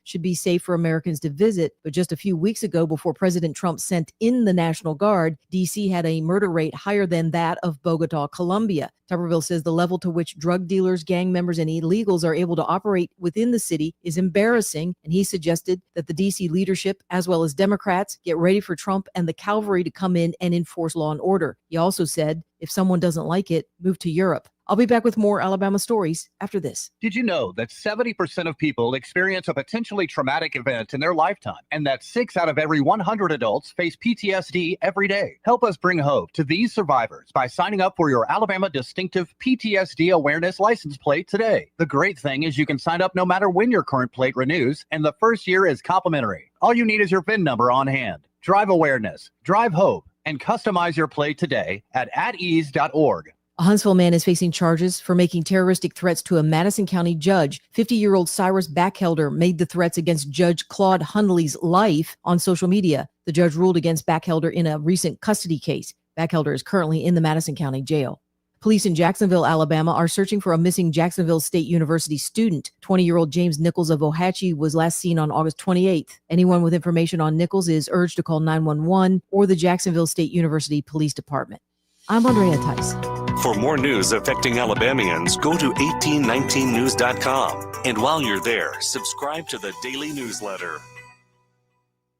should be safe for Americans to visit. But just a few weeks ago, before President Trump sent in the National Guard, D.C. had a murder rate higher than that of Bogota, Colombia. Tuberville says the level to which drug dealers, gang members, and illegals are able to operate within the city is embarrassing, and he suggested that the D.C. leadership, as well as Democrats, get ready for Trump and the cavalry to come in and enforce law and order. He also said, if someone doesn't like it, move to Europe. I'll be back with more Alabama stories after this. Did you know that 70% of people experience a potentially traumatic event in their lifetime, and that 6 out of every 100 adults face PTSD every day? Help us bring hope to these survivors by signing up for your Alabama Distinctive PTSD Awareness License Plate today. The great thing is you can sign up no matter when your current plate renews, and the first year is complimentary. All you need is your VIN number on hand. Drive awareness, drive hope, and customize your plate today at atease.org. A Huntsville man is facing charges for making terroristic threats to a Madison County judge. 50-year-old Cyrus Backhelder made the threats against Judge Claude Hundley's life on social media. The judge ruled against Backhelder in a recent custody case. Backhelder is currently in the Madison County Jail. Police in Jacksonville, Alabama, are searching for a missing Jacksonville State University student. 20-year-old James Nichols of Ohatchee was last seen on August 28th. Anyone with information on Nichols is urged to call 911 or the Jacksonville State University Police Department. I'm Andrea Tice. For more news affecting Alabamians, go to 1819news.com. And while you're there, subscribe to the daily newsletter.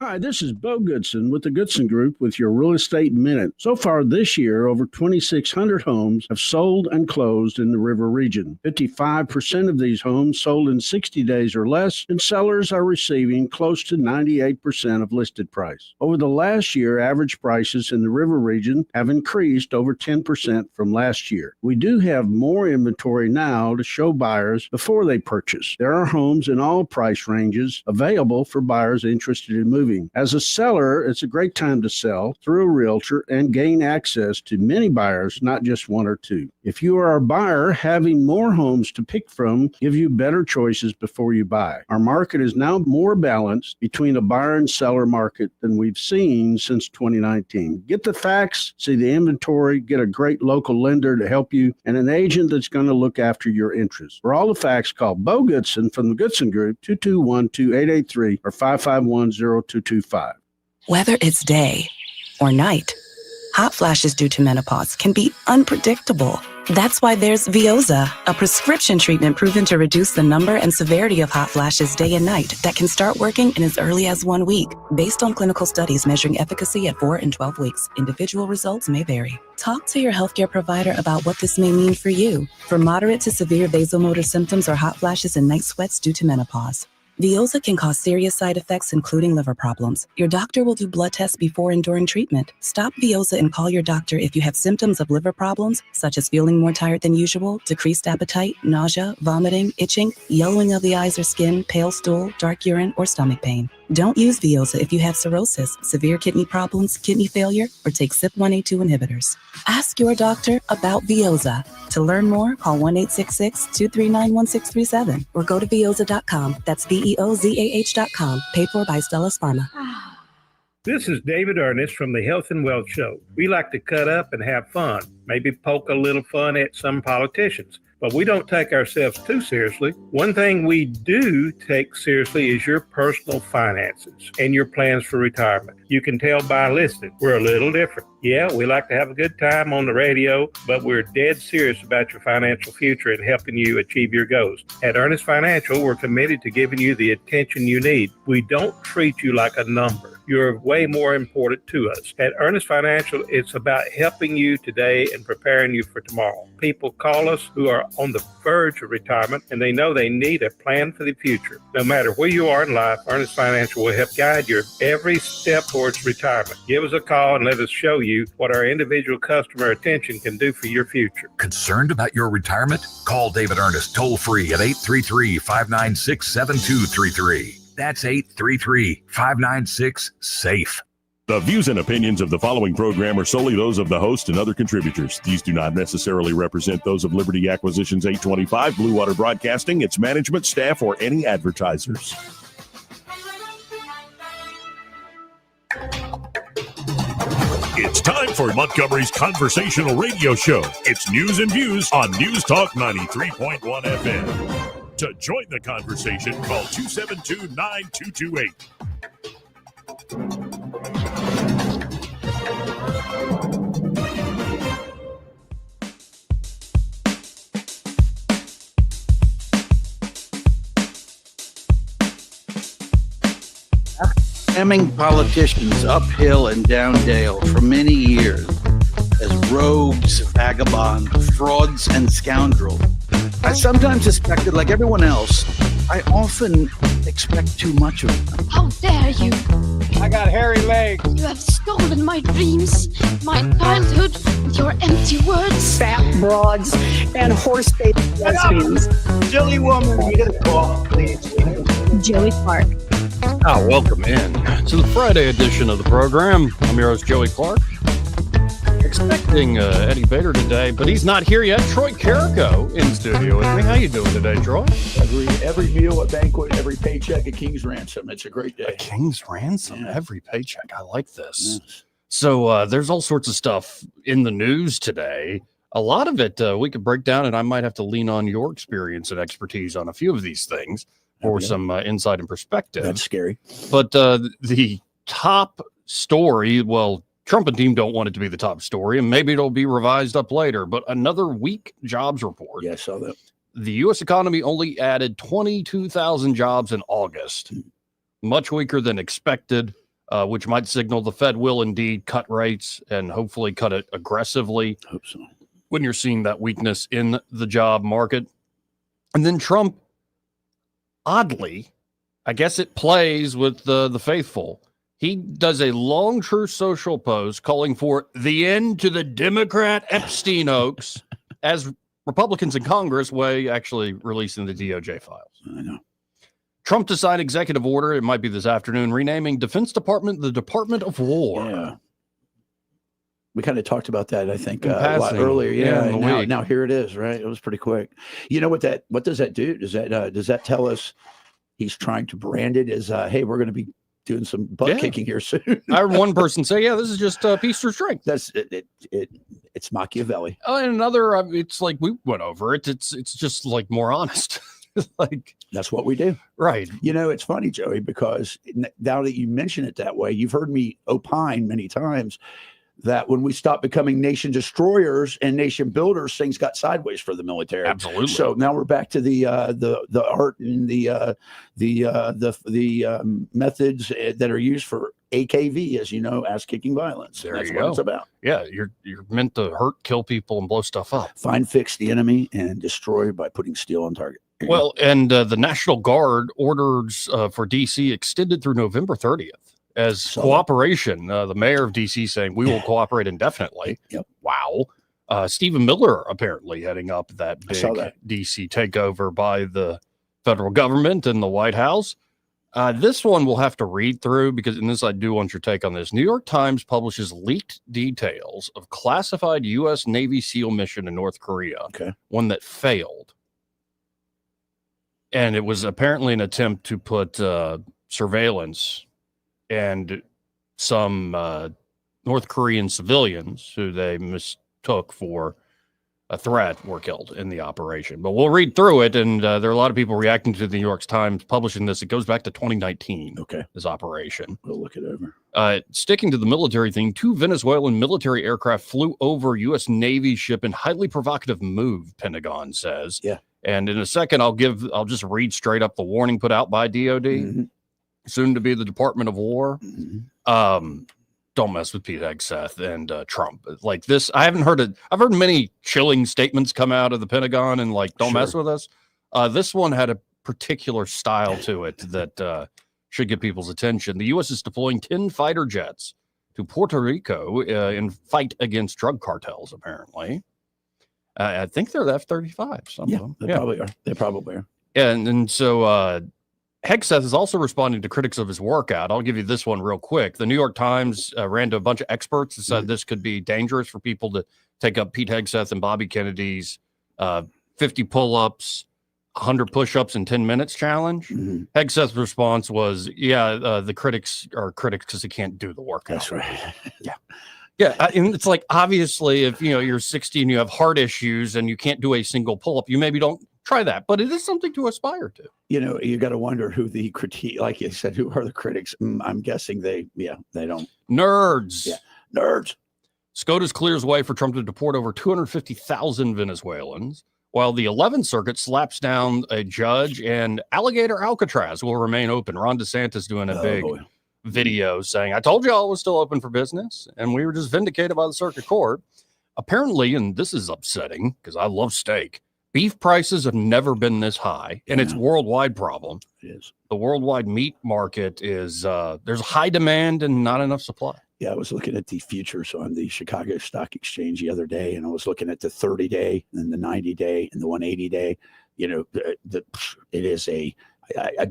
Hi, this is Bo Goodson with the Goodson Group with your Real Estate Minute. So far this year, over 2,600 homes have sold and closed in the River region. 55% of these homes sold in 60 days or less, and sellers are receiving close to 98% of listed price. Over the last year, average prices in the River region have increased over 10% from last year. We do have more inventory now to show buyers before they purchase. There are homes in all price ranges available for buyers interested in moving. As a seller, it's a great time to sell through a realtor and gain access to many buyers, not just one or two. If you are a buyer, having more homes to pick from give you better choices before you buy. Our market is now more balanced between a buyer and seller market than we've seen since 2019. Get the facts, see the inventory, get a great local lender to help you, and an agent that's going to look after your interests. For all the facts, call Bo Goodson from the Goodson Group, 221-2883 or 551-0225. Whether it's day or night, hot flashes due to menopause can be unpredictable. That's why there's Veoza, a prescription treatment proven to reduce the number and severity of hot flashes day and night that can start working in as early as 1 week. Based on clinical studies measuring efficacy at 4 and 12 weeks, individual results may vary. Talk to your healthcare provider about what this may mean for you. For moderate to severe vasomotor symptoms or hot flashes and night sweats due to menopause, Veoza can cause serious side effects, including liver problems. Your doctor will do blood tests before and during treatment. Stop Veoza and call your doctor if you have symptoms of liver problems, such as feeling more tired than usual, decreased appetite, nausea, vomiting, itching, yellowing of the eyes or skin, pale stool, dark urine, or stomach pain. Don't use Veoza if you have cirrhosis, severe kidney problems, kidney failure, or take CYP1A2 inhibitors. Ask your doctor about Veoza. To learn more, call 1-866-239-1637 or go to Veoza.com. That's VEOZAH.com. Paid for by Stellus Pharma. This is David Ernest from the Health and Wealth Show. We like to cut up and have fun, maybe poke a little fun at some politicians. But we don't take ourselves too seriously. One thing we do take seriously is your personal finances and your plans for retirement. You can tell by listening, we're a little different. Yeah, we like to have a good time on the radio, but we're dead serious about your financial future and helping you achieve your goals. At Ernest Financial, we're committed to giving you the attention you need. We don't treat you like a number. You're way more important to us. At Ernest Financial, it's about helping you today and preparing you for tomorrow. People call us who are on the verge of retirement, and they know they need a plan for the future. No matter where you are in life, Ernest Financial will help guide your every step towards retirement. Give us a call and let us show you what our individual customer attention can do for your future. Concerned about your retirement? Call David Ernest toll-free at 833-596-7233. That's 833-596-SAFE. The views and opinions of the following program are solely those of the host and other contributors. These do not necessarily represent those of Liberty Acquisitions 825, Blue Water Broadcasting, its management, staff, or any advertisers. It's time for Montgomery's conversational radio show. It's News and Views on News Talk 93.1 FM. To join the conversation, call 272-9228. Stemming politicians uphill and down dale for many years as rogues, vagabonds, frauds, and scoundrels. I sometimes suspected, like everyone else, I often expect too much of them. How dare you! I got hairy legs. You have stolen my dreams, my childhood, with your empty words. Fat broads and horse-bait lesbians. Silly woman, you get a call, please. Joey Clark. Welcome in to the Friday edition of the program. I'm your host, Joey Clark. Expecting Eddie Bader today, but he's not here yet. Troy Carrico in studio with me. How you doing today, Troy? Every meal, a banquet, every paycheck, a king's ransom. It's a great day. A king's ransom, yeah. Every paycheck. I like this. Yes. So there's all sorts of stuff in the news today. A lot of it we could break down, and I might have to lean on your experience and expertise on a few of these things for some insight and perspective. That's scary. But the top story, well, Trump and team don't want it to be the top story, and maybe it'll be revised up later, but another weak jobs report. Yeah, I saw that. The U.S. economy only added 22,000 jobs in August, much weaker than expected, which might signal the Fed will indeed cut rates and hopefully cut it aggressively. Hope so. When you're seeing that weakness in the job market. And then Trump, oddly, I guess it plays with the faithful. He does a long Truth Social post calling for the end to the Democrat Epstein Hoax as Republicans in Congress weigh actually releasing the DOJ files. I know. Trump to sign executive order, it might be this afternoon, renaming Defense Department the Department of War. Yeah. We kind of talked about that, I think, a lot earlier. Yeah. Week. Now here it is, right? It was pretty quick. You know what does that do? Does that tell us he's trying to brand it as, hey, we're going to be doing some butt kicking here soon? I heard one person say, yeah, this is just peace through strength. That's it's Machiavelli. Oh, and another, it's like we went over it. It's just like more honest. Like that's what we do. Right. You know, it's funny, Joey, because now that you mention it that way, you've heard me opine many times that when we stop becoming nation destroyers and nation builders, things got sideways for the military. Absolutely. So now we're back to the art and the methods that are used for AKV, as you know, ass kicking violence. That's what it's about. Yeah, you're meant to hurt, kill people, and blow stuff up. Find, fix the enemy, and destroy by putting steel on target. Well, and the National Guard orders for D.C. extended through November 30th. As cooperation, the mayor of D.C. saying we will cooperate indefinitely. Yep. Wow. Stephen Miller apparently heading up that big D.C. takeover by the federal government and the White House. This one we'll have to read through because in this I do want your take on this. New York Times publishes leaked details of classified U.S. Navy SEAL mission in North Korea. Okay. One that failed. And it was apparently an attempt to put surveillance and some North Korean civilians who they mistook for a threat were killed in the operation. But we'll read through it, and there are a lot of people reacting to the New York Times publishing this. It goes back to 2019, this operation. We'll look it over. Sticking to the military thing, 2 Venezuelan military aircraft flew over U.S. Navy ship in highly provocative move, Pentagon says. Yeah. And in a second, I'll just read straight up the warning put out by DOD. Mm-hmm. Soon to be the Department of War. Don't mess with Pete Hegseth and Trump. Like this, I haven't heard it. I've heard many chilling statements come out of the Pentagon and like, don't mess with us. This one had a particular style to it that should get people's attention. The U.S. is deploying 10 fighter jets to Puerto Rico in fight against drug cartels, apparently. I think they're the F-35. Some of them. Probably are. They probably are. And so Hegseth is also responding to critics of his workout. I'll give you this one real quick. The New York Times ran to a bunch of experts and said this could be dangerous for people to take up Pete Hegseth and Bobby Kennedy's 50 pull-ups, 100 push-ups in 10 minutes challenge. Hegseth's response was, the critics are critics because they can't do the workout. That's right. Yeah, and it's like, obviously, if you're 60 and you have heart issues and you can't do a single pull-up, you maybe don't try that. But it is something to aspire to. You know, you got to wonder who the critique, like you said, who are the critics? I'm guessing they don't. Nerds. Yeah, nerds. SCOTUS clears way for Trump to deport over 250,000 Venezuelans, while the 11th Circuit slaps down a judge, and Alligator Alcatraz will remain open. Ron DeSantis doing a big video saying, I told y'all it was still open for business, and we were just vindicated by the circuit court. Apparently, and this is upsetting because I love steak, beef prices have never been this high, and it's a worldwide problem. It is. The worldwide meat market is, there's high demand and not enough supply. Yeah, I was looking at the futures on the Chicago Stock Exchange the other day, and I was looking at the 30-day and the 90-day and the 180-day. You know, it is a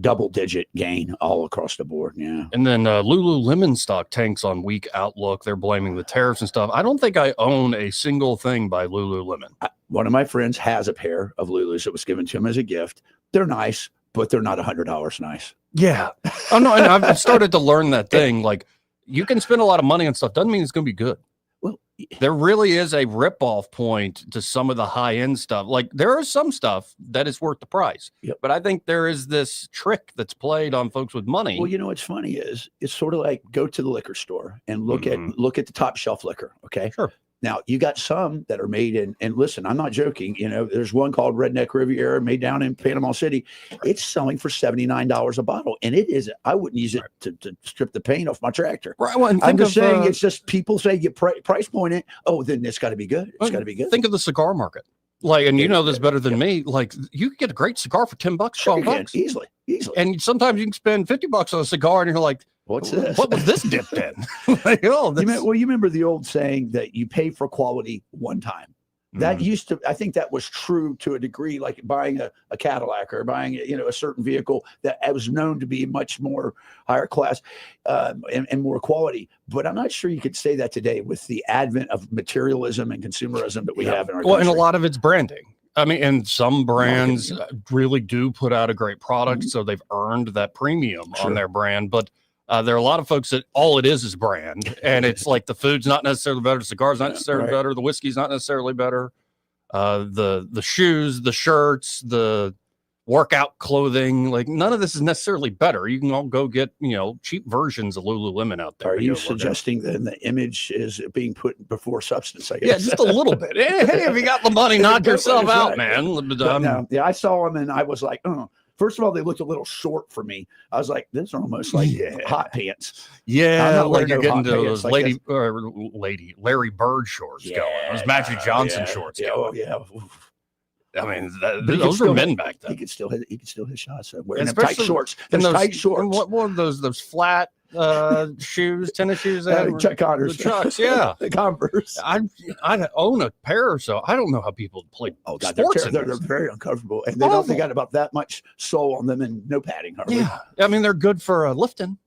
double-digit gain all across the board. Yeah. And then Lululemon stock tanks on weak outlook. They're blaming the tariffs and stuff. I don't think I own a single thing by Lululemon. One of my friends has a pair of Lulus that was given to him as a gift. They're nice, but they're not $100 nice. Yeah. Oh, no, and I've started to learn that thing. Like, you can spend a lot of money on stuff. Doesn't mean it's going to be good. Well, there really is a rip-off point to some of the high-end stuff. Like, there is some stuff that is worth the price. Yep. But I think there is this trick that's played on folks with money. Well, you know what's funny is it's sort of like go to the liquor store and look at the top shelf liquor. Okay. Sure. Now you got some that are made in, and listen, I'm not joking. You know, there's one called Redneck Riviera made down in Panama City. It's selling for $79 a bottle, and it is. I wouldn't use it to strip the paint off my tractor. Right. Well, I'm just saying, it's just people say you price point it. Oh, then it's got to be good. It's got to be good. Think of the cigar market. Like, and you know this better than me. Like, you can get a great cigar for $10, $12 easily. And sometimes you can spend $50 on a cigar, and you're like, what's this? What was this dipped in? Like, you remember the old saying that you pay for quality one time. That used to, I think that was true to a degree, like buying a Cadillac or buying, a certain vehicle that was known to be much more higher class and more quality. But I'm not sure you could say that today with the advent of materialism and consumerism that we have in our country. And a lot of it's branding. I mean, and some brands really do put out a great product, so they've earned that premium on their brand. But there are a lot of folks that all it is brand, and it's like the food's not necessarily better, the cigar's not necessarily better, the whiskey's not necessarily better, the shoes, the shirts, the workout clothing, like none of this is necessarily better. You can all go get cheap versions of Lululemon out there. Are you suggesting then the image is being put before substance? I guess. Yeah, just a little bit. Hey, if you got the money, knock yourself out, man. No, I saw them and I was like, oh. First of all, they looked a little short for me. I was like, "These are almost like hot pants." Yeah, like you're getting to those Larry Bird shorts going. Those Magic Johnson shorts going. Oh yeah. I mean, those were men back then. He could still hit shots. Wearing them tight shorts. Tight shorts. What were those flat shoes, tennis shoes? Chuck Connors. The Chucks, yeah. The Converse. I own a pair or so. I don't know how people play sports. They're very uncomfortable, and they got about that much sole on them and no padding. Hardly. Yeah, I mean they're good for lifting.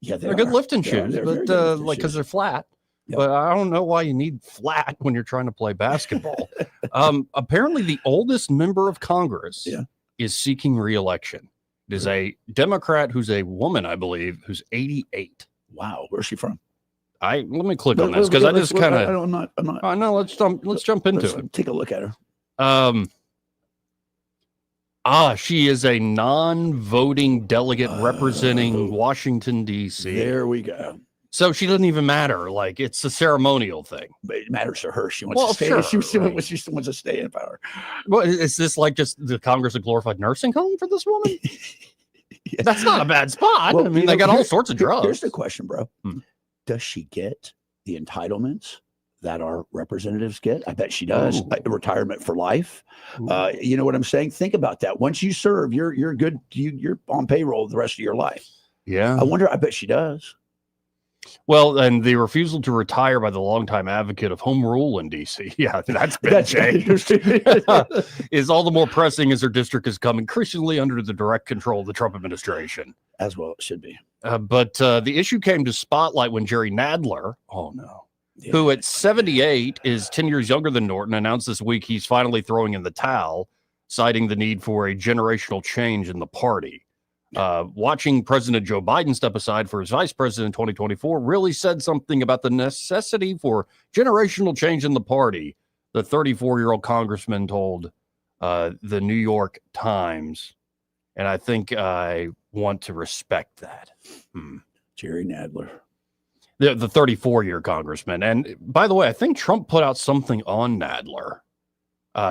Yeah, they're good lifting shoes, but because they're flat. Yep. But I don't know why you need flat when you're trying to play basketball. Apparently, the oldest member of Congress is seeking re-election. It is a Democrat who's a woman, I believe, who's 88. Wow, where's she from? Let me click on this because I just kind of. I'm not. Oh, no, let's jump into it. Take a look at her. She is a non-voting delegate representing Washington, D.C. There we go. So she doesn't even matter. Like, it's a ceremonial thing. But it matters to her. She wants to stay. She wants to stay in power. Well, is this like just the Congress a glorified nursing home for this woman? That's not a bad spot. Well, I mean, they got all sorts of drugs. Here's the question, bro. Does she get the entitlements that our representatives get? I bet she does. Retirement for life. You know what I'm saying? Think about that. Once you serve, you're good. You're on payroll the rest of your life. Yeah. I bet she does. Well, and the refusal to retire by the longtime advocate of home rule in D.C. Yeah, that's been changed. Is all the more pressing as her district has come increasingly under the direct control of the Trump administration. As well it should be. But the issue came to spotlight when Jerry Nadler, who at 78 is 10 years younger than Norton, announced this week he's finally throwing in the towel, citing the need for a generational change in the party. Watching President Joe Biden step aside for his vice president in 2024 really said something about the necessity for generational change in the party, the 34-year-old congressman told the New York Times, and I think I want to respect that. Jerry Nadler. The 34-year congressman. And by the way, I think Trump put out something on Nadler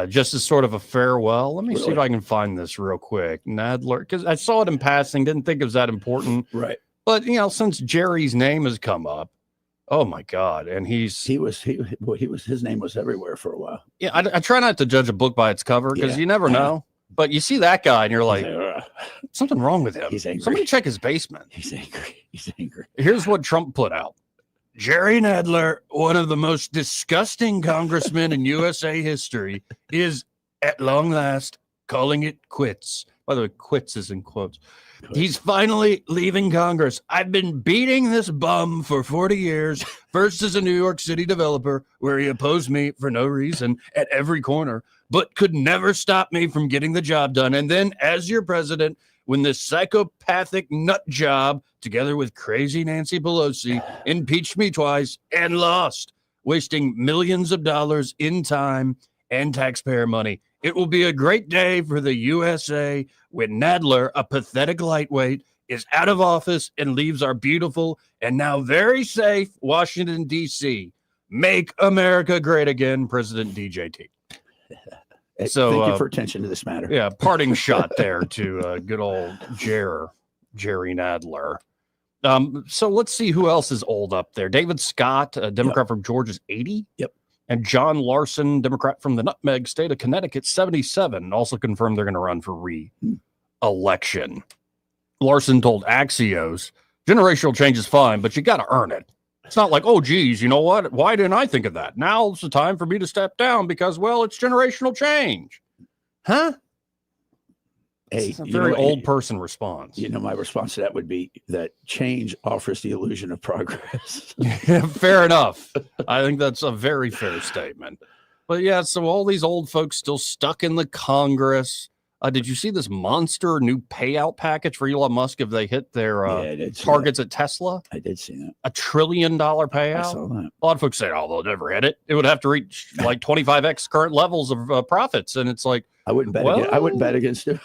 just as sort of a farewell. Let me see if I can find this real quick. Nadler, because I saw it in passing, didn't think it was that important. Right. But, since Jerry's name has come up, oh my God. And his name was everywhere for a while. Yeah, I try not to judge a book by its cover because you never know. But you see that guy and you're like, something wrong with him. He's angry. Somebody check his basement. He's angry. Here's what Trump put out. Jerry Nadler, one of the most disgusting congressmen in USA history, is at long last calling it quits. By the way, quits is in quotes. He's finally leaving Congress. I've been beating this bum for 40 years, first as a New York City developer, where he opposed me for no reason at every corner, but could never stop me from getting the job done. And then as your president, when this psychopathic nut job, together with crazy Nancy Pelosi, impeached me twice and lost, wasting millions of dollars in time and taxpayer money. It will be a great day for the USA when Nadler, a pathetic lightweight, is out of office and leaves our beautiful and now very safe Washington, D.C. Make America great again, President DJT. So, thank you for attention to this matter. Yeah, parting shot there to good old Jerry Nadler. So let's see who else is old up there. David Scott, a Democrat from Georgia, is 80. Yep. And John Larson, Democrat from the Nutmeg State of Connecticut, 77. Also confirmed they're going to run for re-election. Larson told Axios, generational change is fine, but you got to earn it. It's not like, oh, geez, you know what? Why didn't I think of that? Now's the time for me to step down because, well, it's generational change. Huh? Hey, it's a very old person response. My response to that would be that change offers the illusion of progress. Yeah, fair enough. I think that's a very fair statement. But yeah, so all these old folks still stuck in the Congress. Did you see this monster new payout package for Elon Musk if they hit their targets at Tesla? I did see that. $1 trillion payout. I saw that. A lot of folks say, oh, they'll never hit it. It would have to reach like 25x current levels of profits. And it's like, I wouldn't bet against it.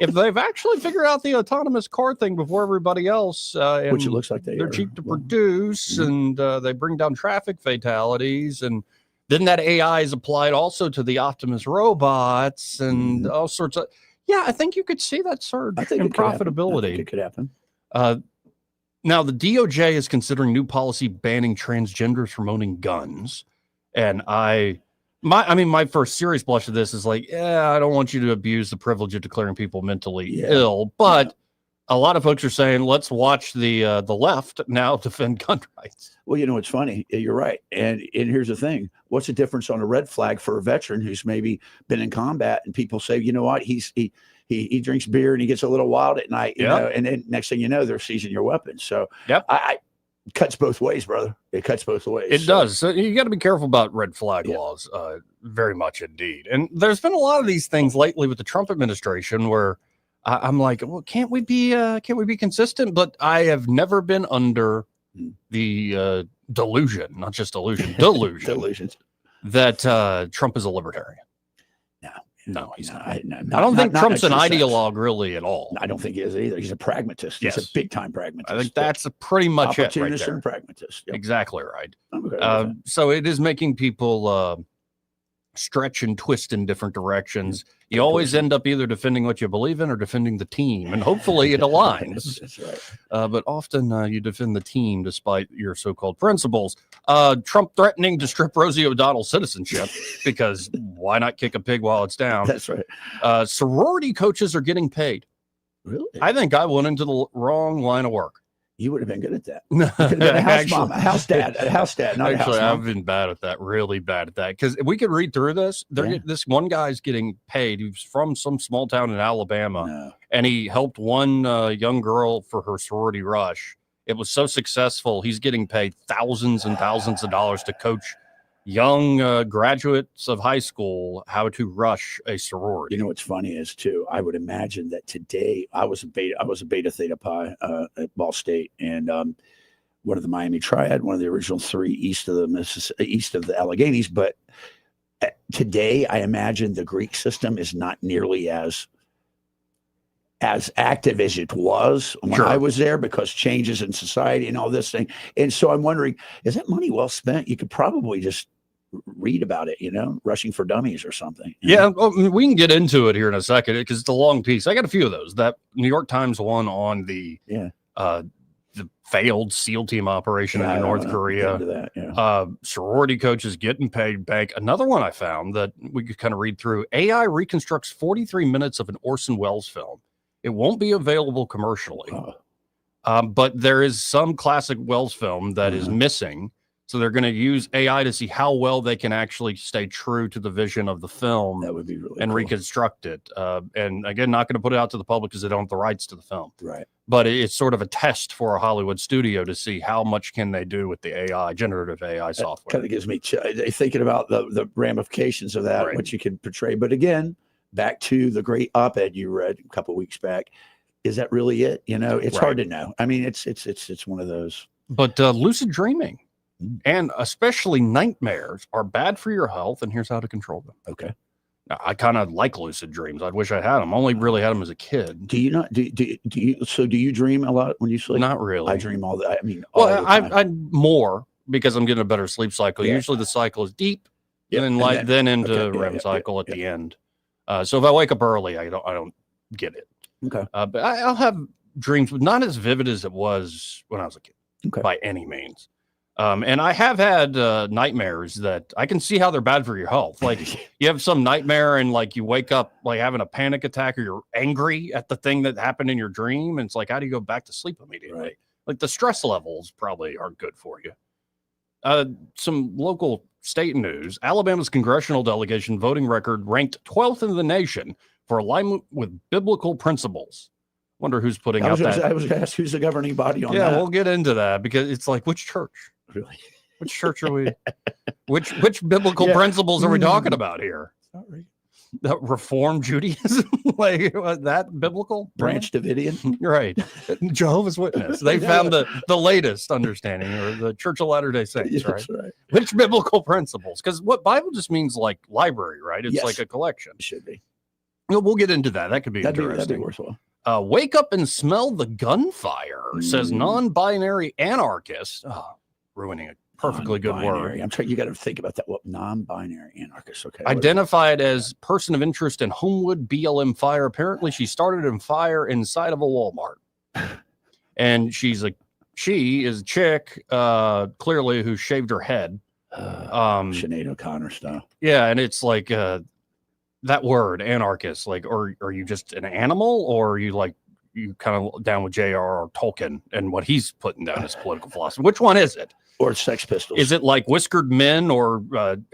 If they've actually figured out the autonomous car thing before everybody else, which it looks like they're cheap to produce, and they bring down traffic fatalities, and then that AI is applied also to the Optimus robots and all sorts of. Yeah, I think you could see that surge in profitability. It could happen. Now, the DOJ is considering new policy banning transgenders from owning guns, and my first serious blush of this is like, I don't want you to abuse the privilege of declaring people mentally ill, but a lot of folks are saying, let's watch the left now defend gun rights. Well, it's funny. You're right. And here's the thing. What's the difference on a red flag for a veteran who's maybe been in combat and people say, you know what, he drinks beer and he gets a little wild at night, you know, and then next thing you know, they're seizing your weapons. So I cuts both ways, brother. It cuts both ways. It does. So you got to be careful about red flag laws, very much indeed. And there's been a lot of these things lately with the Trump administration where I'm like, well, can't we be consistent? But I have never been under the delusion, not just illusion, delusions that Trump is a libertarian. No, he's not. I don't think Trump's an ideologue really at all. I don't think he is either. He's a pragmatist. He's a big time pragmatist. I think that's pretty much it right there. And pragmatist. Yep. Exactly right. So it is making people stretch and twist in different directions. You always end up either defending what you believe in or defending the team, and hopefully it aligns. That's right. But often you defend the team despite your so-called principles. Trump threatening to strip Rosie O'Donnell's citizenship because why not kick a pig while it's down? That's right. Sorority coaches are getting paid. Really? I think I went into the wrong line of work. You would have been good at that. You could have been a house mom, a house dad, not actually, a house mom. I've been bad at that, really bad at that. Because we could read through this. This one guy's getting paid. He's from some small town in Alabama, and he helped one young girl for her sorority rush. It was so successful. He's getting paid thousands and thousands of dollars to coach young graduates of high school how to rush a sorority. You know what's funny is too, I would imagine that today I was a Beta Theta Pi at Ball State, and one of the Miami Triad, one of the original three east of the Alleghenies. But today, I imagine the Greek system is not nearly as active as it was when I was there, because changes in society and all this thing. And so I'm wondering, is that money well spent? You could probably just read about it, Rushing for Dummies or something. Yeah, well, we can get into it here in a second because it's a long piece. I got a few of those. That New York Times one on the failed SEAL team operation in North Korea. Sorority coaches getting paid bank. Another one I found that we could kind of read through. AI reconstructs 43 minutes of an Orson Welles film. It won't be available commercially, but there is some classic Welles film that is missing. So they're going to use AI to see how well they can actually stay true to the vision of the film. That would be really and cool. Reconstruct it. And again, not going to put it out to the public because they don't have the rights to the film. Right. But it's sort of a test for a Hollywood studio to see how much can they do with the AI, generative AI software. Kind of gives me thinking about the ramifications of that, what you can portray. But again, back to the great op-ed you read a couple of weeks back. Is that really it? It's hard to know. I mean, it's one of those. But lucid dreaming and especially nightmares are bad for your health. And here's how to control them. Okay. Now, I kind of like lucid dreams. I wish I had them. Only really had them as a kid. Do you not? Do you dream a lot when you sleep? Not really. I dream all that. I mean, I'm more because I'm getting a better sleep cycle. Yeah. Usually the cycle is deep, and then into REM cycle at the end. So if I wake up early, I don't get it. Okay. But I'll have dreams, but not as vivid as it was when I was a kid, by any means. And I have had nightmares that I can see how they're bad for your health. Like you have some nightmare and like you wake up like having a panic attack, or you're angry at the thing that happened in your dream. And it's like, how do you go back to sleep immediately? Right. Like the stress levels probably aren't good for you. Some local state news. Alabama's congressional delegation voting record ranked 12th in the nation for alignment with biblical principles. Wonder who's putting out that. I was going to ask who's the governing body on that. Yeah, we'll get into that because it's like, which church? Really? Which church are we? Which biblical principles are we talking about here? Sorry. The Reform Judaism, like that biblical Branch Davidian, right? Jehovah's Witness. They found the latest understanding, or the Church of Latter-day Saints, Yes, right? right. Which biblical principles? Because what Bible just means like library, right? It's like a collection. It should be. We'll get into that. That could be interesting. That'd be worthwhile. Wake up and smell the gunfire, says non-binary anarchist. Oh, ruining a perfectly good word. I'm trying. You got to think about that. What non-binary anarchist? Okay. Identified as person of interest in Homewood BLM fire. Apparently, she started in fire inside of a Walmart, and she is a chick, clearly who shaved her head. Sinead O'Connor style. Yeah, and it's like that word anarchist. Like, or are you just an animal, or are you like you kind of down with J.R.R. Tolkien and what he's putting down as political philosophy? Which one is it? Or Sex Pistols? Is it like whiskered men or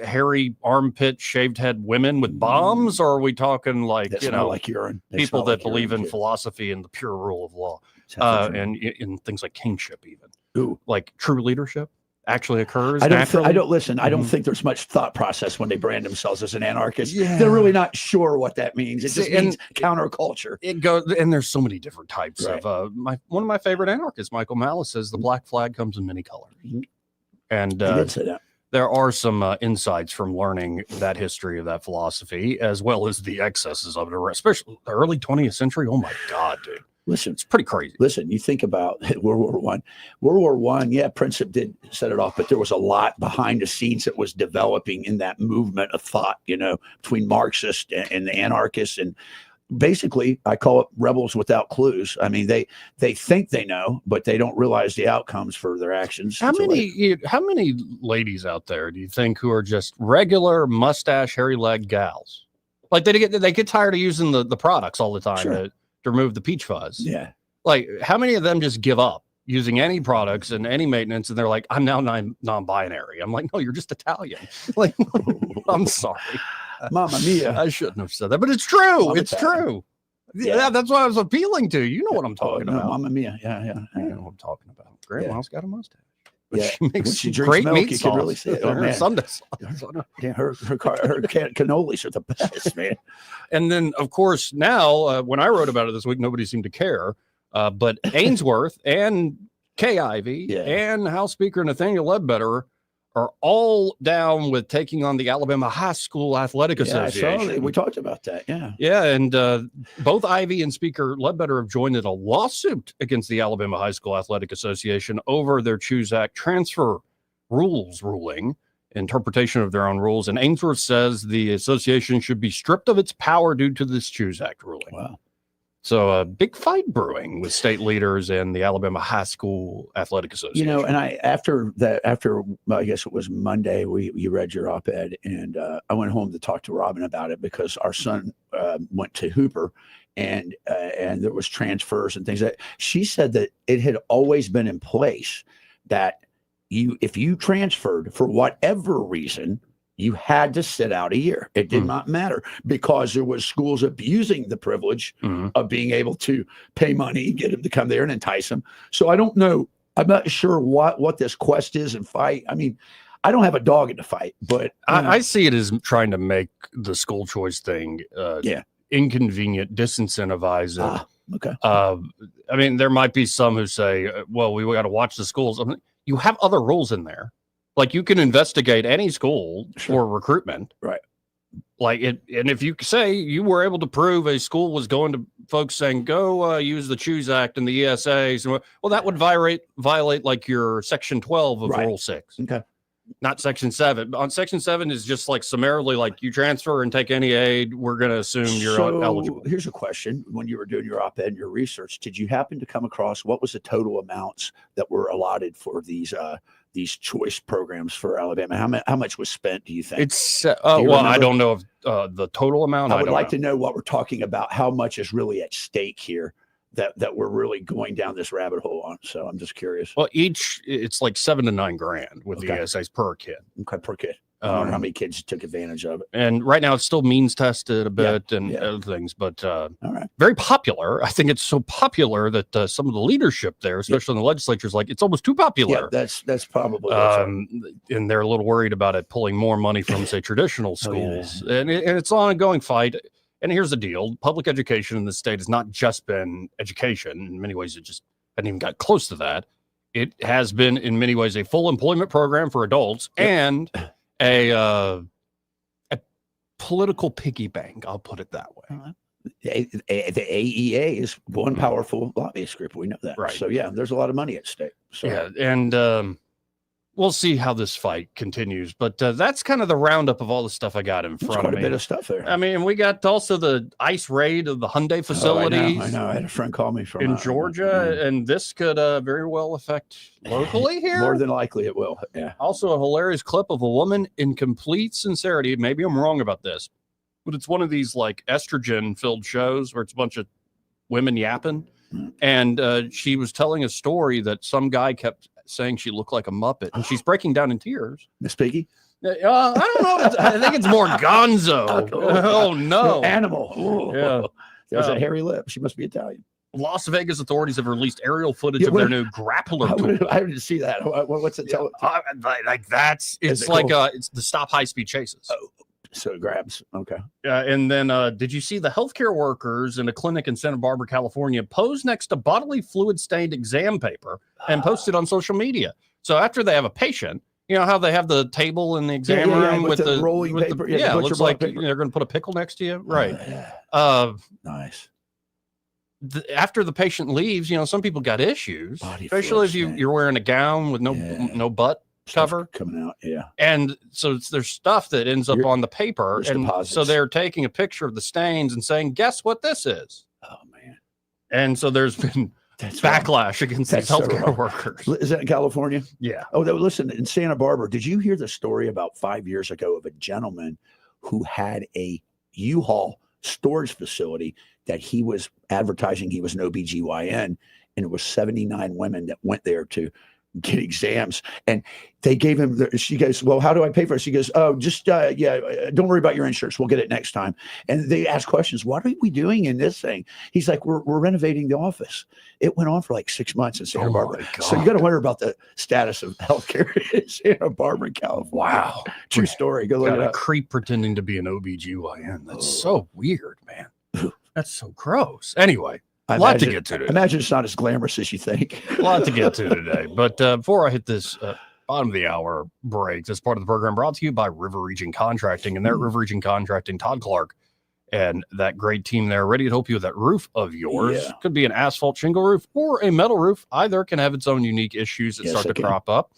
hairy armpit, shaved head women with bombs? Or are we talking like, like urine? People that believe in philosophy and the pure rule of law, and in things like kingship, even. Ooh. Like true leadership actually occurs. I don't think there's much thought process when they brand themselves as an anarchist. Yeah. They're really not sure what that means. It just means counterculture. It goes, and there's so many different types of one of my favorite anarchists, Michael Malice, says the black flag comes in many colors. And He did say that. there are some insights from learning that history of that philosophy, as well as the excesses of it, especially the early 20th century. Oh my God, dude. Listen, it's pretty crazy. Listen, you think about World War One. World War One, yeah, Princip did set it off, but there was a lot behind the scenes that was developing in that movement of thought, between Marxists and the anarchists. And basically, I call it rebels without clues. I mean, they think they know, but they don't realize the outcomes for their actions. How many ladies out there do you think who are just regular mustache, hairy leg gals? Like they get tired of using the products all the time. Sure. To remove the peach fuzz. Yeah. Like how many of them just give up using any products and any maintenance, and they're like, I'm now non-binary. I'm like, no, you're just Italian. Like, I'm sorry. Mamma mia. I shouldn't have said that, but it's true. I'm it's Italian. true. Yeah, that's what I was appealing to. You know what I'm talking about. Mamma mia. Yeah. You know what I'm talking about. Grandma's got a mustache. Yeah. She makes When she drinks great milk, meat you sauce. can really see it. Oh, Her man. Sunday sauce. Yeah, her cannolis are the best, man. And then, of course, now when I wrote about it this week, nobody seemed to care. But Ainsworth and Kay Ivey and House Speaker Nathaniel Ledbetter are all down with taking on the Alabama High School Athletic Association. We talked about that. Yeah. Yeah. And both Ivy and Speaker Ledbetter have joined in a lawsuit against the Alabama High School Athletic Association over their Choose Act transfer rules ruling, interpretation of their own rules. And Ainsworth says the association should be stripped of its power due to this Choose Act ruling. Wow. So a big fight brewing with state leaders and the Alabama High School Athletic Association. And after I guess it was Monday, you read your op-ed, and I went home to talk to Robin about it because our son went to Hooper, and there was transfers and things. That she said that it had always been in place that if you transferred for whatever reason, you had to sit out a year. It did not matter because there was schools abusing the privilege of being able to pay money, get them to come there and entice them. So I don't know. I'm not sure what this quest is and fight. I mean, I don't have a dog in the fight, but I see it as trying to make the school choice thing inconvenient, disincentivize it. Okay. I mean, there might be some who say, well, we got to watch the schools. I mean, you have other rules in there. Like you can investigate any school for recruitment. Right. Like it. And if you say you were able to prove a school was going to folks saying, go use the Choose Act and the ESAs, well, that would violate like your Section 12 of Rule 6. Okay. Not Section 7. On Section 7 is just like summarily, like you transfer and take any aid, we're going to assume you're eligible. Here's a question. When you were doing your op-ed and your research, did you happen to come across what was the total amounts that were allotted for these choice programs for Alabama? How much was spent, do you think? It's I don't know if the total amount. I would like to know what we're talking about, how much is really at stake here that we're really going down this rabbit hole on. So I'm just curious. Well, it's like $7 to $9 grand with the ESAs per kid. Okay, per kid. I wonder how many kids took advantage of it. And right now it's still means tested a bit other things, but very popular. I think it's so popular that some of the leadership there, especially in the legislature, is like, it's almost too popular. Yeah, that's probably and they're a little worried about it pulling more money from, say, traditional schools. And it's an ongoing fight. And here's the deal. Public education in the state has not just been education. In many ways, it just hadn't even got close to that. It has been, in many ways, a full employment program for adults and a political piggy bank. I'll put it that way. The AEA is one powerful lobbyist group. We know that. Right. So, there's a lot of money at stake. So. Yeah. And we'll see how this fight continues. But that's kind of the roundup of all the stuff I got in front of me. Quite a bit of stuff there. I mean, we got also the ICE raid of the Hyundai facilities. I know. I had a friend call me from in Georgia, and this could very well affect locally here. More than likely it will. Yeah. Also, a hilarious clip of a woman in complete sincerity. Maybe I'm wrong about this, but it's one of these like estrogen-filled shows where it's a bunch of women yapping. And she was telling a story that some guy kept saying she looked like a Muppet, and she's breaking down in tears. Miss Piggy? I don't know. I think it's more Gonzo. Oh, no. Animal. Yeah. There's a hairy lip. She must be Italian. Las Vegas authorities have released aerial footage of their new grappler tool. I didn't see that. What's it tell? It's like cool? It's the stop high-speed chases. Oh. So it grabs. Okay. And then did you see the healthcare workers in a clinic in Santa Barbara, California, posed next to bodily fluid stained exam paper and posted on social media? So after they have a patient, you know how they have the table in the exam room with the rolling paper. It looks like they're going to put a pickle next to you. Right. Nice. After the patient leaves, some people got issues, especially if you're wearing a gown with no butt cover coming out. And so there's stuff that ends up on the paper, and deposits. So they're taking a picture of the stains and saying, guess what this is? Oh man. And so there's been backlash against these healthcare workers. Is that in California? Yeah. Oh, listen, in Santa Barbara, did you hear the story about 5 years ago of a gentleman who had a U-Haul storage facility that he was advertising he was an OBGYN, and it was 79 women that went there to get exams, and they gave him she goes, well, how do I pay for it? She goes, oh, just don't worry about your insurance, we'll get it next time. And they ask questions, what are we doing in this thing? He's like, we're renovating the office. It went on for like 6 months in Santa Barbara. So you got to wonder about the status of healthcare in Santa Barbara, California. Wow. True story. Go look it up. A creep pretending to be an OBGYN. That's so weird, man. That's so gross. Anyway, a lot to get to today. Imagine it's not as glamorous as you think. A lot to get to today. But before I hit this Bottom of the hour break. This part of the program brought to you by River Region Contracting, and their River Region Contracting, Todd Clark, and that great team there ready to help you with that roof of yours. Yeah. Could be an asphalt shingle roof or a metal roof. Either can have its own unique issues that start to crop up.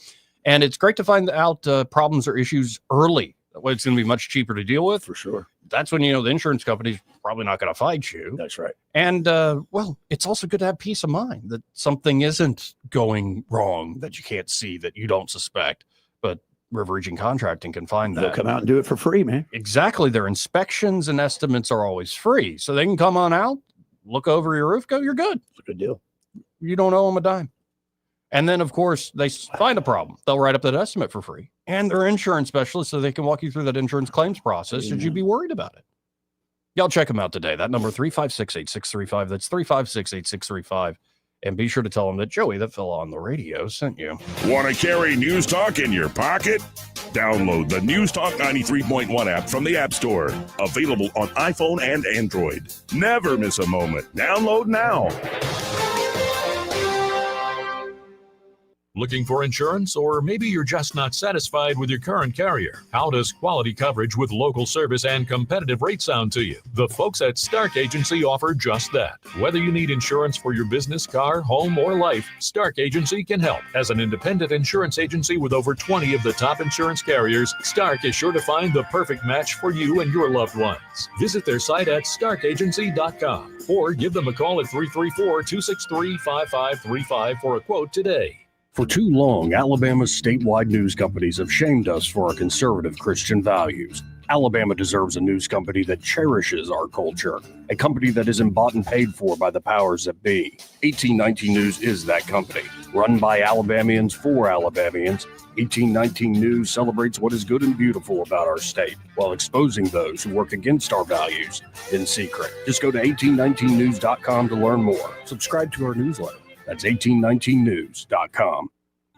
And it's great to find out problems or issues early. That way it's going to be much cheaper to deal with. For sure. That's when, the insurance company's probably not going to fight you. That's right. And, it's also good to have peace of mind that something isn't going wrong that you can't see, that you don't suspect. But River Region Contracting can find that. They'll come out and do it for free, man. Exactly. Their inspections and estimates are always free. So they can come on out, look over your roof, go, you're good. It's a good deal. You don't owe them a dime. And then, of course, they find a problem. They'll write up that estimate for free. And they're insurance specialists, so they can walk you through that insurance claims process. Should you be worried about it? Y'all check them out today. That number, 356-8635. That's 356-8635. And be sure to tell them that Joey, that fella on the radio, sent you. Want to carry News Talk in your pocket? Download the News Talk 93.1 app from the App Store. Available on iPhone and Android. Never miss a moment. Download now. Looking for insurance, or maybe you're just not satisfied with your current carrier? How does quality coverage with local service and competitive rates sound to you? The folks at Stark Agency offer just that. Whether you need insurance for your business, car, home, or life, Stark Agency can help. As an independent insurance agency with over 20 of the top insurance carriers, Stark is sure to find the perfect match for you and your loved ones. Visit their site at starkagency.com or give them a call at 334-263-5535 for a quote today. For too long, Alabama's statewide news companies have shamed us for our conservative Christian values. Alabama deserves a news company that cherishes our culture, a company that isn't bought and paid for by the powers that be. 1819 News is that company. Run by Alabamians for Alabamians, 1819 News celebrates what is good and beautiful about our state while exposing those who work against our values in secret. Just go to 1819news.com to learn more. Subscribe to our newsletter. That's 1819news.com.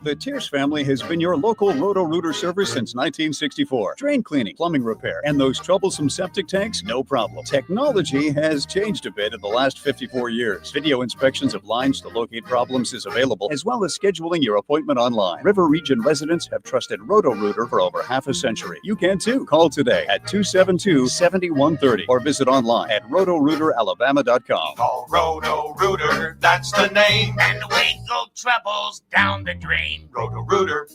The Tierce family has been your local Roto-Rooter service since 1964. Drain cleaning, plumbing repair, and those troublesome septic tanks, no problem. Technology has changed a bit in the last 54 years. Video inspections of lines to locate problems is available, as well as scheduling your appointment online. River Region residents have trusted Roto-Rooter for over half a century. You can too. Call today at 272-7130 or visit online at rotorooteralabama.com. Call Roto-Rooter, that's the name, and we go troubles down the drain. Roto-Rooter.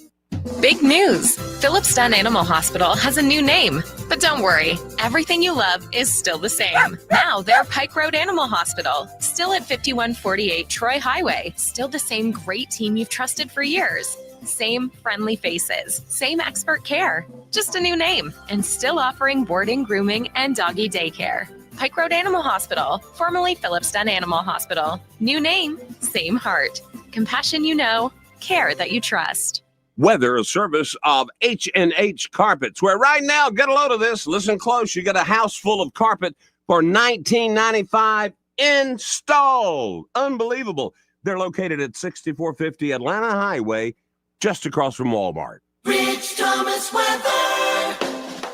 Big news! Phillips Dunn Animal Hospital has a new name. But don't worry, everything you love is still the same. Now they're Pike Road Animal Hospital, still at 5148 Troy Highway. Still the same great team you've trusted for years. Same friendly faces, same expert care, just a new name, and still offering boarding, grooming, and doggy daycare. Pike Road Animal Hospital, formerly Phillips Dunn Animal Hospital. New name, same heart. Compassion you know, care that you trust. Weather, a service of H&H Carpets, where right now, get a load of this, listen close, you got a house full of carpet for $19.95 installed. Unbelievable. They're located at 6450 Atlanta Highway, just across from Walmart. Rich Thomas weather.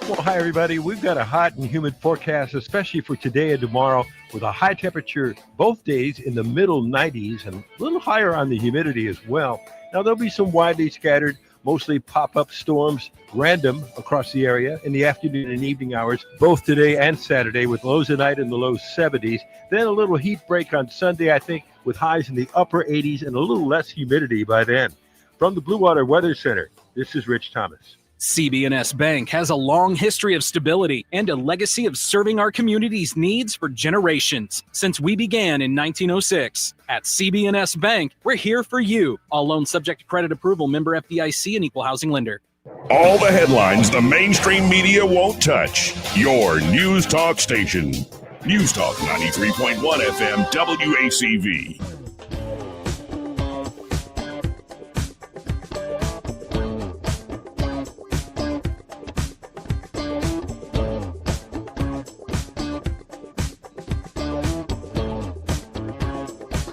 Well, hi, everybody. We've got a hot and humid forecast, especially for today and tomorrow, with a high temperature both days in the middle 90s and a little higher on the humidity as well. Now, there'll be some widely scattered, mostly pop-up storms, random across the area in the afternoon and evening hours, both today and Saturday, with lows tonight in the low 70s. Then a little heat break on Sunday, I think, with highs in the upper 80s and a little less humidity by then. From the Blue Water Weather Center, this is Rich Thomas. CB&S Bank has a long history of stability and a legacy of serving our community's needs for generations. Since we began in 1906, at CB&S Bank, we're here for you. All loans subject to credit approval, member FDIC, and equal housing lender. All the headlines the mainstream media won't touch. Your News Talk station. News Talk 93.1 FM WACV.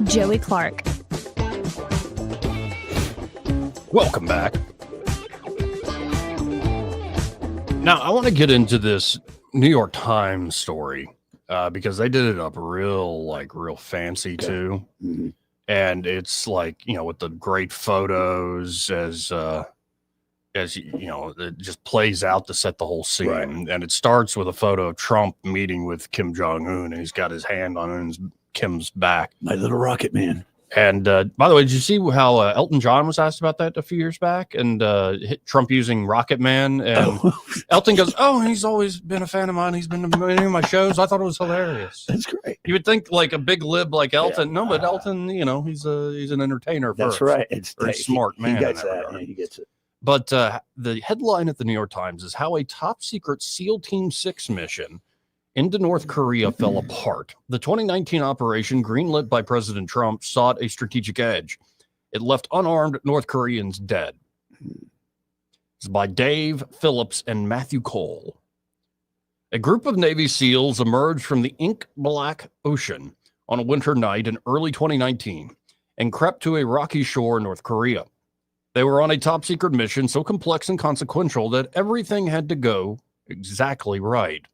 Joey Clark. Welcome back. Now, I want to get into this New York Times story because they did it up real fancy too. Mm-hmm. And it's like, with the great photos as as you know, it just plays out to set the whole scene. Right. And it starts with a photo of Trump meeting with Kim Jong-un, and he's got his hand on Kim's back. My little rocket man. And by the way, did you see how Elton John was asked about that a few years back? And Trump using Rocket Man. And Elton goes, "Oh, he's always been a fan of mine. He's been to many of my shows. I thought it was hilarious." That's great. You would think like a big lib like Elton. No, but Elton, you know, he's an entertainer That's first. right. It's Very smart man. He gets in that that. regard. Yeah, he gets it. But the headline at the New York Times is how a top secret SEAL Team 6 mission into North Korea fell apart. The 2019 operation, greenlit by President Trump, sought a strategic edge. It left unarmed North Koreans dead. It's by Dave Phillips and Matthew Cole. A group of Navy SEALs emerged from the ink-black ocean on a winter night in early 2019 and crept to a rocky shore in North Korea. They were on a top-secret mission so complex and consequential that everything had to go exactly right.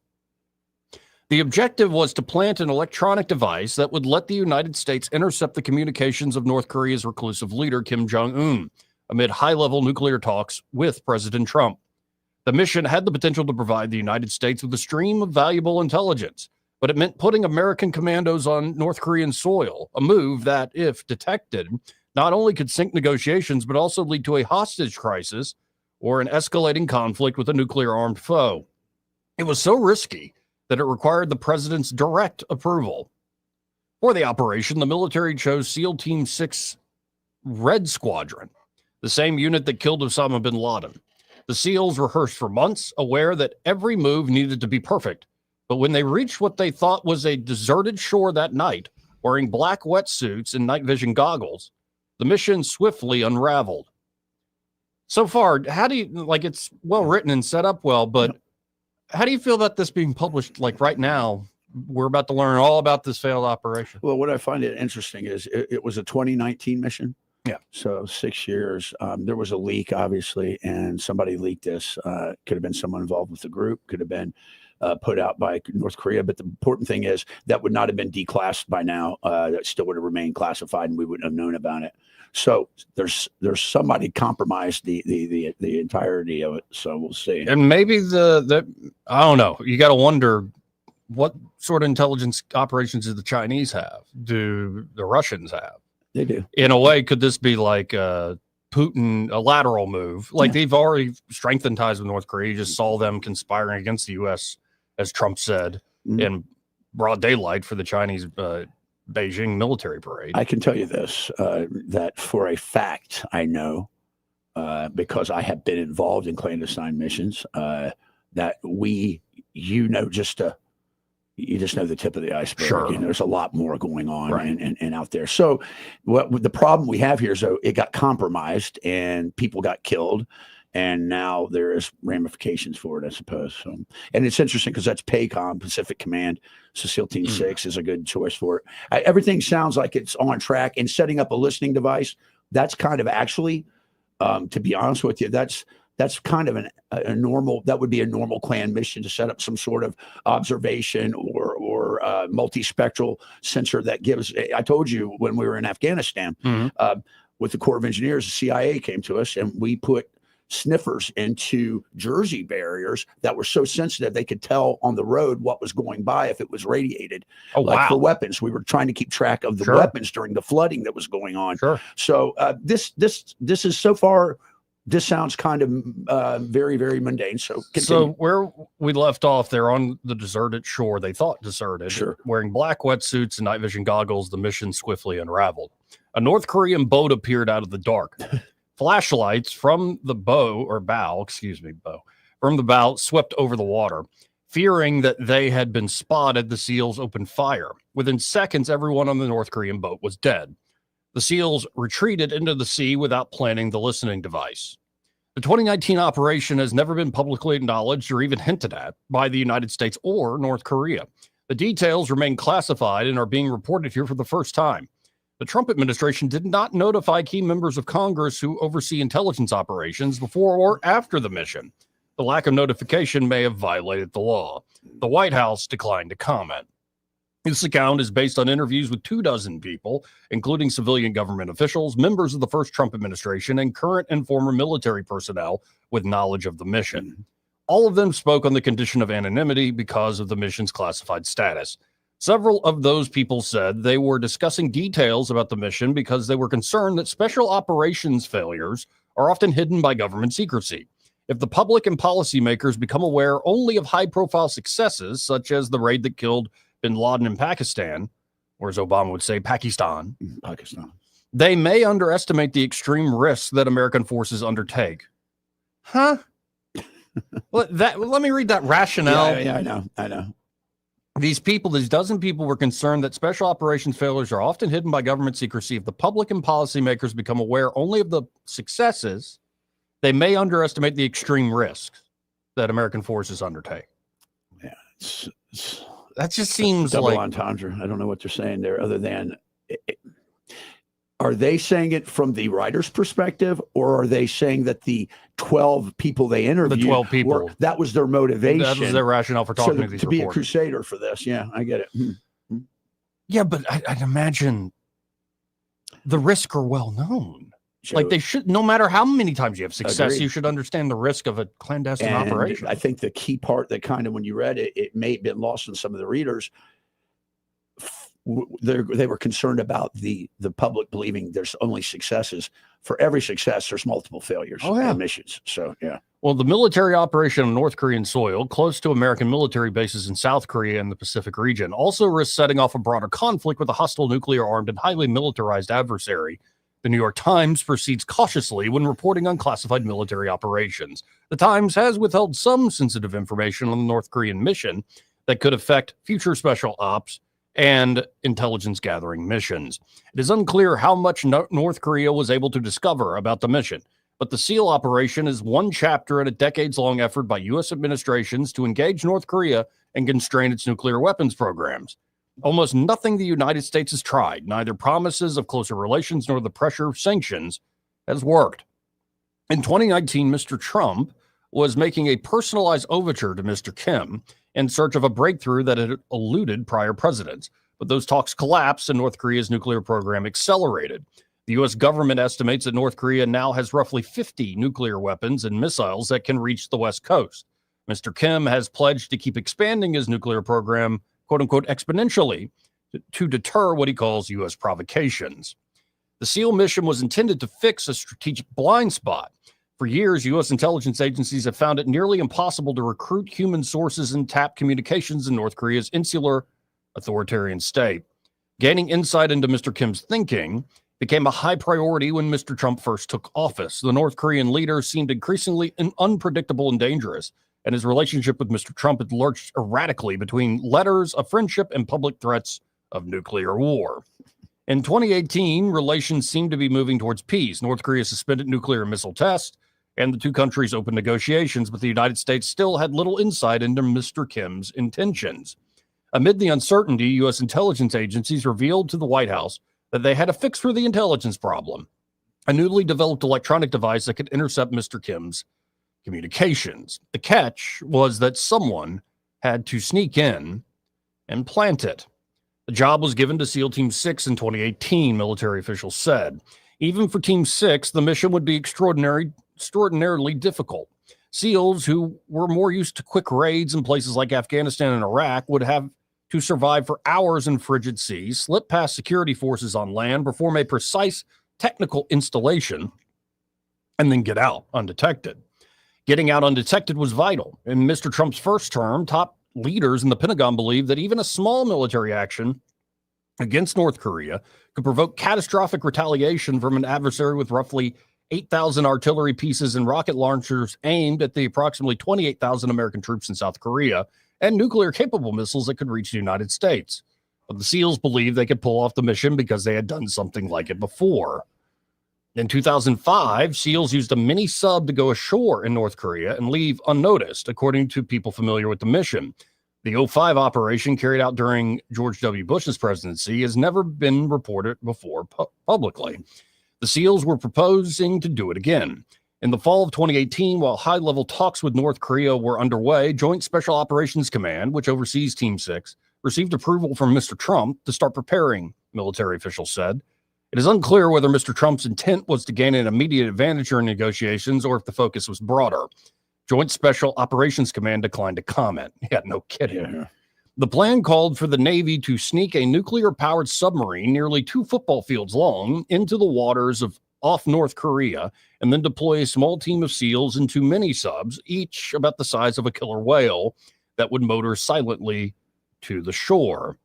The objective was to plant an electronic device that would let the United States intercept the communications of North Korea's reclusive leader, Kim Jong-un, amid high-level nuclear talks with President Trump. The mission had the potential to provide the United States with a stream of valuable intelligence, but it meant putting American commandos on North Korean soil, a move that, if detected, not only could sink negotiations, but also lead to a hostage crisis or an escalating conflict with a nuclear-armed foe. It was so risky that it required the president's direct approval. For the operation, the military chose SEAL Team 6 Red Squadron, the same unit that killed Osama bin Laden. The SEALs rehearsed for months, aware that every move needed to be perfect. But when they reached what they thought was a deserted shore that night, wearing black wetsuits and night vision goggles, the mission swiftly unraveled. So far, how do you, like, it's well written and set up well, but how do you feel about this being published like right now? We're about to learn all about this failed operation. Well, what I find it interesting is it was a 2019 mission. Yeah. So 6 years. There was a leak, obviously, and somebody leaked this. Could have been someone involved with the group. Could have been put out by North Korea. But the important thing is that would not have been declassed by now. That still would have remained classified, and we wouldn't have known about it. So there's somebody compromised the entirety of it. So we'll see. And maybe the I don't know. You got to wonder what sort of intelligence operations do the Chinese have? Do the Russians have? They do. In a way, could this be like Putin, a lateral move? Like they've already strengthened ties with North Korea. You just saw them conspiring against the U.S., as Trump said, in broad daylight for the Chinese Beijing military parade. I can tell you this, that for a fact, I know, because I have been involved in clandestine missions, that you just know the tip of the iceberg. Sure. You know, there's a lot more going on and out there. So the problem we have here is it got compromised and people got killed. And now there is ramifications for it, I suppose. So, and it's interesting because that's PACOM, Pacific Command. So SEAL Team 6 is a good choice for it. Everything sounds like it's on track. And setting up a listening device, that's kind of actually, to be honest with you, that's kind of a normal, that would be a normal clan mission to set up some sort of observation or multispectral sensor that gives, I told you when we were in Afghanistan with the Corps of Engineers, the CIA came to us and we put sniffers into Jersey barriers that were so sensitive they could tell on the road what was going by if it was radiated. Oh, wow. For weapons, we were trying to keep track of the weapons during the flooding that was going on. So this is so far. This sounds kind of very, very mundane. So continue. So where we left off, they're on the deserted shore. They thought deserted. Wearing black wetsuits and night vision goggles, the mission swiftly unraveled. A North Korean boat appeared out of the dark. Flashlights from the bow swept over the water. Fearing that they had been spotted, the SEALs opened fire. Within seconds, everyone on the North Korean boat was dead. The SEALs retreated into the sea without planting the listening device. The 2019 operation has never been publicly acknowledged or even hinted at by the United States or North Korea. The details remain classified and are being reported here for the first time. The Trump administration did not notify key members of Congress who oversee intelligence operations before or after the mission. The lack of notification may have violated the law. The White House declined to comment. This account is based on interviews with 24 people, including civilian government officials, members of the first Trump administration, and current and former military personnel with knowledge of the mission. All of them spoke on the condition of anonymity because of the mission's classified status. Several of those people said they were discussing details about the mission because they were concerned that special operations failures are often hidden by government secrecy. If the public and policymakers become aware only of high-profile successes, such as the raid that killed bin Laden in Pakistan, or as Obama would say, Pakistan, they may underestimate the extreme risks that American forces undertake. Huh? Let me read that rationale. Yeah, I know. These 12 people were concerned that special operations failures are often hidden by government secrecy. If the public and policymakers become aware only of the successes, they may underestimate the extreme risks that American forces undertake. Yeah, that just seems double like entendre. I don't know what they're saying there other than, are they saying it from the writer's perspective, or are they saying that the 12 people they interviewed, the 12 people, that was their motivation? That was their rationale for talking to these to be a reporters. crusader for this. Yeah, I get it. Yeah, but I'd imagine the risks are well known. Like they should, no matter how many times you have success, Agreed. you should understand the risk of a clandestine operation. I think the key part that kind of, when you read it, it may have been lost on some of the readers. They were concerned about the public believing there's only successes. For every success, there's multiple failures and missions. So, yeah. Well, the military operation on North Korean soil, close to American military bases in South Korea and the Pacific region, also risks setting off a broader conflict with a hostile nuclear-armed and highly militarized adversary. The New York Times proceeds cautiously when reporting on classified military operations. The Times has withheld some sensitive information on the North Korean mission that could affect future special ops and intelligence gathering missions. It is unclear how much North Korea was able to discover about the mission, but the SEAL operation is one chapter in a decades-long effort by U.S. administrations to engage North Korea and constrain its nuclear weapons programs. Almost nothing the United States has tried, neither promises of closer relations nor the pressure of sanctions, has worked. In 2019, Mr. Trump was making a personalized overture to Mr. Kim in search of a breakthrough that had eluded prior presidents. But those talks collapsed and North Korea's nuclear program accelerated. The U.S. government estimates that North Korea now has roughly 50 nuclear weapons and missiles that can reach the West Coast. Mr. Kim has pledged to keep expanding his nuclear program, quote unquote, exponentially to deter what he calls U.S. provocations. The SEAL mission was intended to fix a strategic blind spot. For years, U.S. intelligence agencies have found it nearly impossible to recruit human sources and tap communications in North Korea's insular authoritarian state. Gaining insight into Mr. Kim's thinking became a high priority when Mr. Trump first took office. The North Korean leader seemed increasingly unpredictable and dangerous, and his relationship with Mr. Trump had lurched erratically between letters of friendship and public threats of nuclear war. In 2018, relations seemed to be moving towards peace. North Korea suspended nuclear and missile tests, and the two countries opened negotiations, but the United States still had little insight into Mr. Kim's intentions. Amid the uncertainty, U.S. intelligence agencies revealed to the White House that they had a fix for the intelligence problem, a newly developed electronic device that could intercept Mr. Kim's communications. The catch was that someone had to sneak in and plant it. The job was given to SEAL Team 6 in 2018, military officials said. Even for Team 6, the mission would be extraordinarily difficult. SEALs, who were more used to quick raids in places like Afghanistan and Iraq, would have to survive for hours in frigid seas, slip past security forces on land, perform a precise technical installation, and then get out undetected. Getting out undetected was vital. In Mr. Trump's first term, top leaders in the Pentagon believed that even a small military action against North Korea could provoke catastrophic retaliation from an adversary with roughly 8,000 artillery pieces and rocket launchers aimed at the approximately 28,000 American troops in South Korea and nuclear-capable missiles that could reach the United States. But the SEALs believed they could pull off the mission because they had done something like it before. In 2005, SEALs used a mini-sub to go ashore in North Korea and leave unnoticed, according to people familiar with the mission. The 05 operation carried out during George W. Bush's presidency has never been reported before publicly. The SEALs were proposing to do it again. In the fall of 2018, while high-level talks with North Korea were underway, Joint Special Operations Command, which oversees Team 6, received approval from Mr. Trump to start preparing, military officials said. It is unclear whether Mr. Trump's intent was to gain an immediate advantage during negotiations or if the focus was broader. Joint Special Operations Command declined to comment. Yeah, no kidding. Yeah. The plan called for the Navy to sneak a nuclear-powered submarine nearly 2 football fields long into the waters off North Korea and then deploy a small team of SEALs and 2 mini-subs, each about the size of a killer whale, that would motor silently to the shore.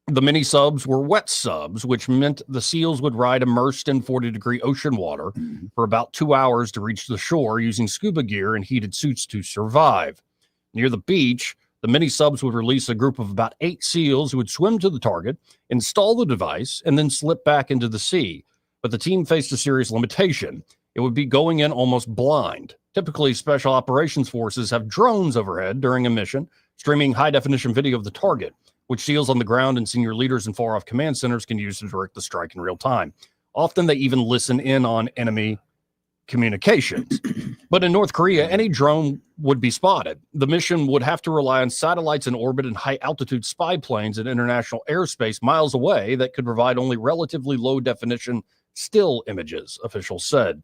The mini-subs were wet subs, which meant the SEALs would ride immersed in 40-degree ocean water for about 2 hours to reach the shore using scuba gear and heated suits to survive. Near the beach, the mini-subs would release a group of about 8 SEALs who would swim to the target, install the device, and then slip back into the sea. But the team faced a serious limitation. It would be going in almost blind. Typically, Special Operations Forces have drones overhead during a mission, streaming high-definition video of the target, which SEALs on the ground and senior leaders in far-off command centers can use to direct the strike in real time. Often they even listen in on enemy communications. But in North Korea, any drone would be spotted. The mission would have to rely on satellites in orbit and high-altitude spy planes in international airspace miles away that could provide only relatively low-definition still images, officials said.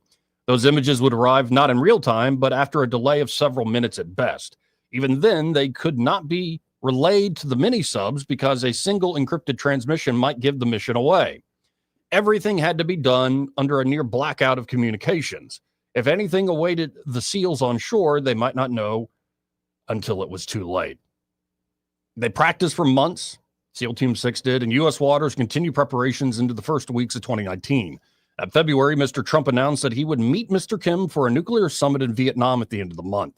Those images would arrive not in real time, but after a delay of several minutes at best. Even then, they could not be relayed to the mini-subs because a single encrypted transmission might give the mission away. Everything had to be done under a near blackout of communications. If anything awaited the SEALs on shore, they might not know until it was too late. They practiced for months, SEAL Team 6 did, and U.S. waters continued preparations into the first weeks of 2019. In February, Mr. Trump announced that he would meet Mr. Kim for a nuclear summit in Vietnam at the end of the month.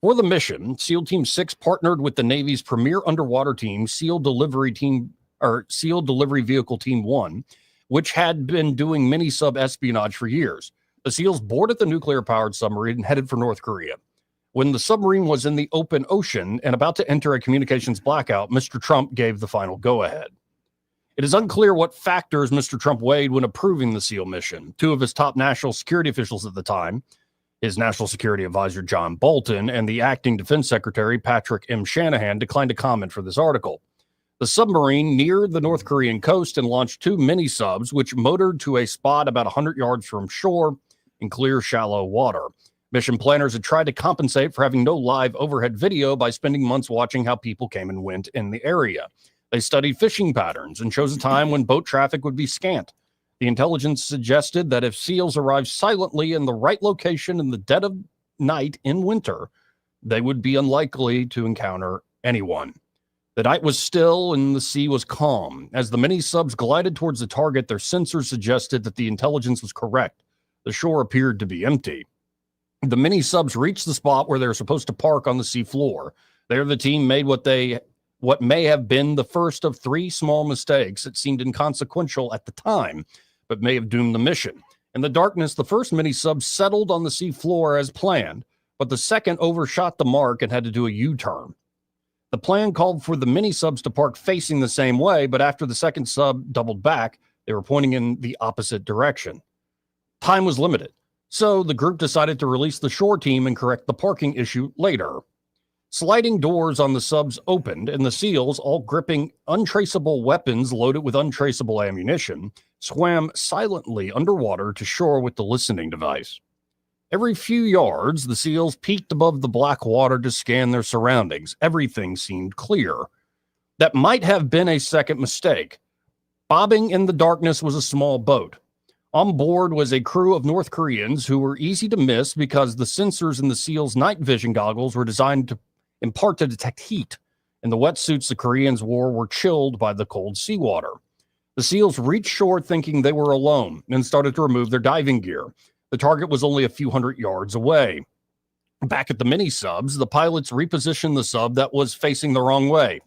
For the mission, SEAL Team 6 partnered with the Navy's premier underwater team, SEAL Delivery Vehicle Team 1, which had been doing mini-sub espionage for years. The SEALs boarded the nuclear-powered submarine and headed for North Korea. When the submarine was in the open ocean and about to enter a communications blackout, Mr. Trump gave the final go-ahead. It is unclear what factors Mr. Trump weighed when approving the SEAL mission. 2 of his top national security officials at the time, his National Security Advisor John Bolton and the acting Defense Secretary Patrick M. Shanahan, declined to comment for this article. The submarine neared the North Korean coast and launched 2 mini-subs, which motored to a spot about 100 yards from shore in clear, shallow water. Mission planners had tried to compensate for having no live overhead video by spending months watching how people came and went in the area. They studied fishing patterns and chose a time when boat traffic would be scant. The intelligence suggested that if SEALs arrived silently in the right location in the dead of night in winter, they would be unlikely to encounter anyone. The night was still and the sea was calm. As the mini-subs glided towards the target, their sensors suggested that the intelligence was correct. The shore appeared to be empty. The mini-subs reached the spot where they were supposed to park on the sea floor. There, the team made what may have been the first of 3 small mistakes that seemed inconsequential at the time, but may have doomed the mission. In the darkness, the first mini-sub settled on the sea floor as planned, but the second overshot the mark and had to do a U-turn. The plan called for the mini-subs to park facing the same way, but after the second sub doubled back, they were pointing in the opposite direction. Time was limited, so the group decided to release the shore team and correct the parking issue later. Sliding doors on the subs opened, and the SEALs, all gripping untraceable weapons loaded with untraceable ammunition, swam silently underwater to shore with the listening device. Every few yards, the SEALs peeked above the black water to scan their surroundings. Everything seemed clear. That might have been a second mistake. Bobbing in the darkness was a small boat. On board was a crew of North Koreans who were easy to miss because the sensors in the SEALs' night vision goggles were designed in part to detect heat, and the wetsuits the Koreans wore were chilled by the cold seawater. The SEALs reached shore thinking they were alone and started to remove their diving gear. The target was only a few hundred yards away. Back at the mini-subs, the pilots repositioned the sub that was facing the wrong way.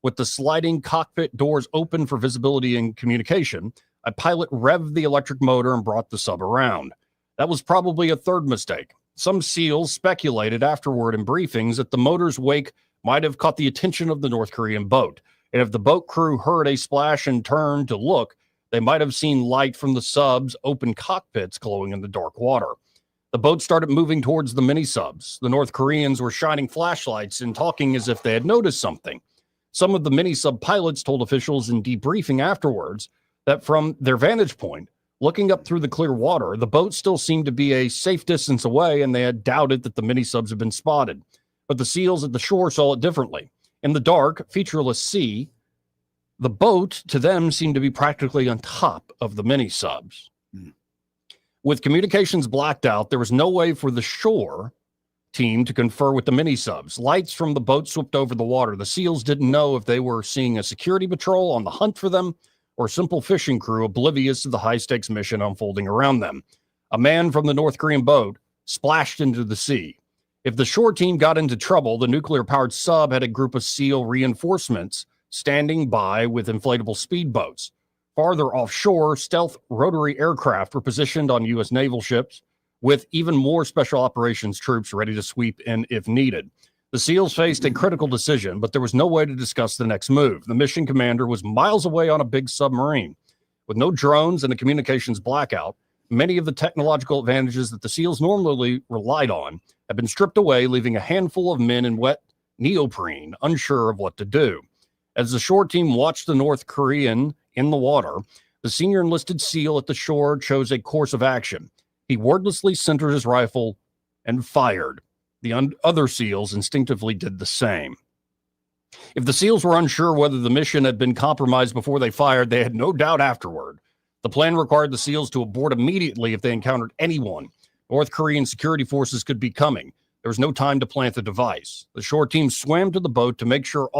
With the sliding cockpit doors open for visibility and communication, a pilot revved the electric motor and brought the sub around. That was probably a third mistake. Some SEALs speculated afterward in briefings that the motor's wake might have caught the attention of the North Korean boat. And if the boat crew heard a splash and turned to look, they might have seen light from the sub's open cockpits glowing in the dark water. The boat started moving towards the mini-subs. The North Koreans were shining flashlights and talking as if they had noticed something. Some of the mini-sub pilots told officials in debriefing afterwards that from their vantage point, looking up through the clear water, the boat still seemed to be a safe distance away, and they had doubted that the mini-subs had been spotted. But the SEALs at the shore saw it differently. In the dark, featureless sea, the boat to them seemed to be practically on top of the mini-subs. With communications blacked out, there was no way for the shore team to confer with the mini-subs. Lights from the boat swept over the water. The SEALs didn't know if they were seeing a security patrol on the hunt for them or a simple fishing crew oblivious to the high-stakes mission unfolding around them. A man from the North Korean boat splashed into the sea. If the shore team got into trouble, the nuclear-powered sub had a group of SEAL reinforcements standing by with inflatable speedboats. Farther offshore, stealth rotary aircraft were positioned on U.S. naval ships, with even more special operations troops ready to sweep in if needed. The SEALs faced a critical decision, but there was no way to discuss the next move. The mission commander was miles away on a big submarine. With no drones and a communications blackout, many of the technological advantages that the SEALs normally relied on had been stripped away, leaving a handful of men in wet neoprene, unsure of what to do. As the shore team watched the North Korean in the water, the senior enlisted SEAL at the shore chose a course of action. He wordlessly centered his rifle and fired. The other SEALs instinctively did the same. If the SEALs were unsure whether the mission had been compromised before they fired, they had no doubt afterward. The plan required the SEALs to abort immediately if they encountered anyone. North Korean security forces could be coming. There was no time to plant the device. The shore team swam to the boat to make sure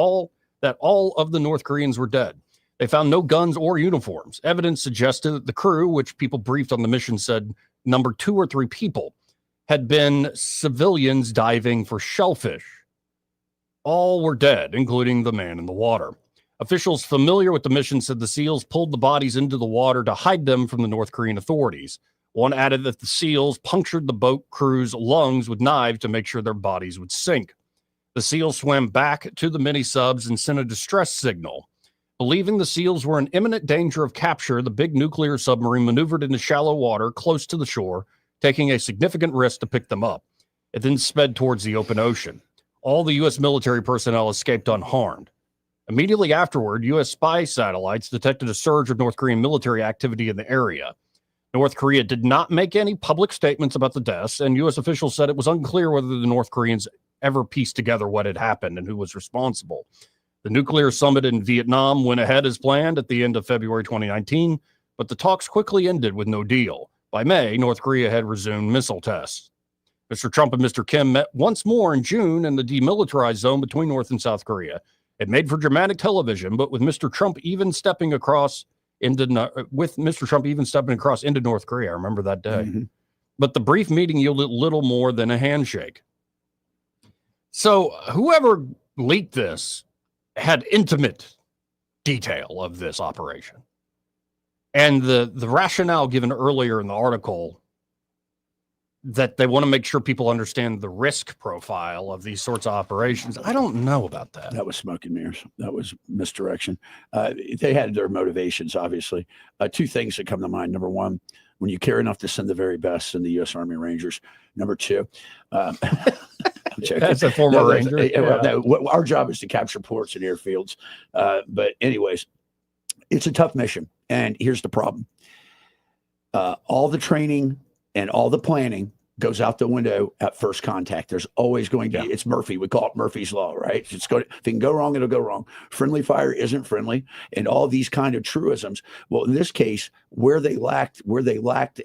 that all of the North Koreans were dead. They found no guns or uniforms. Evidence suggested that the crew, which people briefed on the mission said number 2 or 3 people, had been civilians diving for shellfish. All were dead, including the man in the water. Officials familiar with the mission said the SEALs pulled the bodies into the water to hide them from the North Korean authorities. One added that the SEALs punctured the boat crew's lungs with knives to make sure their bodies would sink. The SEALs swam back to the mini-subs and sent a distress signal. Believing the SEALs were in imminent danger of capture, the big nuclear submarine maneuvered into shallow water close to the shore, taking a significant risk to pick them up. It then sped towards the open ocean. All the U.S. military personnel escaped unharmed. Immediately afterward, U.S. spy satellites detected a surge of North Korean military activity in the area. North Korea did not make any public statements about the deaths, and U.S. officials said it was unclear whether the North Koreans ever pieced together what had happened and who was responsible. The nuclear summit in Vietnam went ahead as planned at the end of February 2019, but the talks quickly ended with no deal. By May, North Korea had resumed missile tests. Mr. Trump and Mr. Kim met once more in June in the demilitarized zone between North and South Korea. It made for dramatic television, but with Mr. Trump even stepping across into North Korea, I remember that day. Mm-hmm. But the brief meeting yielded little more than a handshake. So whoever leaked this had intimate detail of this operation. And the rationale given earlier in the article that they want to make sure people understand the risk profile of these sorts of operations, I don't know about that. That was smoke and mirrors. That was misdirection. They had their motivations, obviously. 2 things that come to mind. Number 1, when you care enough to send the very best in the U.S. Army Rangers. Number 2, that's a former Ranger. Our job is to capture ports and airfields. But anyways, it's a tough mission. And here's the problem. All the training and all the planning goes out the window at first contact. There's always going to be, it's Murphy. We call it Murphy's Law, right? If it can go wrong, it'll go wrong. Friendly fire isn't friendly, and all these kind of truisms. Well, in this case, where they lacked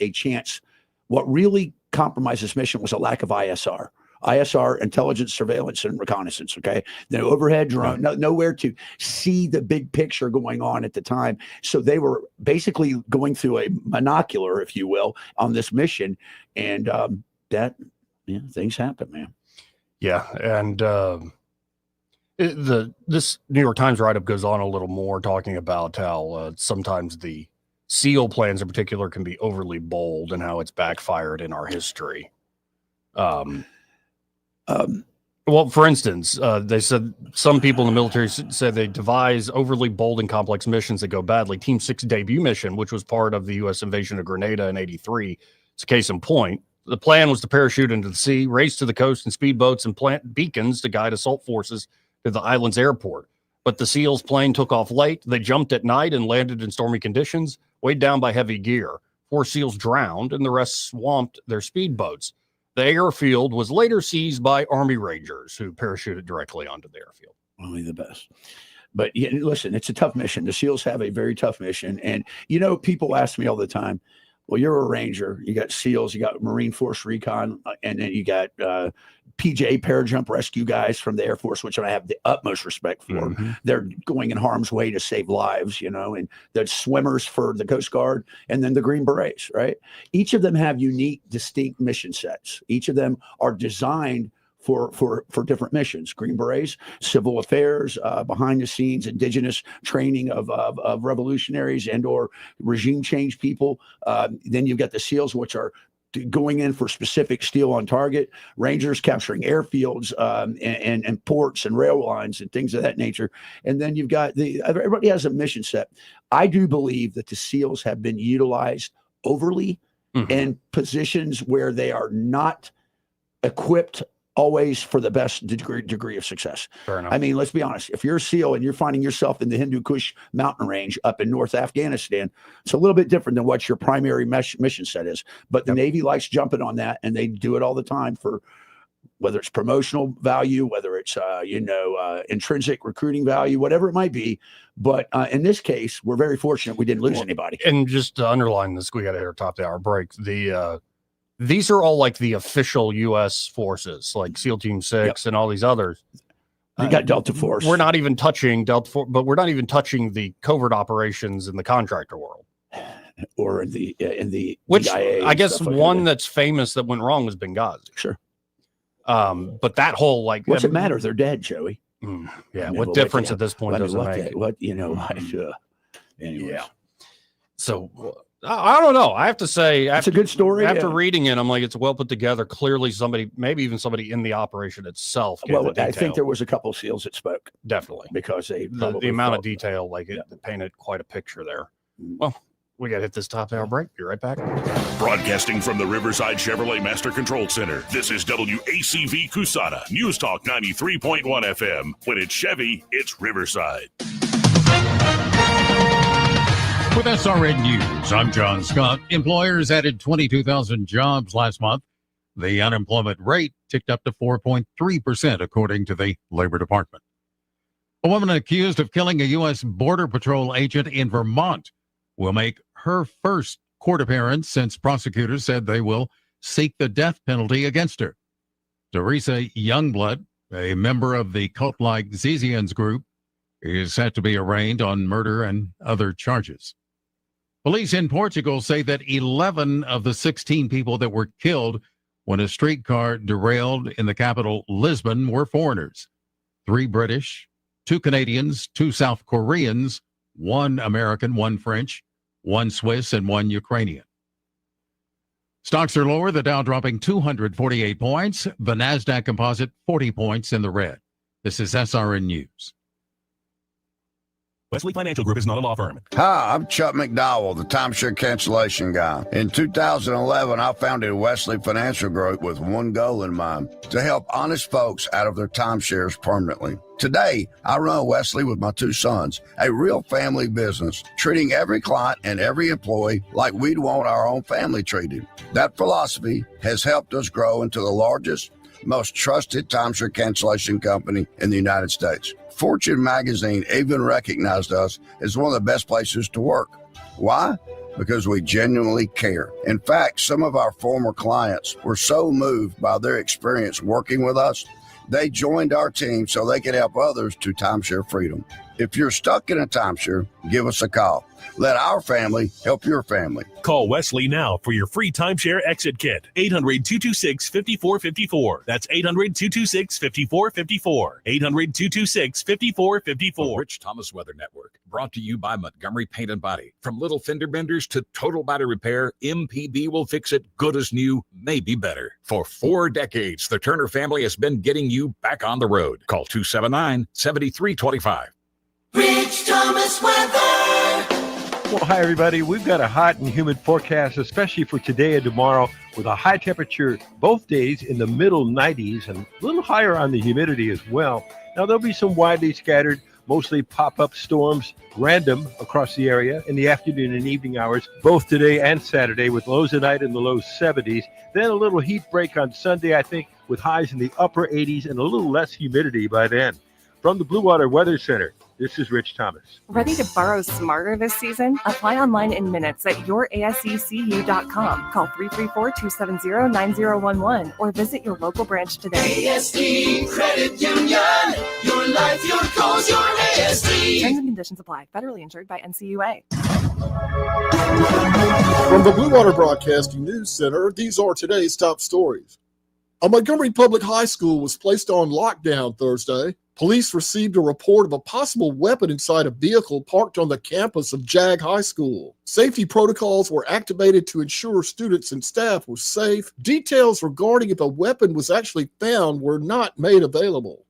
a chance, what really compromised this mission was a lack of ISR. ISR, intelligence, surveillance, and reconnaissance, okay? No overhead drone, nowhere to see the big picture going on at the time. So they were basically going through a monocular, if you will, on this mission. And things happen, man. Yeah, and this New York Times write-up goes on a little more, talking about how sometimes the SEAL plans in particular can be overly bold and how it's backfired in our history. Well, for instance, they said some people in the military said they devise overly bold and complex missions that go badly. Team 6 debut mission, which was part of the U.S. invasion of Grenada in '83, it's a case in point. The plan was to parachute into the sea, race to the coast in speedboats, and plant beacons to guide assault forces to the island's airport. But the SEALs plane took off late. They jumped at night and landed in stormy conditions, weighed down by heavy gear. 4 SEALs drowned and the rest swamped their speedboats. The airfield was later seized by Army Rangers who parachuted directly onto the airfield. Only the best. But yeah, listen, it's a tough mission. The SEALs have a very tough mission. And, people ask me all the time, well, you're a Ranger, you got SEALs, you got Marine Force Recon, and then you got PJ parajump rescue guys from the Air Force, which I have the utmost respect for. Mm-hmm. They're going in harm's way to save lives, and the swimmers for the Coast Guard, and then the Green Berets, right? Each of them have unique, distinct mission sets. Each of them are designed for different missions. Green Berets, civil affairs, behind the scenes, indigenous training of revolutionaries and or regime change people. Then you've got the SEALs, which are going in for specific steel on target. Rangers capturing airfields and ports and rail lines and things of that nature. And then you've got everybody has a mission set. I do believe that the SEALs have been utilized overly in positions where they are not equipped always for the best degree of success. Fair enough. I mean, let's be honest. If you're a SEAL and you're finding yourself in the Hindu Kush mountain range up in North Afghanistan, it's a little bit different than what your primary mission set is. But the Navy likes jumping on that, and they do it all the time for whether it's promotional value, whether it's intrinsic recruiting value, whatever it might be. But in this case, we're very fortunate we didn't lose anybody. And just to underline this, we got to hit our top of the hour break. These are all like the official U.S. forces, like SEAL Team 6 and all these others. You got Delta Force. We're not even touching Delta Force, but we're not even touching the covert operations in the contractor world. Or in the which DIA I guess one that. that's famous that went wrong was Benghazi. Sure. But that whole what's it matter? They're dead, Joey. Yeah. What difference at this point does it make? Anyway. Yeah. So I don't know. I have to say, it's a good story. After reading it, I'm like, it's well put together. Clearly, maybe even somebody in the operation itself. Well, I think there was a couple of SEALs that spoke. Definitely, because the amount of detail, it painted quite a picture there. Well, we got to hit this top hour break. Be right back. Broadcasting from the Riverside Chevrolet Master Control Center, this is WACV Cusana, News Talk 93.1 FM. When it's Chevy, it's Riverside. With SRN News, I'm John Scott. Employers added 22,000 jobs last month. The unemployment rate ticked up to 4.3%, according to the Labor Department. A woman accused of killing a U.S. Border Patrol agent in Vermont will make her first court appearance since prosecutors said they will seek the death penalty against her. Teresa Youngblood, a member of the cult-like Zizians group, is set to be arraigned on murder and other charges. Police in Portugal say that 11 of the 16 people that were killed when a streetcar derailed in the capital, Lisbon, were foreigners. 3 British, 2 Canadians, 2 South Koreans, 1 American, 1 French, 1 Swiss, and 1 Ukrainian. Stocks are lower, the Dow dropping 248 points, the NASDAQ composite 40 points in the red. This is SRN News. Wesley Financial Group is not a law firm. Hi, I'm Chuck McDowell, the timeshare cancellation guy. In 2011, I founded Wesley Financial Group with one goal in mind, to help honest folks out of their timeshares permanently. Today, I run Wesley with my 2 sons, a real family business, treating every client and every employee like we'd want our own family treated. That philosophy has helped us grow into the largest, most trusted timeshare cancellation company in the United States. Fortune magazine even recognized us as one of the best places to work. Why? Because we genuinely care. In fact, some of our former clients were so moved by their experience working with us, they joined our team so they could help others to timeshare freedom. If you're stuck in a timeshare, give us a call. Let our family help your family. Call Wesley now for your free timeshare exit kit. 800-226-5454. That's 800-226-5454. 800-226-5454. The Rich Thomas Weather Network, brought to you by Montgomery Paint and Body. From little fender benders to total body repair, MPB will fix it good as new, maybe better. For 4 decades, the Turner family has been getting you back on the road. Call 279-7325. Rich Thomas Weather. Well, hi, everybody. We've got a hot and humid forecast, especially for today and tomorrow, with a high temperature both days in the middle 90s and a little higher on the humidity as well. Now, there'll be some widely scattered mostly pop-up storms, random across the area in the afternoon and evening hours, both today and Saturday, with lows tonight in the low 70s. Then a little heat break on Sunday, I think, with highs in the upper 80s and a little less humidity by then. From the Blue Water Weather Center, this is Rich Thomas. Ready to borrow smarter this season? Apply online in minutes at yourasecu.com. Call 334-270-9011 or visit your local branch today. ASD Credit Union. Your life, your cause, your ASD. Terms and conditions apply. Federally insured by NCUA. From the Blue Water Broadcasting News Center, these are today's top stories. A Montgomery Public High School was placed on lockdown Thursday. Police received a report of a possible weapon inside a vehicle parked on the campus of Jag High School. Safety protocols were activated to ensure students and staff were safe. Details regarding if a weapon was actually found were not made available.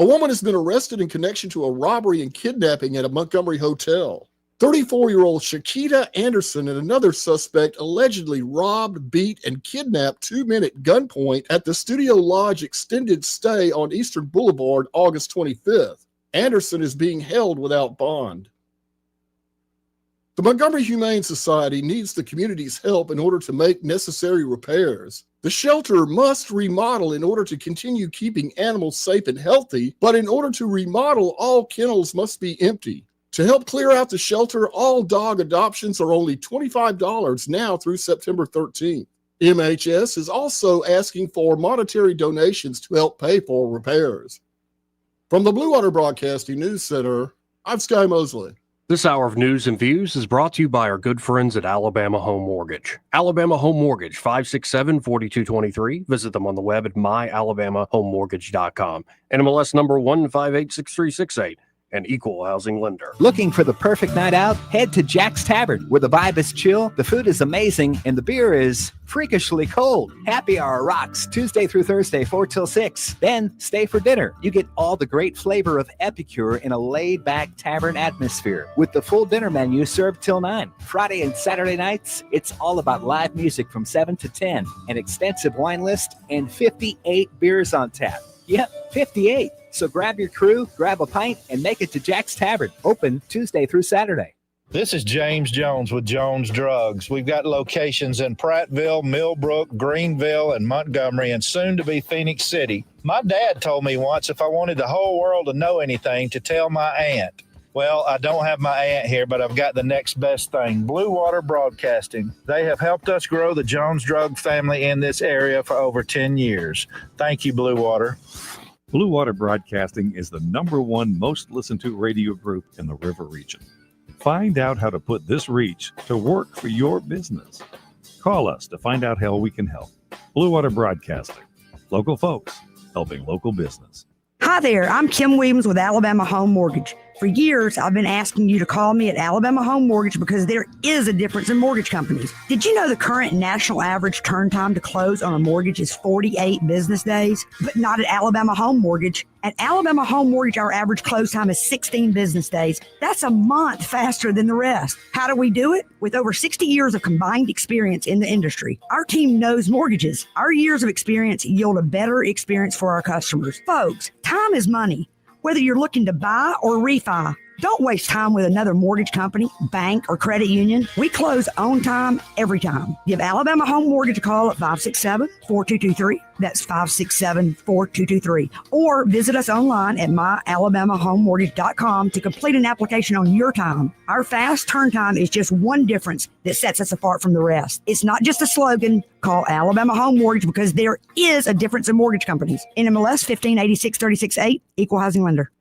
A woman has been arrested in connection to a robbery and kidnapping at a Montgomery hotel. 34-year-old Shakita Anderson and another suspect allegedly robbed, beat, and kidnapped two men at gunpoint at the Studio Lodge extended stay on Eastern Boulevard August 25th. Anderson is being held without bond. The Montgomery Humane Society needs the community's help in order to make necessary repairs. The shelter must remodel in order to continue keeping animals safe and healthy, but in order to remodel, all kennels must be empty. To help clear out the shelter, all dog adoptions are only $25 now through September 13th. MHS is also asking for monetary donations to help pay for repairs. From the Blue Water Broadcasting News Center, I'm Sky Mosley. This hour of news and views is brought to you by our good friends at Alabama Home Mortgage. Alabama Home Mortgage, 567-4223. Visit them on the web at myalabamahomemortgage.com. NMLS number 1586368. An equal housing lender. Looking for the perfect night out? Head to Jack's Tavern, where the vibe is chill, the food is amazing, and the beer is freakishly cold. Happy hour rocks Tuesday through Thursday, 4 till 6. Then stay for dinner. You get all the great flavor of Epicure in a laid-back tavern atmosphere, with the full dinner menu served till 9. Friday and Saturday nights, it's all about live music from 7 to 10, an extensive wine list, and 58 beers on tap. Yep, 58. So grab your crew, grab a pint, and make it to Jack's Tavern. Open Tuesday through Saturday. This is James Jones with Jones Drugs. We've got locations in Prattville, Millbrook, Greenville, and Montgomery, and soon to be Phoenix City. My dad told me once if I wanted the whole world to know anything, to tell my aunt. Well, I don't have my aunt here, but I've got the next best thing, Blue Water Broadcasting. They have helped us grow the Jones Drug family in this area for over 10 years. Thank you, Blue Water. Blue Water Broadcasting is the #1 most listened to radio group in the River region. Find out how to put this reach to work for your business. Call us to find out how we can help. Blue Water Broadcasting. Local folks helping local business. Hi there, I'm Kim Williams with Alabama Home Mortgage. For years, I've been asking you to call me at Alabama Home Mortgage because there is a difference in mortgage companies. Did you know the current national average turn time to close on a mortgage is 48 business days? But not at Alabama Home Mortgage. At Alabama Home Mortgage, our average close time is 16 business days. That's a month faster than the rest. How do we do it? With over 60 years of combined experience in the industry. Our team knows mortgages. Our years of experience yield a better experience for our customers. Folks, time is money. Whether you're looking to buy or refi, don't waste time with another mortgage company, bank, or credit union. We close on time every time. Give Alabama Home Mortgage a call at 567-4223. That's 567-4223. Or visit us online at myalabamahomemortgage.com to complete an application on your time. Our fast turn time is just one difference that sets us apart from the rest. It's not just a slogan. Call Alabama Home Mortgage because there is a difference in mortgage companies. NMLS 1586-36-8, Equal Housing Lender.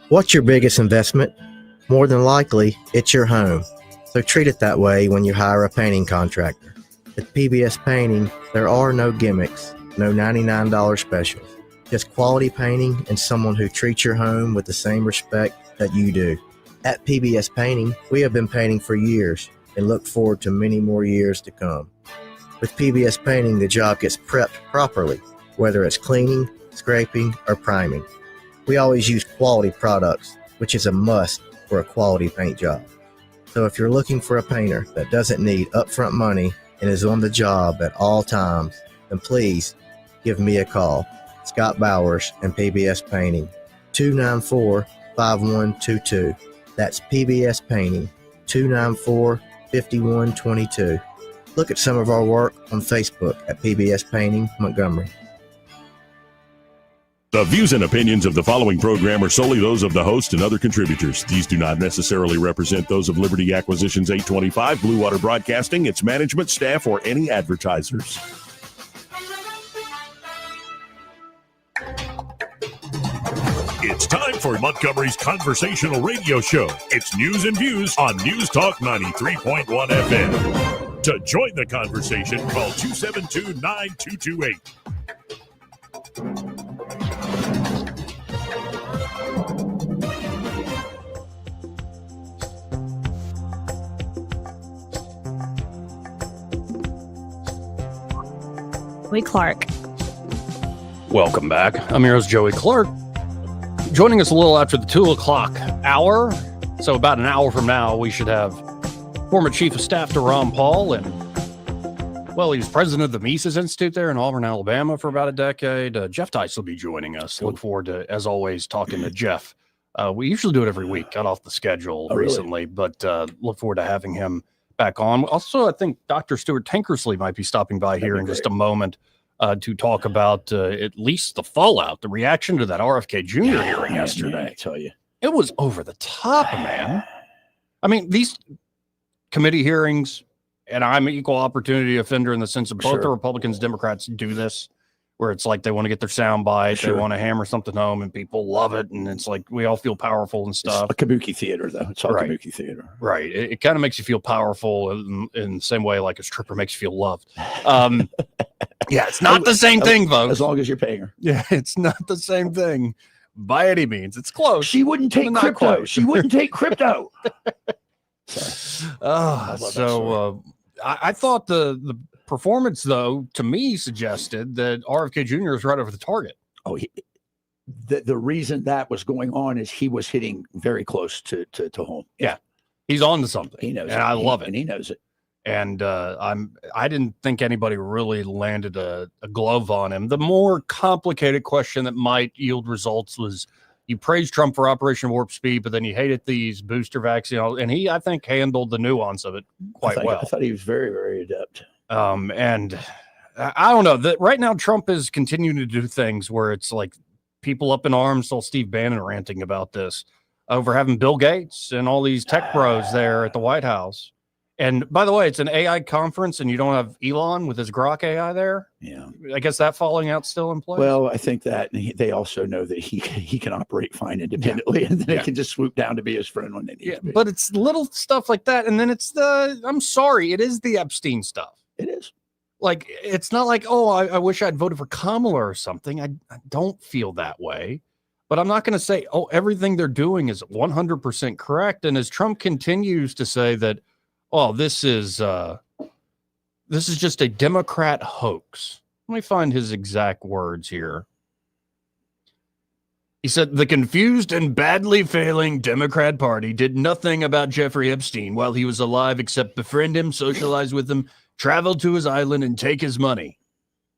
What's your biggest investment? More than likely, it's your home. So treat it that way when you hire a painting contractor. At PBS Painting, there are no gimmicks, no $99 specials. Just quality painting and someone who treats your home with the same respect that you do. At PBS Painting, we have been painting for years and look forward to many more years to come. With PBS Painting, the job gets prepped properly, whether it's cleaning, scraping, or priming. We always use quality products, which is a must for a quality paint job. So if you're looking for a painter that doesn't need upfront money and is on the job at all times, then please give me a call. Scott Bowers, and PBS Painting. 294-5122. That's PBS Painting. 294-5122. Look at some of our work on Facebook at PBS Painting Montgomery. The views and opinions of the following program are solely those of the host and other contributors. These do not necessarily represent those of Liberty Acquisitions 825, Blue Water Broadcasting, its management, staff, or any advertisers. It's time for Montgomery's conversational radio show. It's News and Views on News Talk 93.1 FM. To join the conversation, call 272-9228. Joey Clark. Welcome back. I'm your host, Joey Clark. Joining us a little after the 2 o'clock hour. So about an hour from now, we should have former Chief of Staff to Ron Paul. And, well, he was president of the Mises Institute there in Auburn, Alabama for about a decade. Jeff Tice will be joining us. Look forward to, as always, talking to Jeff. We usually do it every week. Got off the schedule recently, but look forward to having him back on. Also, I think Dr. Stuart Tankersley might be stopping by here in just a moment. To talk about at least the fallout, the reaction to that RFK Jr. hearing yesterday. Man, I tell you, it was over the top, man. I mean, these committee hearings, and I'm an equal opportunity offender in the sense of both the Republicans, Democrats do this, where it's like they want to get their sound bite, they want to hammer something home, and people love it, and it's like we all feel powerful and stuff. It's a kabuki theater, though. It's all kabuki theater. Right. It kind of makes you feel powerful in the same way like a stripper makes you feel loved. Yeah, it's not the same thing, folks. As long as you're paying her. Yeah, it's not the same thing by any means. It's close. She wouldn't take crypto. She wouldn't take crypto. I thought the performance, though, to me suggested that RFK Jr. is right over the target. Oh, the reason that was going on is he was hitting very close to home. Yeah, he's on to something. He knows and it. I love it. And he knows it. And I didn't think anybody really landed a glove on him. The more complicated question that might yield results was you praised Trump for Operation Warp Speed, but then you hated these booster vaccines. And he, I think, handled the nuance of it quite well. I thought he was very, very adept. And I don't know that right now Trump is continuing to do things where it's like people up in arms. Saw Steve Bannon ranting about this over having Bill Gates and all these tech bros there at the White House. And by the way, it's an AI conference, and you don't have Elon with his Grok AI there. Yeah, I guess that falling out still in place. Well, I think that they also know that he can operate fine independently, and then they can just swoop down to be his friend when they need to be. But it's little stuff like that, and then it's I'm sorry, it is the Epstein stuff. It is. Like it's not like I wish I'd voted for Kamala or something. I don't feel that way. But I'm not going to say everything they're doing is 100% correct. And as Trump continues to say that. Oh, this is just a Democrat hoax. Let me find his exact words here. He said, the confused and badly failing Democrat Party did nothing about Jeffrey Epstein while he was alive except befriend him, socialize with him, travel to his island, and take his money.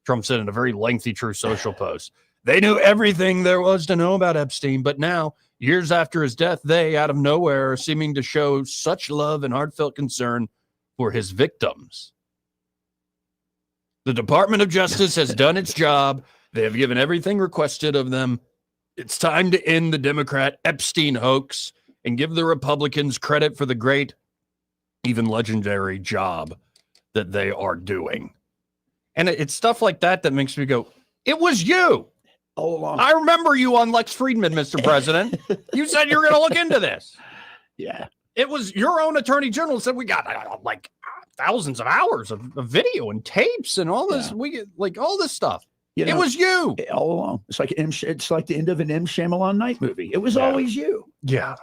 Trump said in a very lengthy True Social post. They knew everything there was to know about Epstein, but now, years after his death, they, out of nowhere, are seeming to show such love and heartfelt concern for his victims. The Department of Justice has done its job. They have given everything requested of them. It's time to end the Democrat Epstein hoax and give the Republicans credit for the great, even legendary job that they are doing. And it's stuff like that that makes me go, it was you. All along. I remember you on Lex Friedman, Mr. President. You said you were going to look into this. Yeah. It was your own attorney general said we got like thousands of hours of video and tapes and all this. We get like all this stuff. You know, it was you all along. It's like the end of an M. Shyamalan Night movie. It was always you. Yeah.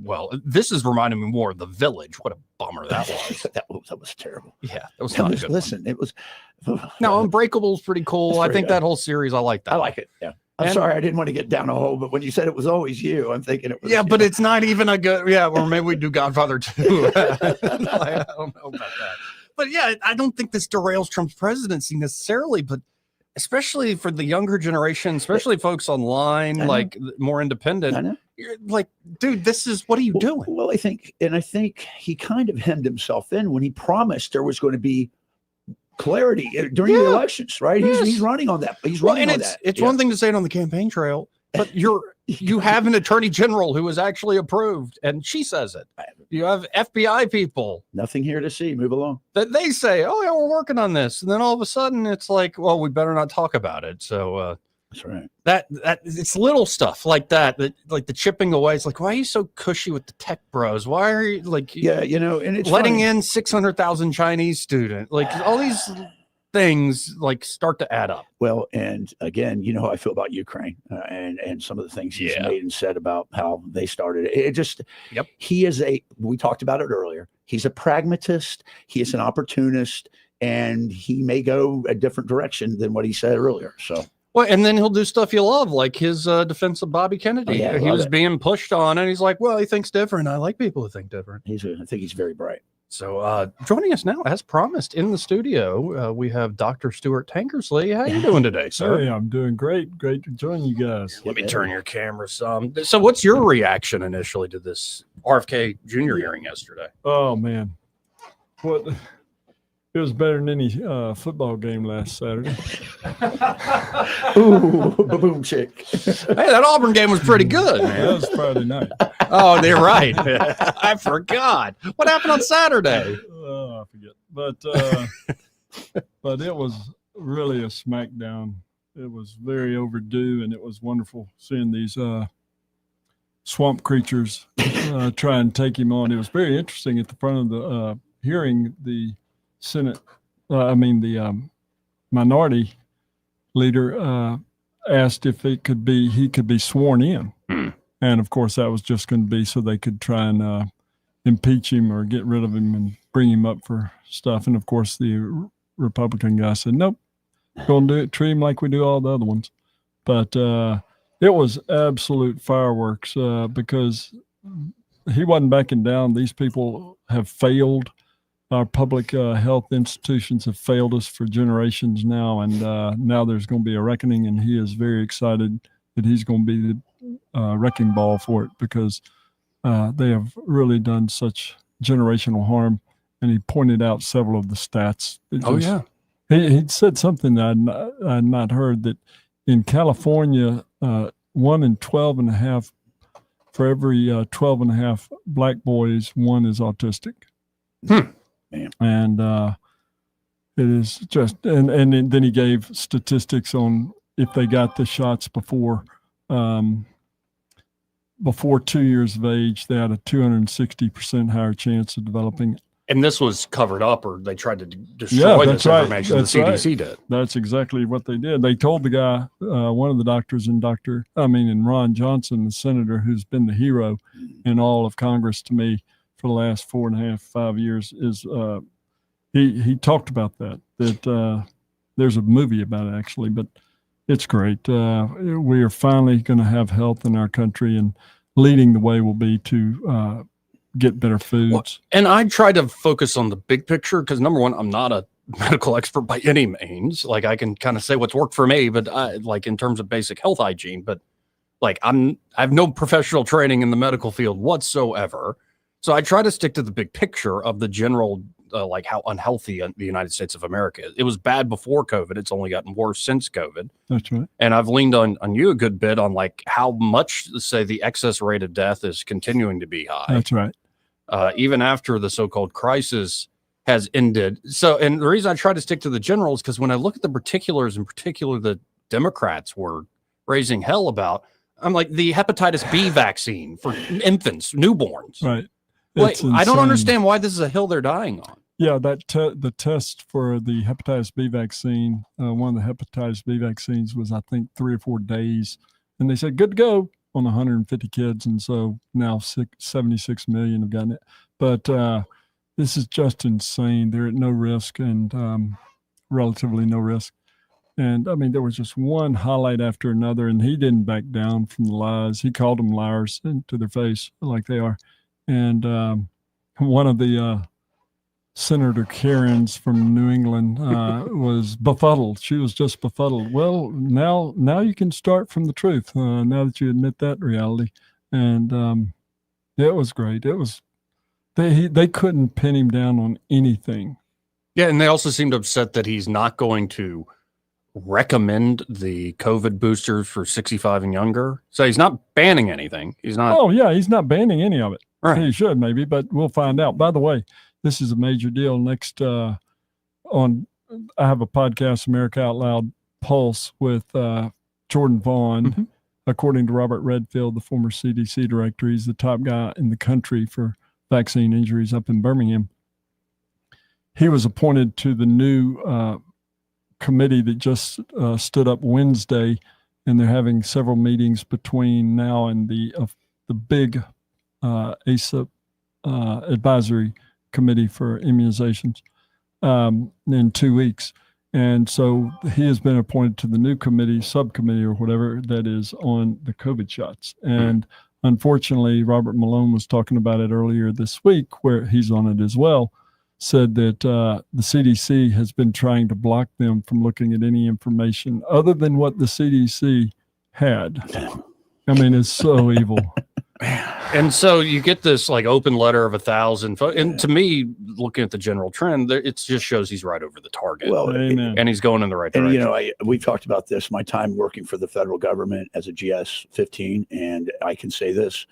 Well, this is reminding me more of The Village. What a bummer that was. that was terrible. Yeah, that was not a good. Listen, it was. No, Unbreakable is pretty cool. I think that whole series. I like that. I like it. Yeah. I'm sorry, I didn't want to get down a hole, but when you said it was always you, I'm thinking it was. Yeah, but it's not even a good. Yeah, or maybe we do Godfather 2. I don't know about that. But yeah, I don't think this derails Trump's presidency necessarily. But especially for the younger generation, especially folks online, like more independent. I know. You're like, dude, this is what are you doing? Well, I think he kind of hemmed himself in when he promised there was going to be clarity during the elections, right? He's running on that. He's running on that. It's one thing to say it on the campaign trail, but you have an attorney general who is actually approved, and she says it. You have FBI people. Nothing here to see. Move along. That they say, oh yeah, we're working on this, and then all of a sudden it's like, well, we better not talk about it. So that's right. That it's little stuff like that like the chipping away. It's like, why are you so cushy with the tech bros? Why are you like, and it's letting funny. in 600,000 Chinese students? Like all these things like start to add up. Well, and again, you know how I feel about Ukraine and some of the things he's made and said about how they started it. It just, he is we talked about it earlier. He's a pragmatist. He is an opportunist, and he may go a different direction than what he said earlier. So. Well, and then he'll do stuff you love, like his defense of Bobby Kennedy. He was being pushed on, and he's like, well, he thinks different. I like people who think different. I think he's very bright. So joining us now, as promised, in the studio, we have Dr. Stuart Tankersley. How you doing today, sir? Hey, I'm doing great. Great to join you guys. Let me turn your camera some. So what's your reaction initially to this RFK Jr. hearing yesterday? Oh, man. It was better than any football game last Saturday. Ooh, boom chick. Hey, that Auburn game was pretty good, man. That was Friday night. Oh, they're right. I forgot. What happened on Saturday? Oh, I forget. But it was really a smackdown. It was very overdue, and it was wonderful seeing these swamp creatures try and take him on. It was very interesting at the front of the hearing. The Senate, the minority leader asked if he could be sworn in. And of course that was just going to be so they could try and impeach him or get rid of him and bring him up for stuff. And of course the Republican guy said, nope, going to do it, treat him like we do all the other ones. But it was absolute fireworks because he wasn't backing down. These people have failed. Our public health institutions have failed us for generations now, and now there's going to be a reckoning, and he is very excited that he's going to be the wrecking ball for it because they have really done such generational harm, and he pointed out several of the stats. He said something that I had not heard, that in California, 1 in 12 and a half, for every 12 and a half black boys, one is autistic. And it is just, and then he gave statistics on if they got the shots before 2 years of age, they had a 260% higher chance of developing it. And this was covered up, or they tried to destroy this information. That's the CDC did. That's exactly what they did. They told the guy, one of the doctors, and Ron Johnson, the senator, who's been the hero in all of Congress to me for the last 4.5-5 years, is he talked about that there's a movie about it actually, but it's great. We are finally going to have health in our country, and leading the way will be to get better foods. Well, and I try to focus on the big picture because, number one, I'm not a medical expert by any means. Like, I can kind of say what's worked for me, but like in terms of basic health hygiene, but like I have no professional training in the medical field whatsoever. So I try to stick to the big picture of the general, like how unhealthy the United States of America is. It was bad before COVID. It's only gotten worse since COVID. That's right. And I've leaned on you a good bit on like how much, say, the excess rate of death is continuing to be high. That's right. Even after the so-called crisis has ended. So, and the reason I try to stick to the general is because when I look at the particulars, in particular the Democrats were raising hell about, I'm like, the hepatitis B vaccine for infants, newborns. Right. Like, I don't understand why this is a hill they're dying on. Yeah, the test for the hepatitis B vaccine, one of the hepatitis B vaccines was, I think, 3 or 4 days. And they said, good to go on 150 kids. And so now 76 million have gotten it. But this is just insane. They're at no risk, and relatively no risk. And I mean, there was just one highlight after another, and he didn't back down from the lies. He called them liars to their face, like they are. And one of the Senator Karens from New England was befuddled. She was just befuddled. Well, now you can start from the truth. Now that you admit that reality, and it was great. It was they couldn't pin him down on anything. Yeah, and they also seemed upset that he's not going to recommend the COVID boosters for 65 and younger. So he's not banning anything. He's not. Oh yeah, he's not banning any of it. Right. He should maybe, but we'll find out. By the way, this is a major deal. Next I have a podcast, America Out Loud Pulse, with Jordan Vaughn. Mm-hmm. According to Robert Redfield, the former CDC director, he's the top guy in the country for vaccine injuries up in Birmingham. He was appointed to the new committee that just stood up Wednesday, and they're having several meetings between now and the big ACIP advisory committee for immunizations in 2 weeks. And so he has been appointed to the new committee, subcommittee or whatever, that is on the COVID shots. And unfortunately, Robert Malone was talking about it earlier this week, where he's on it as well, said that the CDC has been trying to block them from looking at any information other than what the CDC had. I mean, it's so evil. And so you get this like open letter of 1,000. And to me, looking at the general trend, it just shows he's right over the target. Well, and he's going in the right direction. And, we've talked about this, my time working for the federal government as a GS-15, and I can say this,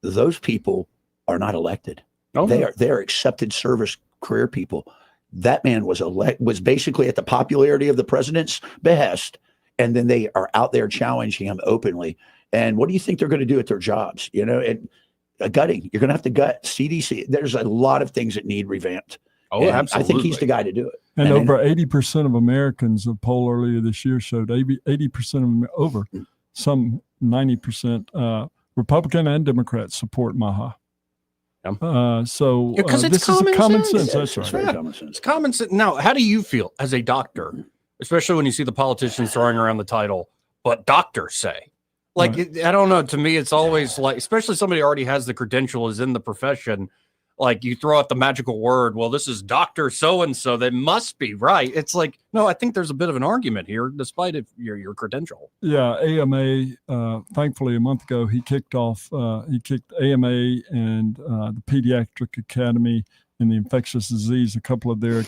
those people are not elected. Oh, they are accepted service career people. That man was basically at the popularity of the president's behest, and then they are out there challenging him openly. And what do you think they're going to do at their jobs? And gutting. You're going to have to gut CDC. There's a lot of things that need revamped. Oh, and absolutely. I think he's the guy to do it. And over 80% of Americans, a poll earlier this year showed 80% of them, over some 90% Republican and Democrats support MAHA. So because this is common sense. That's right. Very common sense. It's common sense. Now, how do you feel as a doctor, especially when you see the politicians throwing around the title, but doctors say? Like, I don't know. To me, it's always like, especially somebody already has the credential, is in the profession. Like, you throw out the magical word, well, this is Dr. So-and-so. They must be right. It's like, no, I think there's a bit of an argument here, despite your credential. Yeah, AMA, thankfully, a month ago, he kicked AMA and the Pediatric Academy and the Infectious Disease, a couple of their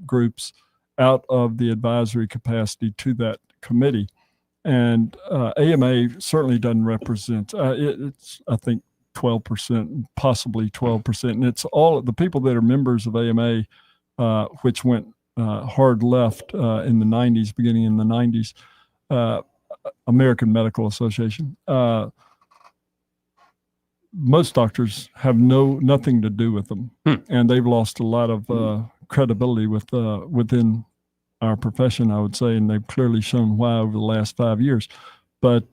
groups, out of the advisory capacity to that committee. And AMA certainly doesn't represent, it's, I think, 12%, possibly 12%. And it's all the people that are members of AMA, which went hard left in the 90s, beginning in the 90s, American Medical Association. Most doctors have nothing to do with them. And they've lost a lot of credibility within our profession, I would say, and they've clearly shown why over the last 5 years. But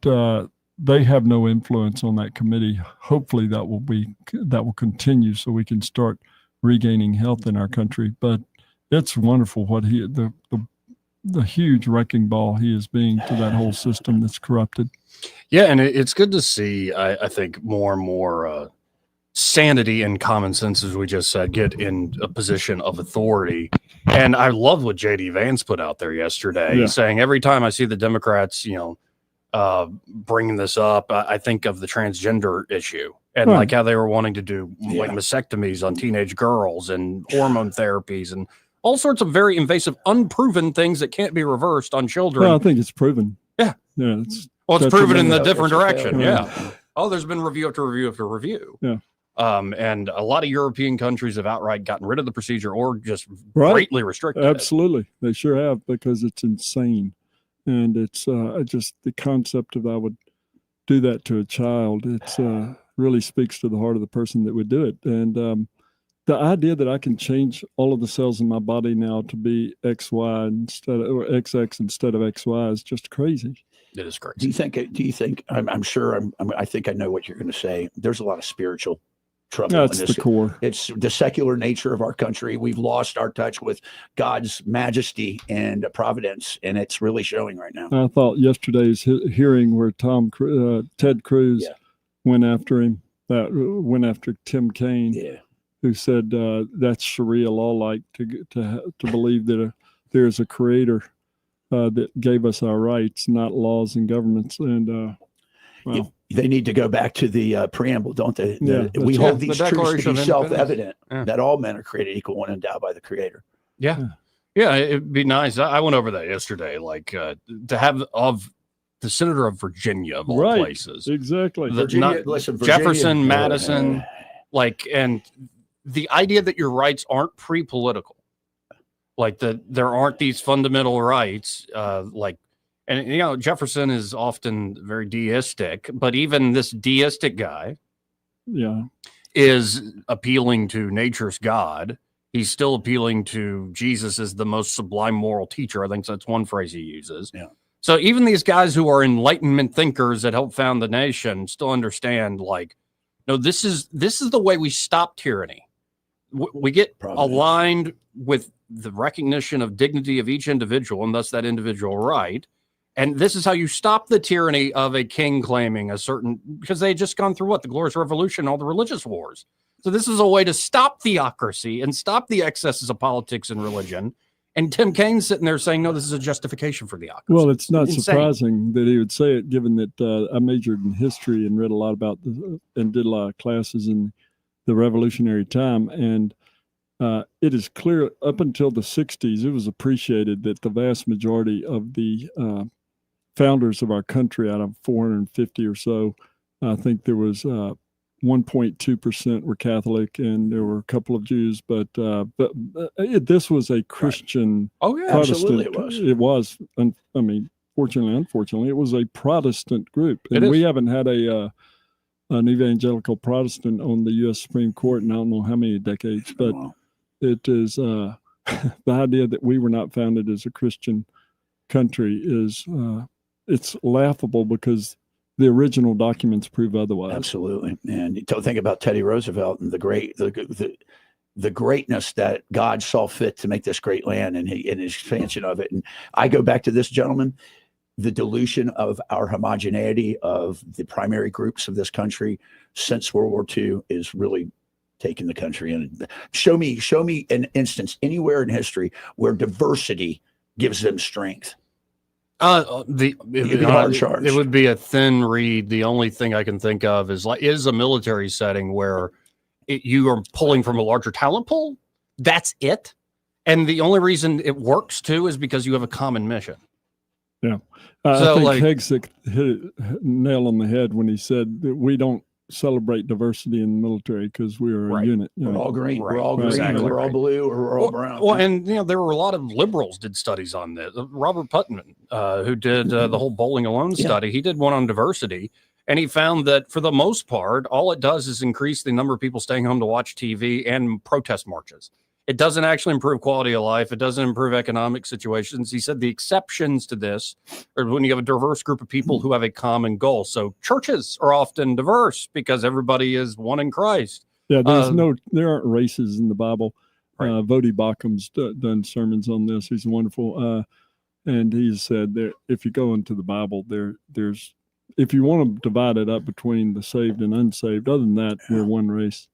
they have no influence on that committee. Hopefully that will continue so we can start regaining health in our country. But it's wonderful what the huge wrecking ball he is being to that whole system that's corrupted. Yeah, and it's good to see, I think, more and more sanity and common sense, as we just said, get in a position of authority. And I love what J.D. Vance put out there yesterday, saying every time I see the Democrats, bringing this up, I think of the transgender issue and like how they were wanting to do like mastectomies on teenage girls and hormone therapies and all sorts of very invasive, unproven things that can't be reversed on children. Well, I think it's proven. Yeah. Yeah. It's proven in the different direction. Yeah. Oh, there's been review after review after review. Yeah. And a lot of European countries have outright gotten rid of the procedure or just greatly restricted it. Absolutely. They sure have, because it's insane. And it's just the concept of I would do that to a child. It's really speaks to the heart of the person that would do it. And the idea that I can change all of the cells in my body now to be XY or XX instead of XY is just crazy. It is crazy. Do you think? I'm sure. I think I know what you're going to say. There's a lot of spiritual trouble. That's in this. the core. It's the secular nature of our country. We've lost our touch with God's majesty and providence, and it's really showing right now. I thought yesterday's hearing where Ted Cruz went after him, went after Tim Kaine. Yeah. who said that's Sharia law-like to believe that there's a creator that gave us our rights, not laws and governments. And they need to go back to the preamble, don't they? We hold these truths to be self-evident that all men are created equal and endowed by the Creator. Yeah, it'd be nice. I went over that yesterday, like to have of the senator of Virginia, of all places. Exactly. Virginia, Jefferson, Madison, and the idea that your rights aren't pre-political, like that there aren't these fundamental rights, and Jefferson is often very deistic, but even this deistic guy is appealing to nature's God. He's still appealing to Jesus as the most sublime moral teacher. I think that's one phrase he uses. Yeah. So even these guys who are Enlightenment thinkers that helped found the nation still understand, no, this is the way we stop tyranny. We get aligned with the recognition of dignity of each individual and thus that individual right. And this is how you stop the tyranny of a king claiming a certain, because they had just gone through the Glorious Revolution, all the religious wars. So this is a way to stop theocracy and stop the excesses of politics and religion. And Tim Kaine's sitting there saying, no, this is a justification for theocracy. Well, it's not surprising that he would say it, given that I majored in history and read a lot about and did a lot of classes in the Revolutionary time. And it is clear up until the 60s, it was appreciated that the vast majority of the founders of our country, out of 450 or so, I think there was 1.2% were Catholic, and there were a couple of Jews, but this was a Christian. Oh yeah, Protestant. absolutely, it was. I mean, fortunately, unfortunately, it was a Protestant group, and we haven't had an evangelical Protestant on the U.S. Supreme Court in I don't know how many decades, but it is the idea that we were not founded as a Christian country is it's laughable because the original documents prove otherwise. Absolutely. And you think about Teddy Roosevelt and the greatness that God saw fit to make this great land and his expansion of it. And I go back to this, gentleman, the dilution of our homogeneity of the primary groups of this country since World War II is really taking the country in. Show me an instance anywhere in history where diversity gives them strength. It would be a thin read. The only thing I can think of is a military setting where you are pulling from a larger talent pool. That's it. And the only reason it works too is because you have a common mission. Yeah. I think Hegseth hit a nail on the head when he said that we don't celebrate diversity in the military because we are a unit. We're all green. We're all green. Exactly. We're all blue, or we're all brown. Well, and there were a lot of liberals did studies on this. Robert Putnam, who did the whole bowling alone study, he did one on diversity, and he found that for the most part, all it does is increase the number of people staying home to watch TV and protest marches. It doesn't actually improve quality of life. It doesn't improve economic situations. He said the exceptions to this are when you have a diverse group of people who have a common goal. So churches are often diverse because everybody is one in Christ. Yeah, there aren't races in the Bible. Vodi Bachum's done sermons on this. He's wonderful. And he said that if you go into the Bible, there's if you want to divide it up between the saved and unsaved, other than that, we're one race.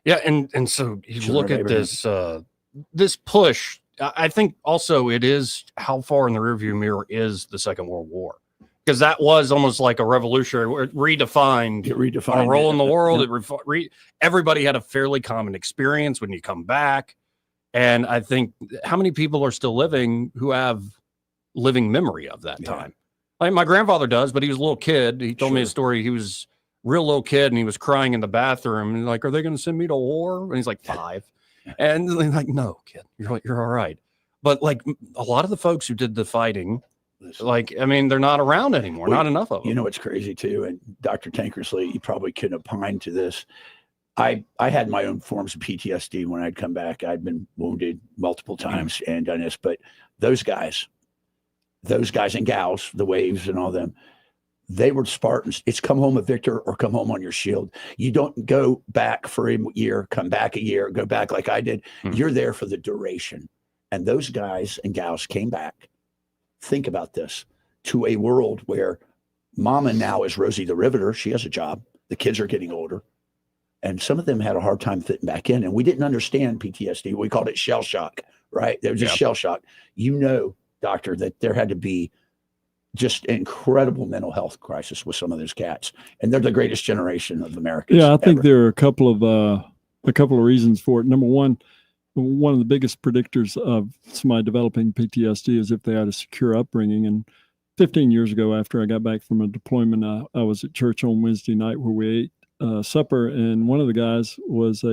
Yeah, and so you look at this push. I think also it is how far in the rearview mirror is the Second World War, because that was almost like a revolutionary. It redefined our role in the world. Everybody had a fairly common experience when you come back, and I think how many people are still living who have living memory of that time. Like my grandfather does, but he was a little kid. He told me a story. He was real little kid and he was crying in the bathroom and like, are they going to send me to war? And he's like 5. And they're like, no, kid, you're all right. But like a lot of the folks who did the fighting, they're not around anymore. Not enough of them. You know, it's crazy too. And Dr. Tankersley, you probably couldn't opine to this. I had my own forms of PTSD when I'd come back. I'd been wounded multiple times and done this, but those guys and gals, the waves and all them, they were Spartans. It's come home a victor or come home on your shield. You don't go back for a year, come back a year, go back like I did. You're there for the duration. And those guys and gals came back. Think about this, to a world where Mama now is Rosie the Riveter. She has a job. The kids are getting older. and some of them had a hard time fitting back in. And we didn't understand PTSD. We called it shell shock, right? There was just shell shock. Doctor, that there had to be just incredible mental health crisis with some of those cats, and they're the greatest generation of Americans. Yeah, I think ever. there are a couple of reasons for it. Number one of the biggest predictors of somebody developing PTSD is if they had a secure upbringing. And 15 years ago, after I got back from a deployment, I was at church on Wednesday night where we ate supper, and one of the guys was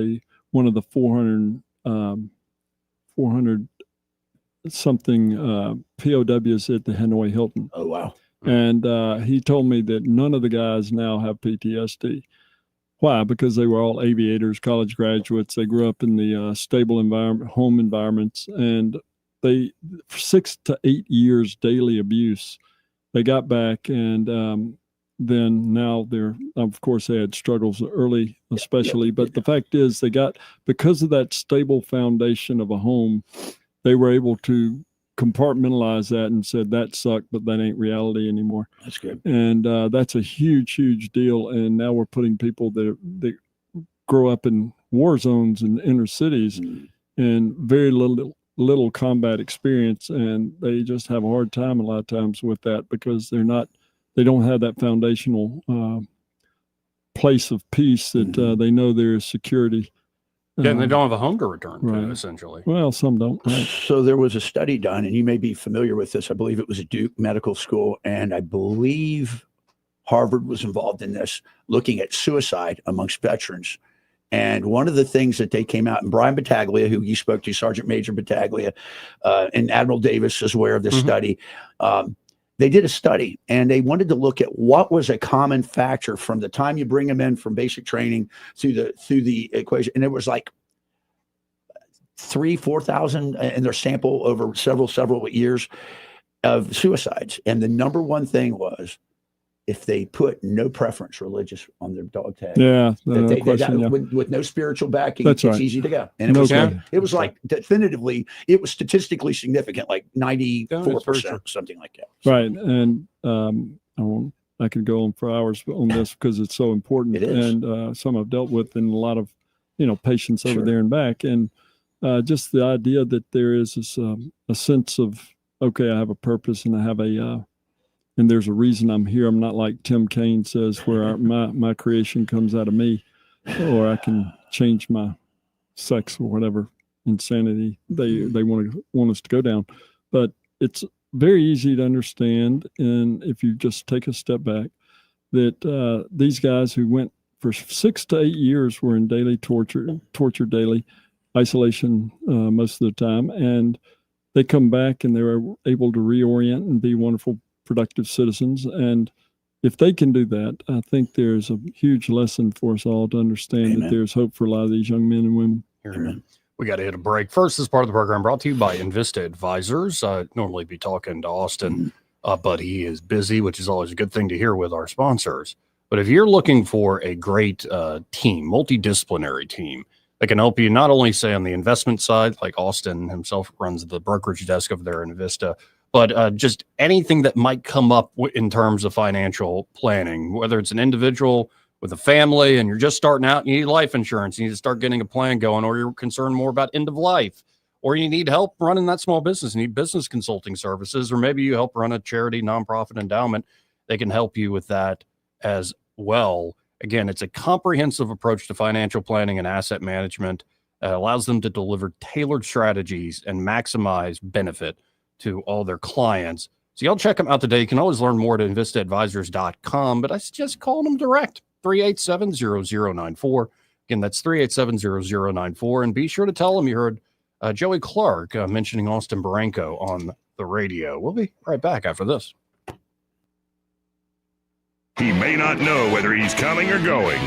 one of the 400 something POWs at the Hanoi Hilton. Oh, wow. And he told me that none of the guys now have PTSD. Why? Because they were all aviators, college graduates. They grew up in the stable environment, home environments, and they, for 6 to 8 years daily abuse, they got back, and then now they're, of course, they had struggles early, especially. But the fact is, because of that stable foundation of a home, they were able to compartmentalize that and said that sucked, but that ain't reality anymore. That's good. And that's a huge deal. And now we're putting people that grow up in war zones and inner cities and very little combat experience, and they just have a hard time a lot of times with that because they don't have that foundational place of peace that they know there is security. Yeah, and they don't have a home to return to, right. essentially. Well, some don't. Right. So there was a study done, and you may be familiar with this. I believe it was at Duke Medical School, and I believe Harvard was involved in this, looking at suicide amongst veterans. And one of the things that they came out, and Brian Battaglia, who you spoke to, Sergeant Major Battaglia, and Admiral Davis is aware of this study. They did a study, and they wanted to look at what was a common factor from the time you bring them in from basic training through the equation. And it was like 4,000 in their sample over several years of suicides. And the number one thing was if they put no preference religious on their dog tag. Yeah, with no spiritual backing, That's it's right. easy to go. And it was like definitively, it was statistically significant, like 94%, something like that. So, right. And I could go on for hours on this because it's so important. It is. And some I've dealt with in a lot of, patients over there and back. And just the idea that there is this a sense of, okay, I have a purpose and I have and there's a reason I'm here. I'm not like Tim Kaine says, where my creation comes out of me, or I can change my sex or whatever insanity they want us to go down. But it's very easy to understand, and if you just take a step back, that these guys who went for 6 to 8 years were in daily torture daily, isolation most of the time, and they come back and they're able to reorient and be wonderful, productive citizens. And if they can do that, I think there's a huge lesson for us all to understand that there's hope for a lot of these young men and women. Amen. We got to hit a break. First, this part of the program brought to you by Invista Advisors. Normally be talking to Austin, but he is busy, which is always a good thing to hear with our sponsors. But if you're looking for a great team, multidisciplinary team that can help you not only say on the investment side, like Austin himself runs the brokerage desk over there in Invista, but just anything that might come up in terms of financial planning, whether it's an individual with a family and you're just starting out and you need life insurance, you need to start getting a plan going, or you're concerned more about end of life, or you need help running that small business, you need business consulting services, or maybe you help run a charity, nonprofit endowment, they can help you with that as well. Again, it's a comprehensive approach to financial planning and asset management that allows them to deliver tailored strategies and maximize benefit to all their clients. So y'all check them out today. You can always learn more at InvistaAdvisors.com, but I suggest calling them direct, 387-0094. Again, that's 387-0094. And be sure to tell them you heard Joey Clark mentioning Austin Baranco on the radio. We'll be right back after this. He may not know whether he's coming or going,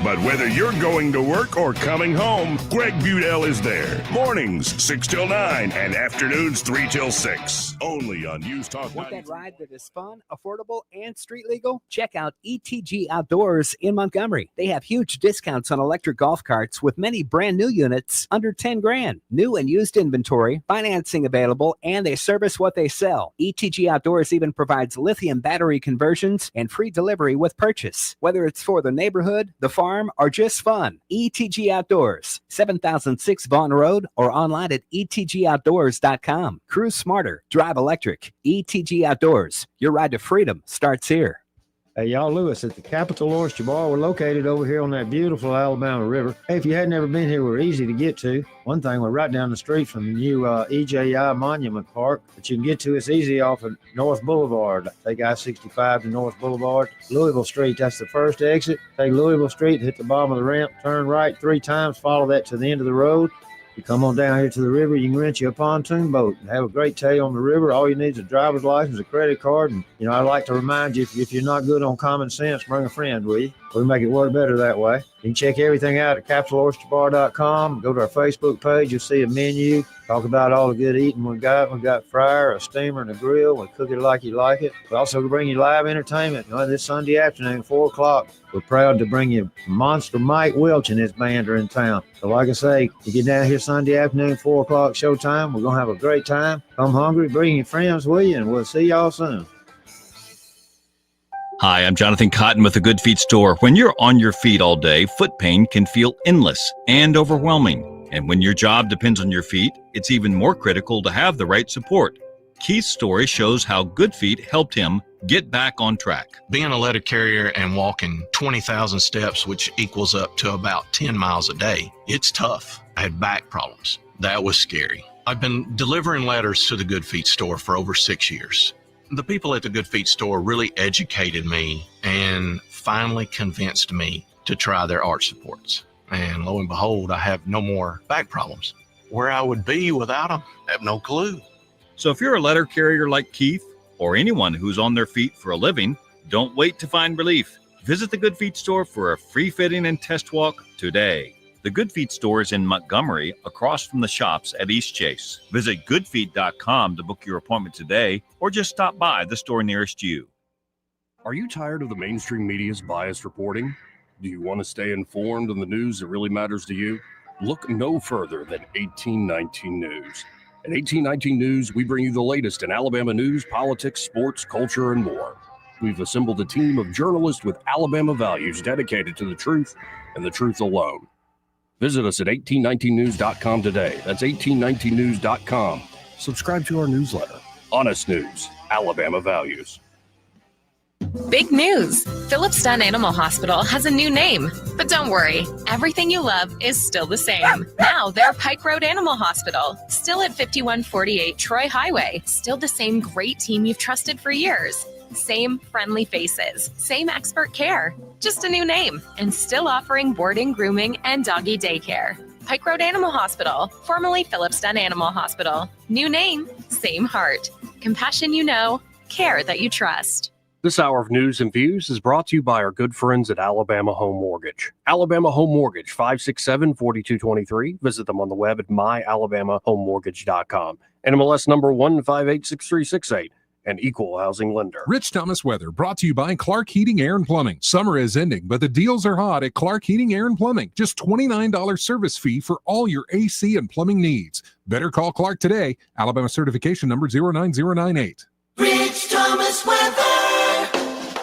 but whether you're going to work or coming home, Greg Budell is there. Mornings, 6 till 9, and afternoons, 3 till 6. Only on News Talk. Want that ride that is fun, affordable, and street legal? Check out ETG Outdoors in Montgomery. They have huge discounts on electric golf carts with many brand new units under 10 grand. New and used inventory, financing available, and they service what they sell. ETG Outdoors even provides lithium battery conversions and free delivery with purchase. Whether it's for the neighborhood, the farm, farm, or just fun? ETG Outdoors, 7006 Vaughn Road, or online at etgoutdoors.com. Cruise smarter, drive electric. ETG Outdoors, your ride to freedom starts here. Hey, y'all, Lewis at the Capital Oyster Bar. We're located over here on that beautiful Alabama River. Hey, if you had never been here, we're easy to get to. One thing, we're right down the street from the new EJI Monument Park, but you can get to us easy off of North Boulevard. Take I-65 to North Boulevard. Louisville Street, that's the first exit. Take Louisville Street, hit the bottom of the ramp, turn right 3 times, follow that to the end of the road. You come on down here to the river, you can rent you a pontoon boat and have a great day on the river. All you need is a driver's license, a credit card, and, I'd like to remind you, if you're not good on common sense, bring a friend with you. We make it work better that way. You can check everything out at CapitalOysterBar.com. Go to our Facebook page. You'll see a menu. Talk about all the good eating we got. We got fryer, a steamer, and a grill. We cook it like you like it. We also bring you live entertainment this Sunday afternoon, 4 o'clock. We're proud to bring you Monster Mike Welch and his band are in town. So like I say, you get down here Sunday afternoon, 4 o'clock showtime. We're going to have a great time. Come hungry, bring your friends with you, and we'll see y'all soon. Hi, I'm Jonathan Cotton with the Good Feet Store. When you're on your feet all day, foot pain can feel endless and overwhelming. And when your job depends on your feet, it's even more critical to have the right support. Keith's story shows how Good Feet helped him get back on track. Being a letter carrier and walking 20,000 steps, which equals up to about 10 miles a day, it's tough. I had back problems. That was scary. I've been delivering letters to the Good Feet Store for over 6 years. The people at the Good Feet Store really educated me and finally convinced me to try their arch supports. And lo and behold, I have no more back problems. Where I would be without them, I have no clue. So if you're a letter carrier like Keith or anyone who's on their feet for a living, don't wait to find relief. Visit the Good Feet Store for a free fitting and test walk today. The Good Feet Store is in Montgomery, across from the shops at East Chase. Visit goodfeet.com to book your appointment today, or just stop by the store nearest you. Are you tired of the mainstream media's biased reporting? Do you want to stay informed on the news that really matters to you? Look no further than 1819 News. At 1819 News, we bring you the latest in Alabama news, politics, sports, culture, and more. We've assembled a team of journalists with Alabama values dedicated to the truth and the truth alone. Visit us at 1819news.com today. That's 1819news.com. Subscribe to our newsletter. Honest News, Alabama Values. Big news! Phillips Dunn Animal Hospital has a new name. But don't worry, everything you love is still the same. Now they're Pike Road Animal Hospital, still at 5148 Troy Highway. Still the same great team you've trusted for years. Same friendly faces, same expert care, just a new name, and still offering boarding, grooming, and doggy daycare. Pike Road Animal Hospital, formerly Phillips Dunn Animal Hospital. New name, same heart. Compassion you know, care that you trust. This hour of news and views is brought to you by our good friends at Alabama Home Mortgage. Alabama Home Mortgage, 567-4223. Visit them on the web at myalabamahomemortgage.com. NMLS number 1586368. An equal housing lender. Rich Thomas Weather, brought to you by Clark Heating, Air and Plumbing. Summer is ending, but the deals are hot at Clark Heating, Air and Plumbing. Just $29 service fee for all your AC and plumbing needs. Better call Clark today. Alabama certification number 09098. Rich Thomas Weather.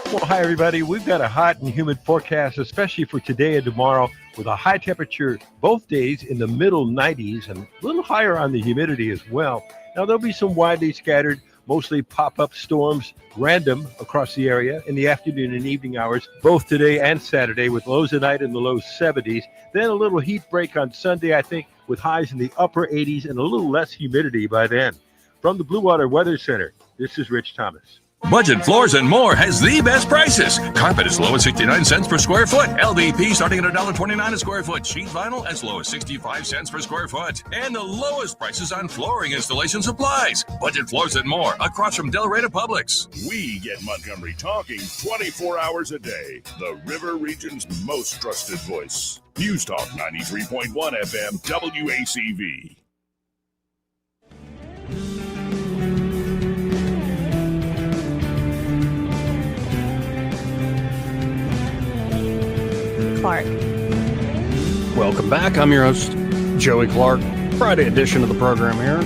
Well, hi, everybody. We've got a hot and humid forecast, especially for today and tomorrow, with a high temperature both days in the middle 90s and a little higher on the humidity as well. Now, there'll be some widely scattered, mostly pop-up storms, random across the area in the afternoon and evening hours, both today and Saturday, with lows tonight in the low 70s. Then a little heat break on Sunday, I think, with highs in the upper 80s and a little less humidity by then. From the Blue Water Weather Center, this is Rich Thomas. Budget Floors and More has the best prices. Carpet as low as 69 cents per square foot. LVP starting at $1.29 a square foot. Sheet vinyl as low as 65 cents per square foot. And the lowest prices on flooring installation supplies. Budget Floors and More across from Delray to Publix. We get Montgomery talking 24 hours a day. The River Region's most trusted voice. News Talk 93.1 FM WACV. Clark. Welcome back. I'm your host, Joey Clark. Friday edition of the program here.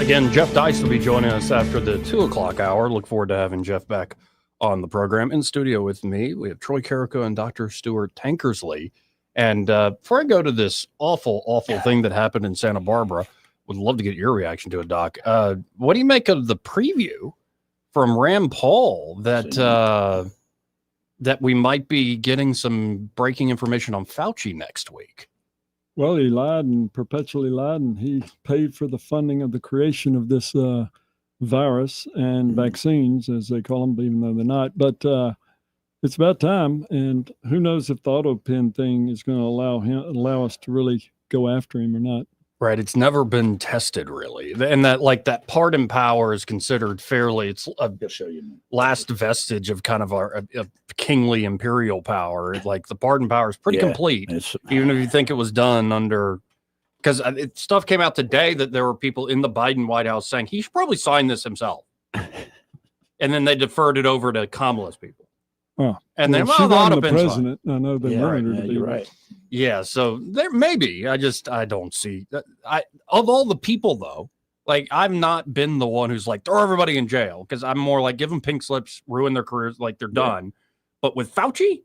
Again, Jeff Dice will be joining us after the 2 o'clock hour. Look forward to having Jeff back on the program. In studio with me, we have Troy Carrico and Dr. Stuart Tankersley. And before I go to this awful thing that happened in Santa Barbara, would love to get your reaction to it, Doc. What do you make of the preview from Rand Paul that that we might be getting some breaking information on Fauci next week? Well, he lied and perpetually lied, and he paid for the funding of the creation of this virus and vaccines, as they call them, even though they're not. But it's about time, and who knows if the auto pen thing is going to allow us to really go after him or not. Right. It's never been tested, really. And that pardon power is considered fairly, it's a last vestige of kind of our kingly imperial power. Like the pardon power is pretty complete, even if you think it was done under, because stuff came out today that there were people in the Biden White House saying he should probably sign this himself. And then they deferred it over to Kamala's people. Oh, and then she wasn't the president. I know they wanted her to be. You're right. Yeah, so there maybe I don't see that. Of all the people though, like I've not been the one who's like throw everybody in jail, because I'm more like give them pink slips, ruin their careers, like they're done. But with Fauci,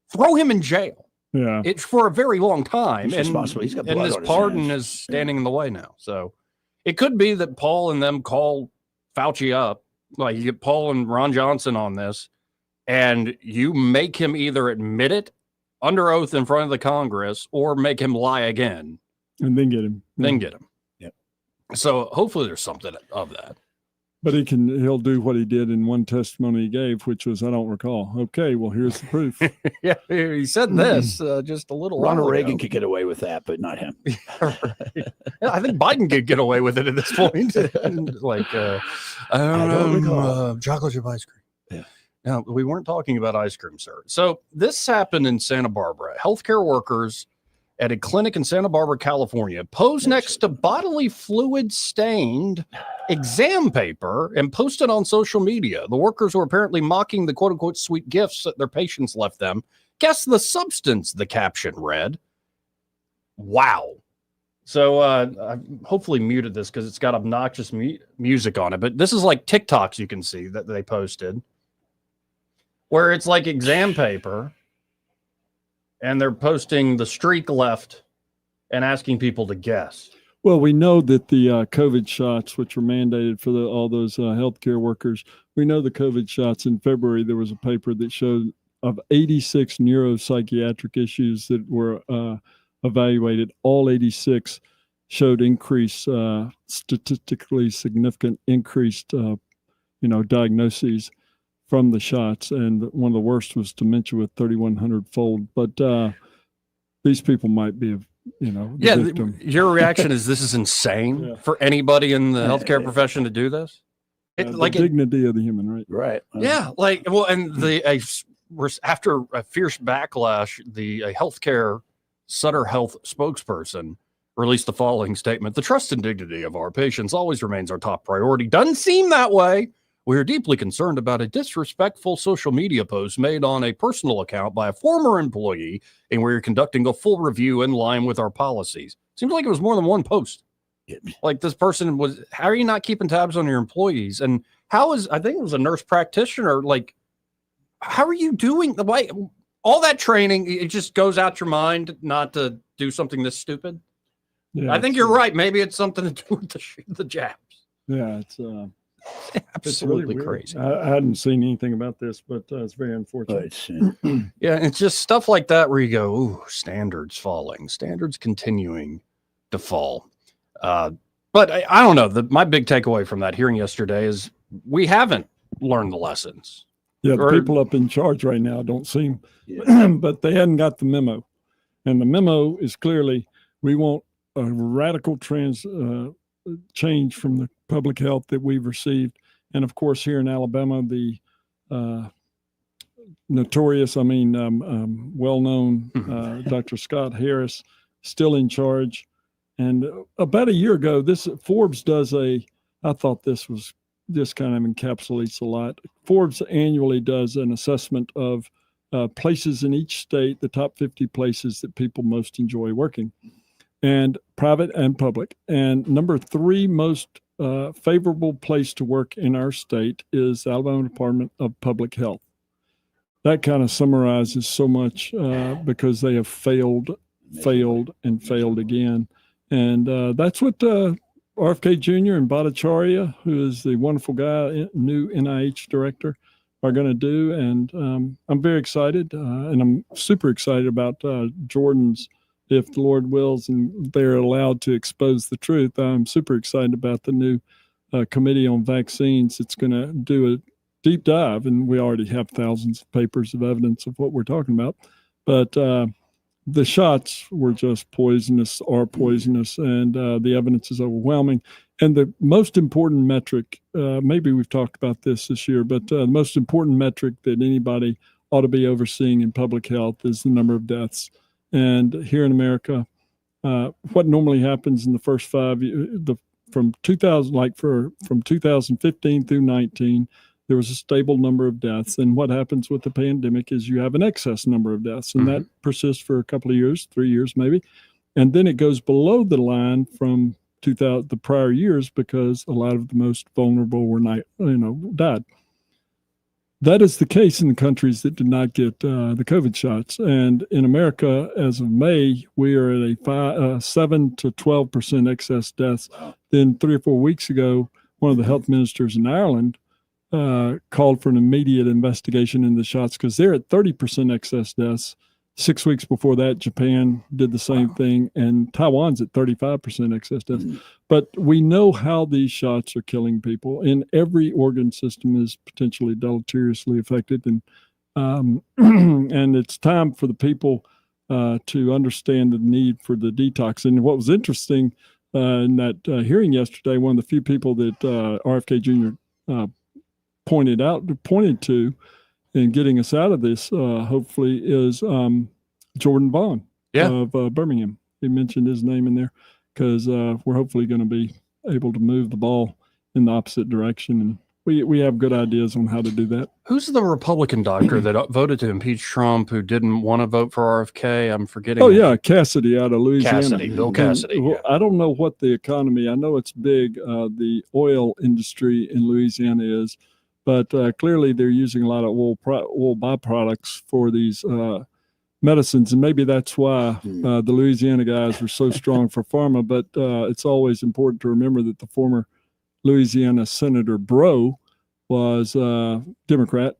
throw him in jail. Yeah, it's for a very long time, He's responsible. He's got blood and this on his pardon hands. is standing in the way now. So it could be that Paul and them call Fauci up, like you get Paul and Ron Johnson on this, and you make him either admit it under oath in front of the Congress or make him lie again. And then get him. Yep. So hopefully there's something of that. But he'll do what he did in one testimony he gave, which was, I don't recall. Okay, well, here's the proof. Yeah, he said this just a little while Ronald ago. Reagan could get away with that, but not him. Yeah, I think Biden could get away with it at this point. Like, I don't recall. Chocolate chip ice cream. Yeah. No, we weren't talking about ice cream, sir. So this happened in Santa Barbara. Healthcare workers at a clinic in Santa Barbara, California, posed next to bodily fluid stained exam paper and posted on social media. The workers were apparently mocking the quote unquote sweet gifts that their patients left them. Guess the substance, the caption read. Wow. So I hopefully muted this because it's got obnoxious music on it. But this is like TikToks you can see that they posted, where it's like exam paper, and they're posting the streak left and asking people to guess. Well, we know that the COVID shots, which were mandated for all those healthcare workers, we know the COVID shots in February, there was a paper that showed of 86 neuropsychiatric issues that were evaluated, all 86 showed increased, statistically significant increased, diagnoses from the shots, and one of the worst was dementia with 3,100-fold. But these people might be, the victim. Your reaction is this is insane for anybody in the healthcare profession to do this. The dignity of the human right. Right. Yeah, and after a fierce backlash, the healthcare Sutter Health spokesperson released the following statement: "The trust and dignity of our patients always remains our top priority. Doesn't seem that way. We are deeply concerned about a disrespectful social media post made on a personal account by a former employee, and we are conducting a full review in line with our policies." Seems like it was more than one post. Like this person was, how are you not keeping tabs on your employees? And I think it was a nurse practitioner. Like, how are you doing the way all that training? It just goes out your mind not to do something this stupid. Yeah, I think you're right. Maybe it's something to do with the jabs. Yeah, it's absolutely really crazy. I hadn't seen anything about this, but it's very unfortunate. Yeah, it's just stuff like that where you go, ooh, standards falling, standards continuing to fall. But I don't know. My big takeaway from that hearing yesterday is we haven't learned the lessons. Yeah, the people up in charge right now don't seem, but they hadn't got the memo. And the memo is clearly, we want a radical change from the public health that we've received. And of course, here in Alabama, the well-known Dr. Scott Harris still in charge. And about a year ago, Forbes does I thought this kind of encapsulates a lot. Forbes annually does an assessment of places in each state, the top 50 places that people most enjoy working, and private and public. And number 3 most favorable place to work in our state is the Alabama Department of Public Health. that kind of summarizes so much because they have failed again. And that's what RFK Jr. and Bhattacharya, who is the wonderful guy, new NIH director, are going to do. And I'm very excited. And I'm super excited about Jordan's, if the Lord wills and they're allowed to expose the truth. I'm super excited about the new committee on vaccines. It's going to do a deep dive, and we already have thousands of papers of evidence of what we're talking about. But the shots were just poisonous, and the evidence is overwhelming. And the most important metric, maybe we've talked about this year, but the most important metric that anybody ought to be overseeing in public health is the number of deaths. And here in America, what normally happens in the first 5 years, from 2015 through 19, there was a stable number of deaths. And what happens with the pandemic is you have an excess number of deaths, and that persists for a couple of years, 3 years maybe. And then it goes below the line from the prior years because a lot of the most vulnerable were not, died. That is the case in the countries that did not get the COVID shots. And in America, as of May, we are at a 7 to 12% excess deaths. Then 3 or 4 weeks ago, one of the health ministers in Ireland called for an immediate investigation into the shots because they're at 30% excess deaths. 6 weeks before that, Japan did the same thing, and Taiwan's at 35% excess deaths. But we know how these shots are killing people, and every organ system is potentially deleteriously affected. And and it's time for the people to understand the need for the detox. And what was interesting in that hearing yesterday, one of the few people that RFK Jr. pointed to in getting us out of this, hopefully, is Jordan Vaughn of Birmingham. He mentioned his name in there because we're hopefully going to be able to move the ball in the opposite direction. And we have good ideas on how to do that. Who's the Republican doctor that voted to impeach Trump who didn't want to vote for RFK? I'm forgetting. Oh, yeah, Cassidy out of Louisiana. Bill Cassidy. Well, I don't know what the economy, I know it's big, the oil industry in Louisiana is, but clearly they're using a lot of oil byproducts for these medicines, and maybe that's why the Louisiana guys were so strong for pharma. But it's always important to remember that the former Louisiana Senator Breaux was Democrat.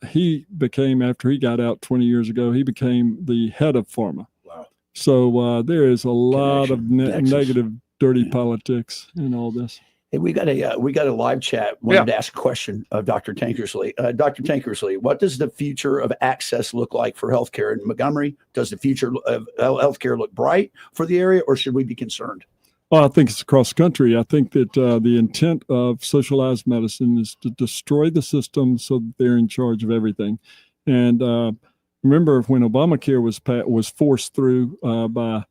He became, after he got out 20 years ago, he became the head of pharma. Wow. So there is a lot of negative, dirty politics in all this. Hey, we got a live chat. Wanted to ask a question of Dr. Tankersley. Dr. Tankersley, what does the future of access look like for healthcare in Montgomery? Does the future of healthcare look bright for the area, or should we be concerned? Well, I think it's across the country. I think that the intent of socialized medicine is to destroy the system so that they're in charge of everything. And remember when Obamacare was forced through by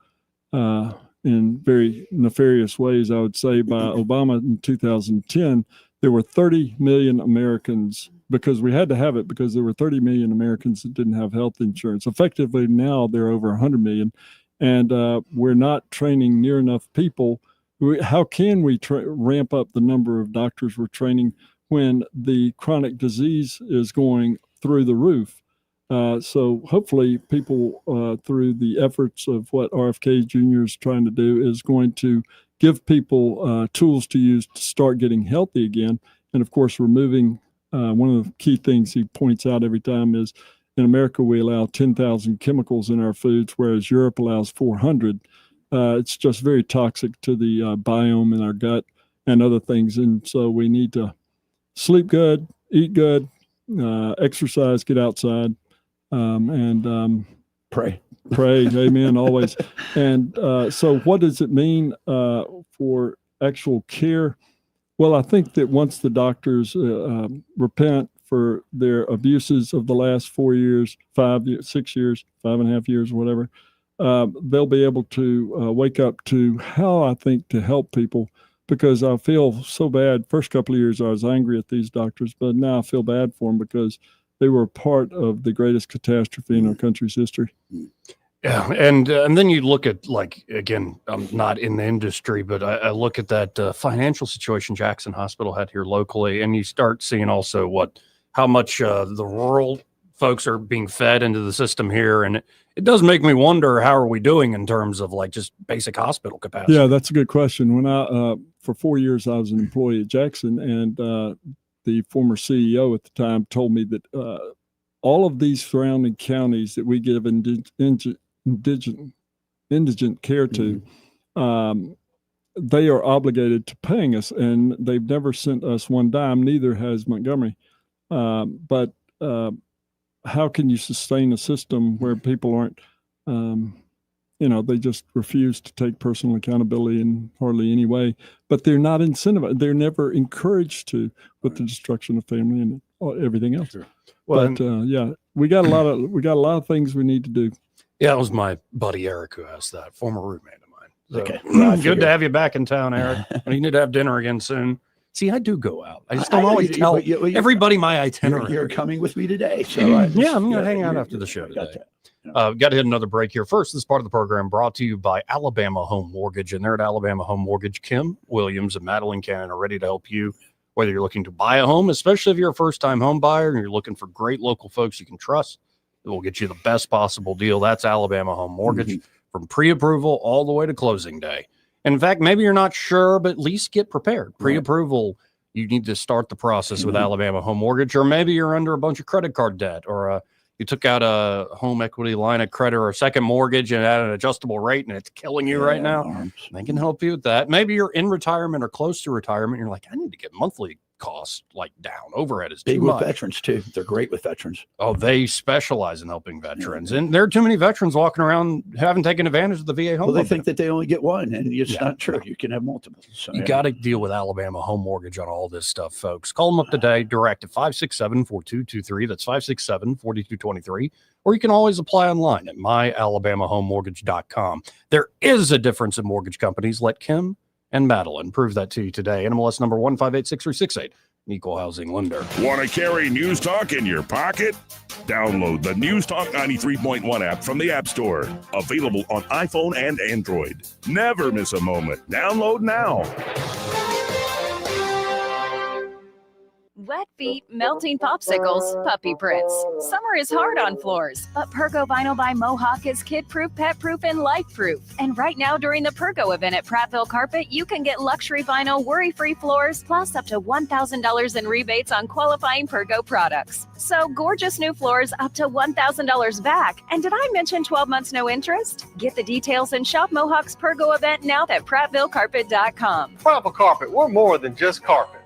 in very nefarious ways, I would say, by Obama in 2010, there were 30 million Americans, because we had to have it because there were 30 million Americans that didn't have health insurance. Effectively, now there are over 100 million, and we're not training near enough people. How can we ramp up the number of doctors we're training when the chronic disease is going through the roof? So hopefully people, through the efforts of what RFK Jr. is trying to do, is going to give people tools to use to start getting healthy again. And of course, removing one of the key things he points out every time is in America, we allow 10,000 chemicals in our foods, whereas Europe allows 400. It's just very toxic to the biome in our gut and other things. And so we need to sleep good, eat good, exercise, get outside. And pray, amen, always. And so what does it mean for actual care? Well, I think that once the doctors repent for their abuses of the last 4 years, 5 years, 6 years, 5.5 years, whatever, they'll be able to wake up to how I think to help people, because I feel so bad. First couple of years I was angry at these doctors, but now I feel bad for them because they were part of the greatest catastrophe in our country's history. Yeah, and then you look at, like, again, I'm not in the industry, but I look at that financial situation Jackson Hospital had here locally, and you start seeing also how much the rural folks are being fed into the system here. And it does make me wonder, how are we doing in terms of like just basic hospital capacity? Yeah, that's a good question. When I, for 4 years, I was an employee at Jackson, and the former CEO at the time told me that all of these surrounding counties that we give indigent care to, they are obligated to paying us, and they've never sent us one dime. Neither has Montgomery. But how can you sustain a system where people aren't, they just refuse to take personal accountability in hardly any way, but they're not incentivized. They're never encouraged to, with the destruction of family and everything else. Sure. Well, but we got a lot of things we need to do. Yeah, it was my buddy Eric who asked that, former roommate of mine. So, Okay. Good to have you back in town, Eric. You need to have dinner again soon. See, I do go out. I just don't always tell everybody my itinerary. You're coming with me today. So I'm going to hang out after the show today. Got to hit another break here. First, this part of the program brought to you by Alabama Home Mortgage. And they're at Alabama Home Mortgage. Kim Williams and Madeline Cannon are ready to help you, whether you're looking to buy a home, especially if you're a first-time home buyer and you're looking for great local folks you can trust. It will get you the best possible deal. That's Alabama Home Mortgage, from pre-approval all the way to closing day. And in fact, maybe you're not sure, but at least get prepared. Pre-approval, you need to start the process with Alabama Home Mortgage, or maybe you're under a bunch of credit card debt, or you took out a home equity line of credit or a second mortgage and at an adjustable rate, and it's killing you right now. They can help you with that. Maybe you're in retirement or close to retirement. You're like, I need to get monthly costs like down. Overhead is big too much. With veterans too. They're great with veterans. Oh, they specialize in helping veterans, and there are too many veterans walking around haven't taken advantage of the VA home. Well, they think that they only get one, and it's not true. You can have multiple. So, you got to deal with Alabama Home Mortgage on all this stuff, folks. Call them up today, direct at 567-4223. That's 567-4223. Or you can always apply online at myalabamahomemortgage.com. There is a difference in mortgage companies. Let Kim and Madeline prove that to you today. NMLS number 1586368. Equal housing lender. Want to carry News Talk in your pocket? Download the News Talk 93.1 app from the App Store. Available on iPhone and Android. Never miss a moment. Download now. Wet feet, melting popsicles, puppy prints. Summer is hard on floors, but Pergo Vinyl by Mohawk is kid-proof, pet-proof, and life-proof. And right now during the Pergo event at Prattville Carpet, you can get luxury vinyl, worry-free floors, plus up to $1,000 in rebates on qualifying Pergo products. So gorgeous new floors up to $1,000 back. And did I mention 12 months no interest? Get the details and shop Mohawk's Pergo event now at PrattvilleCarpet.com. Prattville Carpet, we're more than just carpet.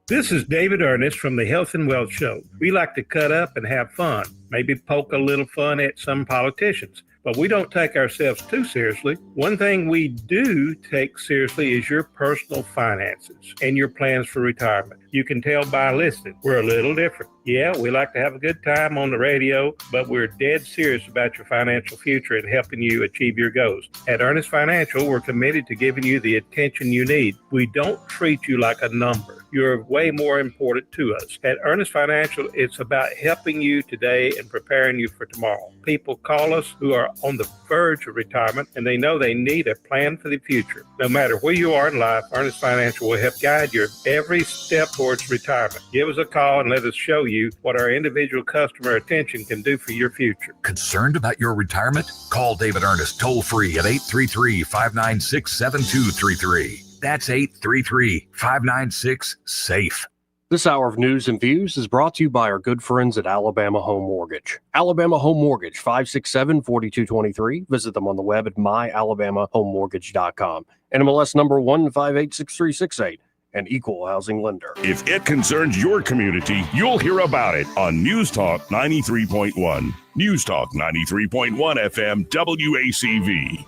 This is David Ernest from the Health and Wealth Show. We like to cut up and have fun, maybe poke a little fun at some politicians, but we don't take ourselves too seriously. One thing we do take seriously is your personal finances and your plans for retirement. You can tell by listening, we're a little different. Yeah, we like to have a good time on the radio, but we're dead serious about your financial future and helping you achieve your goals. At Ernest Financial, we're committed to giving you the attention you need. We don't treat you like a number. You're way more important to us. At Ernest Financial, it's about helping you today and preparing you for tomorrow. People call us who are on the verge of retirement, and they know they need a plan for the future. No matter where you are in life, Ernest Financial will help guide your every step towards retirement. Give us a call and let us show you what our individual customer attention can do for your future. Concerned about your retirement? Call David Ernest toll-free at 833-596-7233. That's 833-596-SAFE. This hour of news and views is brought to you by our good friends at Alabama Home Mortgage. Alabama Home Mortgage, 567-4223. Visit them on the web at myalabamahomemortgage.com. NMLS number 1586368. An equal housing lender. If it concerns your community, you'll hear about it on News Talk 93.1. News Talk 93.1 FM WACV.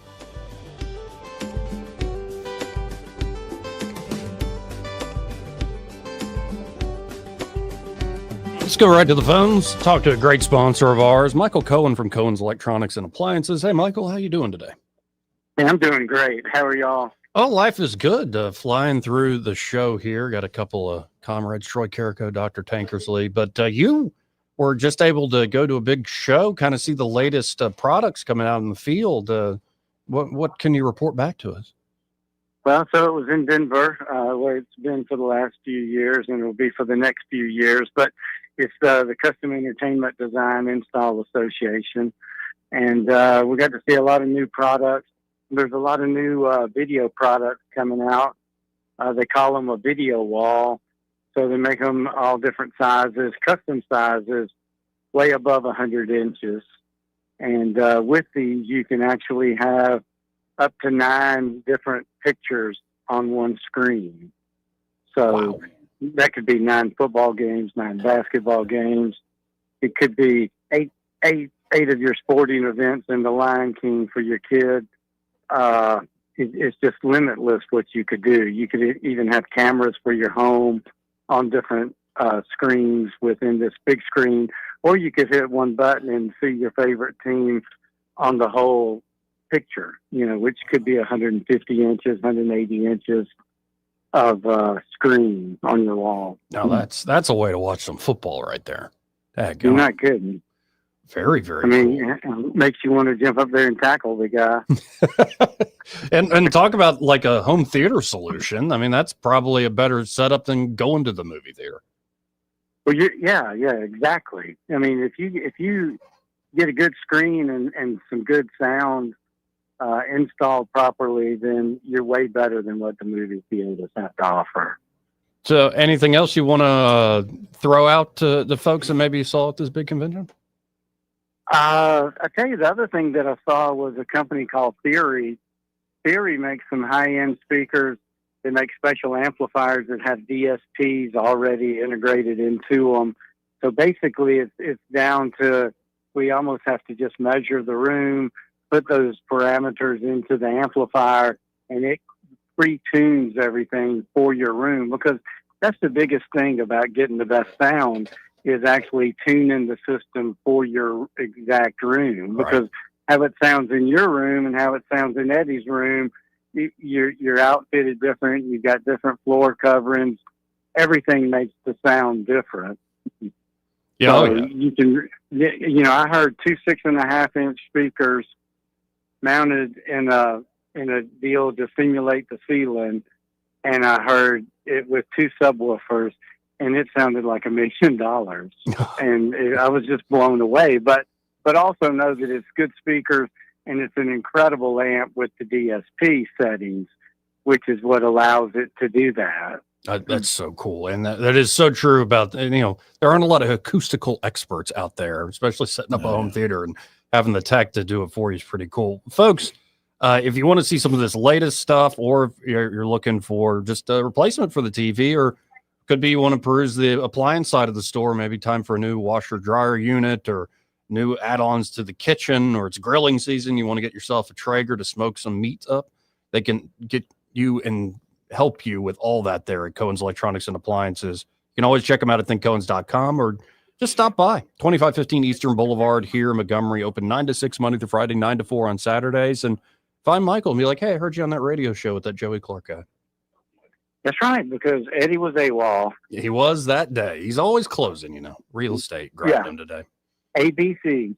Let's go right to the phones. Talk to a great sponsor of ours, Michael Cohen from Cohen's Electronics and Appliances. Hey, Michael, how you doing today? Hey, I'm doing great. How are y'all? Oh, life is good. Flying through the show here. Got a couple of comrades, Troy Carrico, Dr. Tankersley. But you were just able to go to a big show, kind of see the latest products coming out in the field. What can you report back to us? Well, so it was in Denver, where it's been for the last few years, and it will be for the next few years. But it's the Custom Entertainment Design Install Association, and we got to see a lot of new products. There's a lot of new video products coming out. They call them a video wall, so they make them all different sizes, custom sizes, way above 100 inches. And with these, you can actually have up to 9 different pictures on one screen. So that could be 9 football games, 9 basketball games. It could be eight of your sporting events in the Lion King for your kid. It's just limitless what you could do. You could even have cameras for your home on different screens within this big screen, or you could hit one button and see your favorite team on the whole picture, which could be 150 inches, 180 inches of screen on your wall. Now that's a way to watch some football right there. You're not kidding. Very, very it makes you want to jump up there and tackle the guy. and talk about like a home theater solution. I mean, that's probably a better setup than going to the movie theater. Well, yeah, exactly. I mean, if you get a good screen and some good sound installed properly, then you're way better than what the movie theaters have to offer. So anything else you want to throw out to the folks that maybe you saw at this big convention? I tell you, the other thing that I saw was a company called Theory. Theory makes some high-end speakers. They make special amplifiers that have DSPs already integrated into them. So basically, it's down to, we almost have to just measure the room, put those parameters into the amplifier, and it pre-tunes everything for your room. Because that's the biggest thing about getting the best sound, is actually tuning the system for your exact room. Because how it sounds in your room and how it sounds in Eddie's room, you're outfitted different. You've got different floor coverings. Everything makes the sound different. Yeah, so you can, I heard 2 6.5-inch speakers mounted in a deal to simulate the ceiling, and I heard it with 2 subwoofers, and it sounded like $1 million. And I was just blown away. But also know that it's good speakers, and it's an incredible amp with the DSP settings, which is what allows it to do that. That's so cool. And that is so true about, there aren't a lot of acoustical experts out there, especially setting up a home theater, and having the tech to do it for you is pretty cool. Folks, if you want to see some of this latest stuff, or if you're looking for just a replacement for the TV, or could be you want to peruse the appliance side of the store, maybe time for a new washer dryer unit or new add-ons to the kitchen, or it's grilling season, you want to get yourself a Traeger to smoke some meat up, they can get you and help you with all that there at Cohen's Electronics and Appliances. You can always check them out at thinkcohens.com, or just stop by 2515 Eastern Boulevard here in Montgomery, open 9 to 6 Monday through Friday, 9 to 4 on Saturdays, and find Michael and be like, hey, I heard you on that radio show with that Joey Clark guy. That's right, because Eddie was AWOL. He was that day. He's always closing, real estate. Grabbed him today. ABC.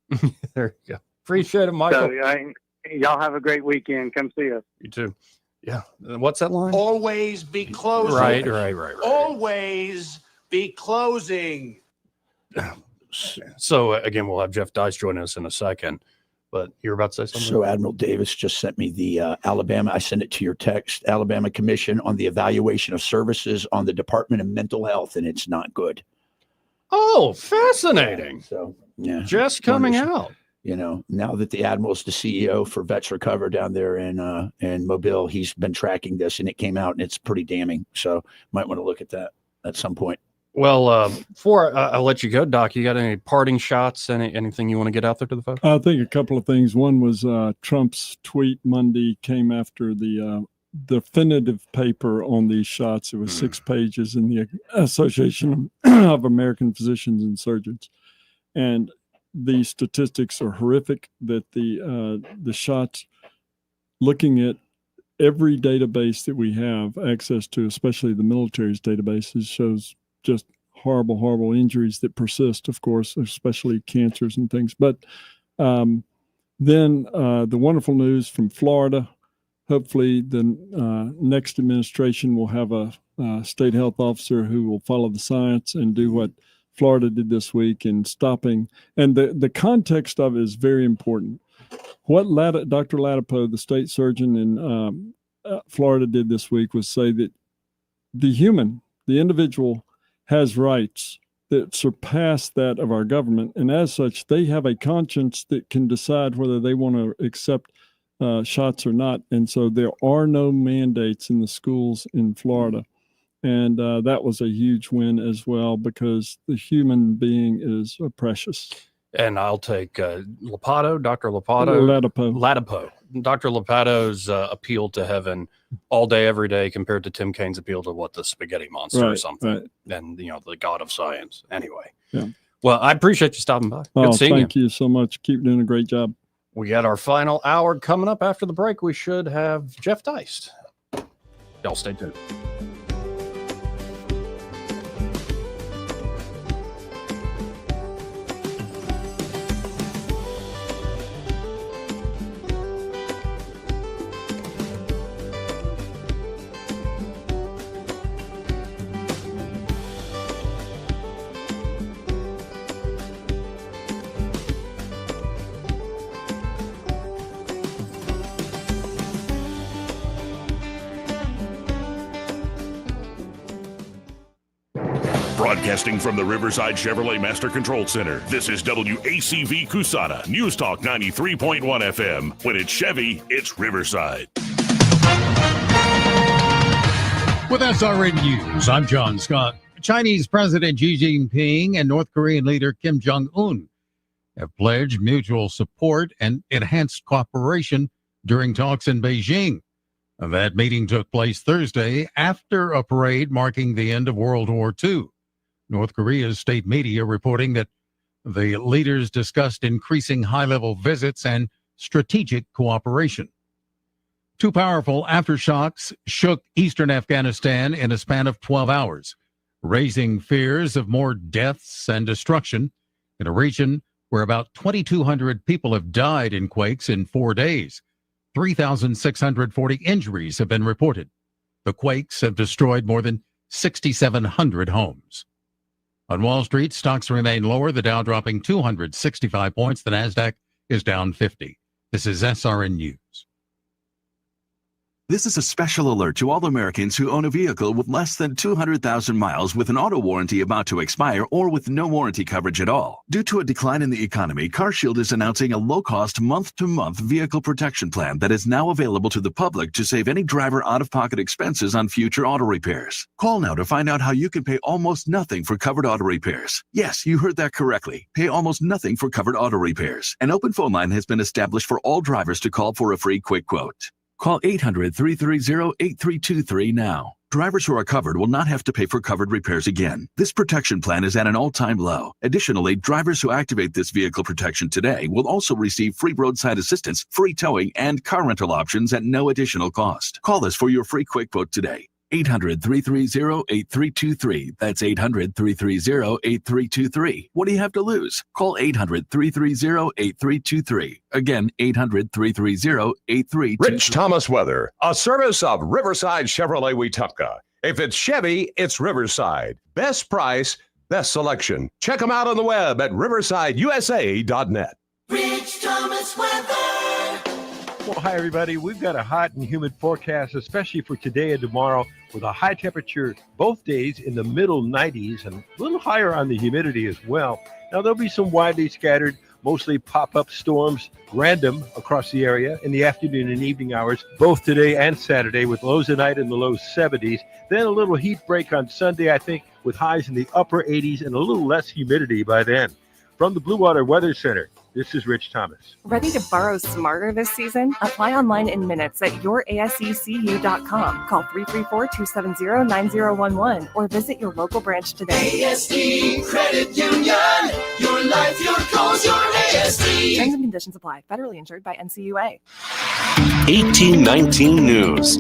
There you go. Appreciate it, Michael. So, y'all have a great weekend. Come see us. You too. Yeah. What's that line? Always be closing. Right. Always be closing. So, again, we'll have Jeff Dice join us in a second. But you're about to say something? So Admiral Davis just sent me the Alabama, I sent it to your text, Alabama Commission on the Evaluation of Services on the Department of Mental Health, and it's not good. Oh, fascinating. So, yeah. Just coming out. Now that the Admiral's the CEO for Vets Recover down there in Mobile, he's been tracking this, and it came out, and it's pretty damning. So might want to look at that at some point. Well, before I'll let you go, Doc, you got any parting shots, anything you want to get out there to the folks? I think a couple of things. One was Trump's tweet Monday came after the definitive paper on these shots. It was 6 pages in the Association of American Physicians and Surgeons. And the statistics are horrific that the shots, looking at every database that we have access to, especially the military's databases, shows just horrible injuries that persist, of course, especially cancers and things. But then the wonderful news from Florida, hopefully the next administration will have a state health officer who will follow the science and do what Florida did this week in stopping. And the context of it is very important. What Dr. Ladapo, the state surgeon in Florida, did this week was say that the individual, has rights that surpass that of our government. And as such, they have a conscience that can decide whether they want to accept shots or not. And so there are no mandates in the schools in Florida. And that was a huge win as well, because the human being is precious. And I'll take Dr. Ladapo. Dr. Lapato's appeal to heaven all day, every day, compared to Tim Kaine's appeal to the spaghetti monster or something. Right. And, the god of science. Anyway. Yeah. Well, I appreciate you stopping by. Good seeing thank you so much. Keep doing a great job. We got our final hour coming up. After the break, we should have Jeff Deist. Y'all stay tuned. Broadcasting from the Riverside Chevrolet Master Control Center, this is WACV Kusana, News Talk 93.1 FM. When it's Chevy, it's Riverside. With SRN News, I'm John Scott. Chinese President Xi Jinping and North Korean leader Kim Jong-un have pledged mutual support and enhanced cooperation during talks in Beijing. That meeting took place Thursday after a parade marking the end of World War II. North Korea's state media reporting that the leaders discussed increasing high-level visits and strategic cooperation. Two powerful aftershocks shook eastern Afghanistan in a span of 12 hours, raising fears of more deaths and destruction in a region where about 2,200 people have died in quakes in 4 days. 3,640 injuries have been reported. The quakes have destroyed more than 6,700 homes. On Wall Street, stocks remain lower, the Dow dropping 265 points. The Nasdaq is down 50. This is SRN News. This is a special alert to all Americans who own a vehicle with less than 200,000 miles with an auto warranty about to expire or with no warranty coverage at all. Due to a decline in the economy, CarShield is announcing a low-cost month-to-month vehicle protection plan that is now available to the public to save any driver out-of-pocket expenses on future auto repairs. Call now to find out how you can pay almost nothing for covered auto repairs. Yes, you heard that correctly. Pay almost nothing for covered auto repairs. An open phone line has been established for all drivers to call for a free quick quote. Call 800-330-8323 now. Drivers who are covered will not have to pay for covered repairs again. This protection plan is at an all-time low. Additionally, drivers who activate this vehicle protection today will also receive free roadside assistance, free towing, and car rental options at no additional cost. Call us for your free quick quote today. 800-330-8323. That's 800-330-8323. What do you have to lose? Call 800-330-8323. Again, 800-330-8323. Rich Thomas Weather, a service of Riverside Chevrolet Wetumpka. If it's Chevy, it's Riverside. Best price, best selection. Check them out on the web at riversideusa.net. Rich Thomas Weather. Well, hi, everybody. We've got a hot and humid forecast, especially for today and tomorrow, with a high temperature both days in the middle 90s and a little higher on the humidity as well. Now, there'll be some widely scattered, mostly pop-up storms, random across the area in the afternoon and evening hours, both today and Saturday, with lows tonight in the low 70s. Then a little heat break on Sunday, I think, with highs in the upper 80s and a little less humidity by then. From the Blue Water Weather Center, this is Rich Thomas. Ready to borrow smarter this season? Apply online in minutes at yourasecu.com. Call 334-270-9011 or visit your local branch today. ASD Credit Union. Your life, your cause, your ASD. Terms and conditions apply. Federally insured by NCUA. 1819 News.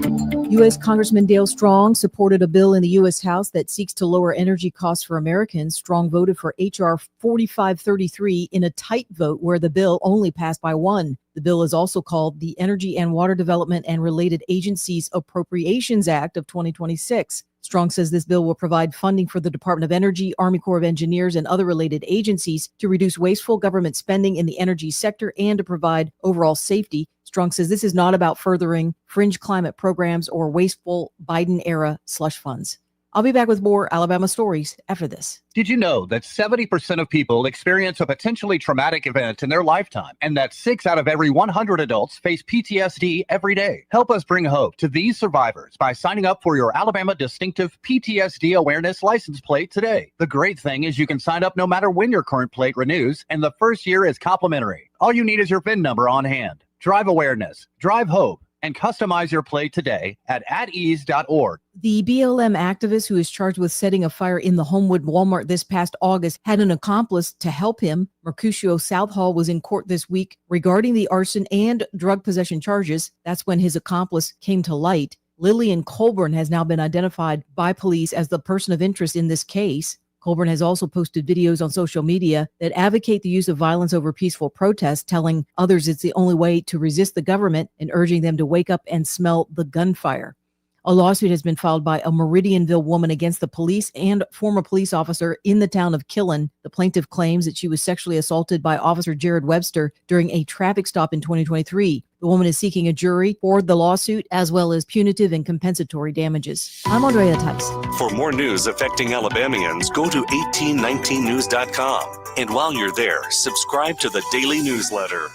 U.S. Congressman Dale Strong supported a bill in the U.S. House that seeks to lower energy costs for Americans. Strong voted for H.R. 4533 in a tight vote where the bill only passed by one. The bill is also called the Energy and Water Development and Related Agencies Appropriations Act of 2026. Strong says this bill will provide funding for the Department of Energy, Army Corps of Engineers, and other related agencies to reduce wasteful government spending in the energy sector and to provide overall safety. Strong says this is not about furthering fringe climate programs or wasteful Biden-era slush funds. I'll be back with more Alabama stories after this. Did you know that 70% of people experience a potentially traumatic event in their lifetime, and that 6 out of every 100 adults face PTSD every day? Help us bring hope to these survivors by signing up for your Alabama Distinctive PTSD Awareness License Plate today. The great thing is you can sign up no matter when your current plate renews, and the first year is complimentary. All you need is your VIN number on hand. Drive awareness, drive hope, and customize your plate today at atease.org. The BLM activist who is charged with setting a fire in the Homewood Walmart this past August had an accomplice to help him. Mercutio Southall was in court this week regarding the arson and drug possession charges. That's when his accomplice came to light. Lillian Colburn has now been identified by police as the person of interest in this case. Colburn has also posted videos on social media that advocate the use of violence over peaceful protests, telling others it's the only way to resist the government and urging them to wake up and smell the gunfire. A lawsuit has been filed by a Meridianville woman against the police and former police officer in the town of Killen. The plaintiff claims that she was sexually assaulted by Officer Jared Webster during a traffic stop in 2023. The woman is seeking a jury for the lawsuit as well as punitive and compensatory damages. I'm Andrea Tice. For more news affecting Alabamians, go to 1819news.com. And while you're there, subscribe to the daily newsletter.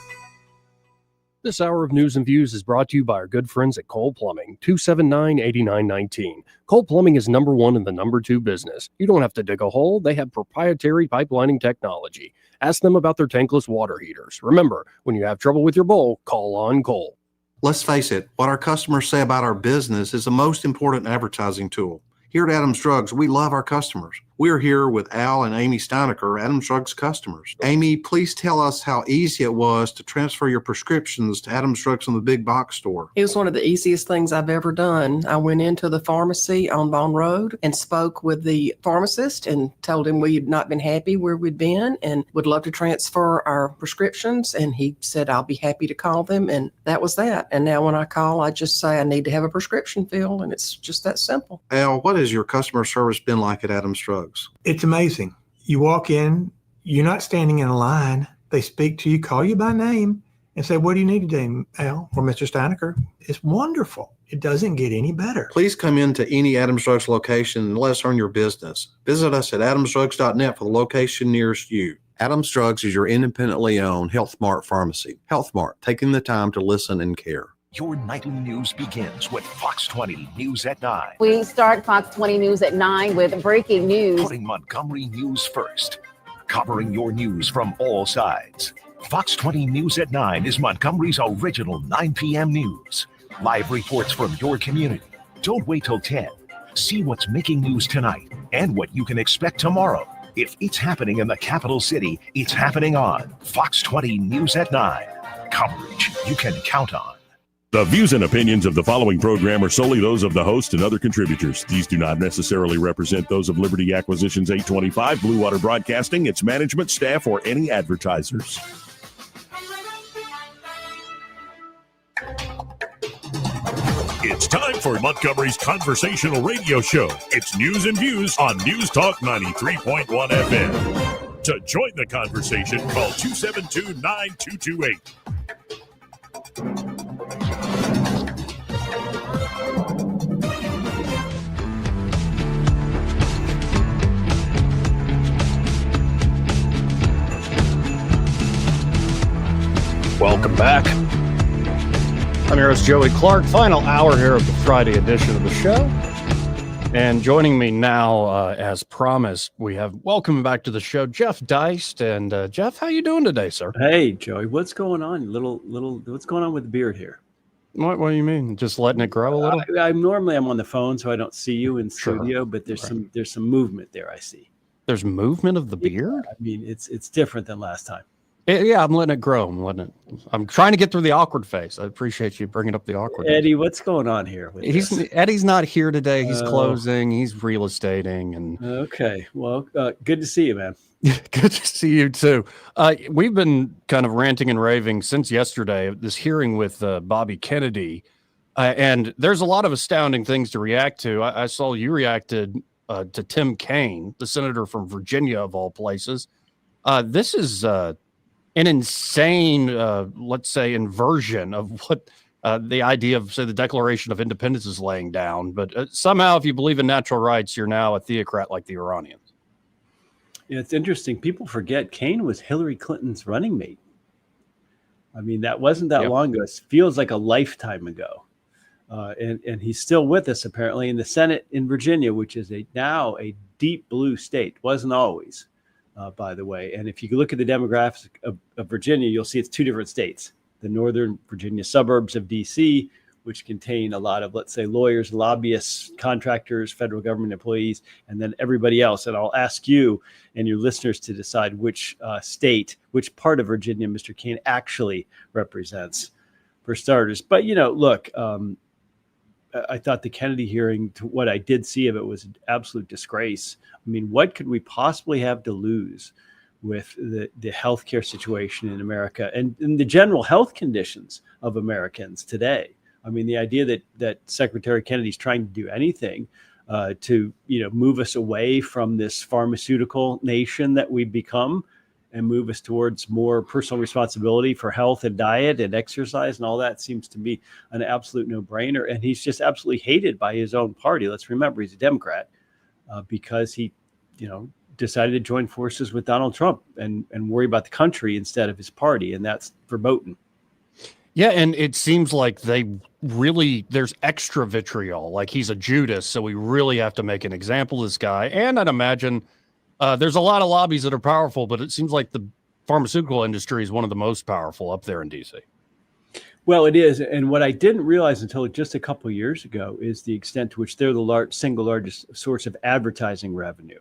This hour of News and Views is brought to you by our good friends at Cole Plumbing, 279-8919. Cole Plumbing is number one in the number two business. You don't have to dig a hole. They have proprietary pipelining technology. Ask them about their tankless water heaters. Remember, when you have trouble with your bowl, call on Cole. Let's face it, what our customers say about our business is the most important advertising tool. Here at Adams Drugs, we love our customers. We're here with Al and Amy Steinecker, Adams Drugs customers. Amy, please tell us how easy it was to transfer your prescriptions to Adams Drugs in the big box store. It was one of the easiest things I've ever done. I went into the pharmacy on Bond Road and spoke with the pharmacist and told him we had not been happy where we'd been and would love to transfer our prescriptions. And he said, I'll be happy to call them. And that was that. And now when I call, I just say I need to have a prescription filled. And it's just that simple. Al, what has your customer service been like at Adams Drugs? It's amazing. You walk in, you're not standing in a line. They speak to you, call you by name, and say, what do you need today, Al or Mr. Steinecker? It's wonderful. It doesn't get any better. Please come into any Adams Drugs location and let us earn your business. Visit us at adamsdrugs.net for the location nearest you. Adams Drugs is your independently owned Health Mart pharmacy. Health Mart, taking the time to listen and care. Your nightly news begins with Fox 20 News at 9. We start Fox 20 News at 9 with breaking news. Putting Montgomery news first. Covering your news from all sides. Fox 20 News at 9 is Montgomery's original 9 p.m. news. Live reports from your community. Don't wait till 10. See what's making news tonight and what you can expect tomorrow. If it's happening in the capital city, it's happening on Fox 20 News at 9. Coverage you can count on. The views and opinions of the following program are solely those of the host and other contributors. These do not necessarily represent those of Liberty Acquisitions 825, Blue Water Broadcasting, its management, staff, or any advertisers. It's time for Montgomery's conversational radio show. It's News and Views on News Talk 93.1 FM. To join the conversation, call 272-9228. Welcome back. I'm your host, Joey Clark. Final hour here of the Friday edition of the show. And joining me now, as promised, we have welcome back to the show, Jeff Deist. And Jeff, how you doing today, sir? Hey, Joey, what's going on? What's going on with the beard here? What do you mean? Just letting it grow a little? I'm on the phone, so I don't see you in studio, but there's some movement there. I see. There's movement of the beard? I mean, it's different than last time. Yeah, I'm letting it grow. I'm trying to get through the awkward phase. I appreciate you bringing up the awkward. Eddie, what's going on here? With Eddie's not here today. He's Oh. closing. He's real estating, and Okay. Well, good to see you, man. good to see you too. We've been kind of ranting and raving since yesterday. This hearing with Bobby Kennedy, and there's a lot of astounding things to react to. I saw you reacted to Tim Kaine, the senator from Virginia, of all places. This is an insane, let's say, inversion of what the idea of, say, the Declaration of Independence is laying down. But somehow, if you believe in natural rights, you're now a theocrat like the Iranians. Yeah, it's interesting. People forget Kaine was Hillary Clinton's running mate. I mean, that wasn't that long ago. It feels like a lifetime ago. And he's still with us, apparently, in the Senate in Virginia, which is now a deep blue state. Wasn't always. By the way. And if you look at the demographics of Virginia, you'll see it's two different states. The northern Virginia suburbs of D.C., which contain a lot of, let's say, lawyers, lobbyists, contractors, federal government employees, and then everybody else. And I'll ask you and your listeners to decide which state, which part of Virginia Mr. Kaine actually represents, for starters. But, look, I thought the Kennedy hearing, to what I did see of it, was an absolute disgrace. I mean, what could we possibly have to lose with the healthcare situation in America and the general health conditions of Americans today? I mean, the idea that Secretary Kennedy's trying to do anything to move us away from this pharmaceutical nation that we've become and move us towards more personal responsibility for health and diet and exercise and all that seems to be an absolute no-brainer. And he's just absolutely hated by his own party. Let's remember, he's a Democrat because he, decided to join forces with Donald Trump and worry about the country instead of his party. And that's verboten. Yeah, and it seems like there's extra vitriol. Like he's a Judas, so we really have to make an example of this guy. And I'd imagine there's a lot of lobbies that are powerful, but it seems like the pharmaceutical industry is one of the most powerful up there in D.C. Well, it is. And what I didn't realize until just a couple of years ago is the extent to which they're the single largest source of advertising revenue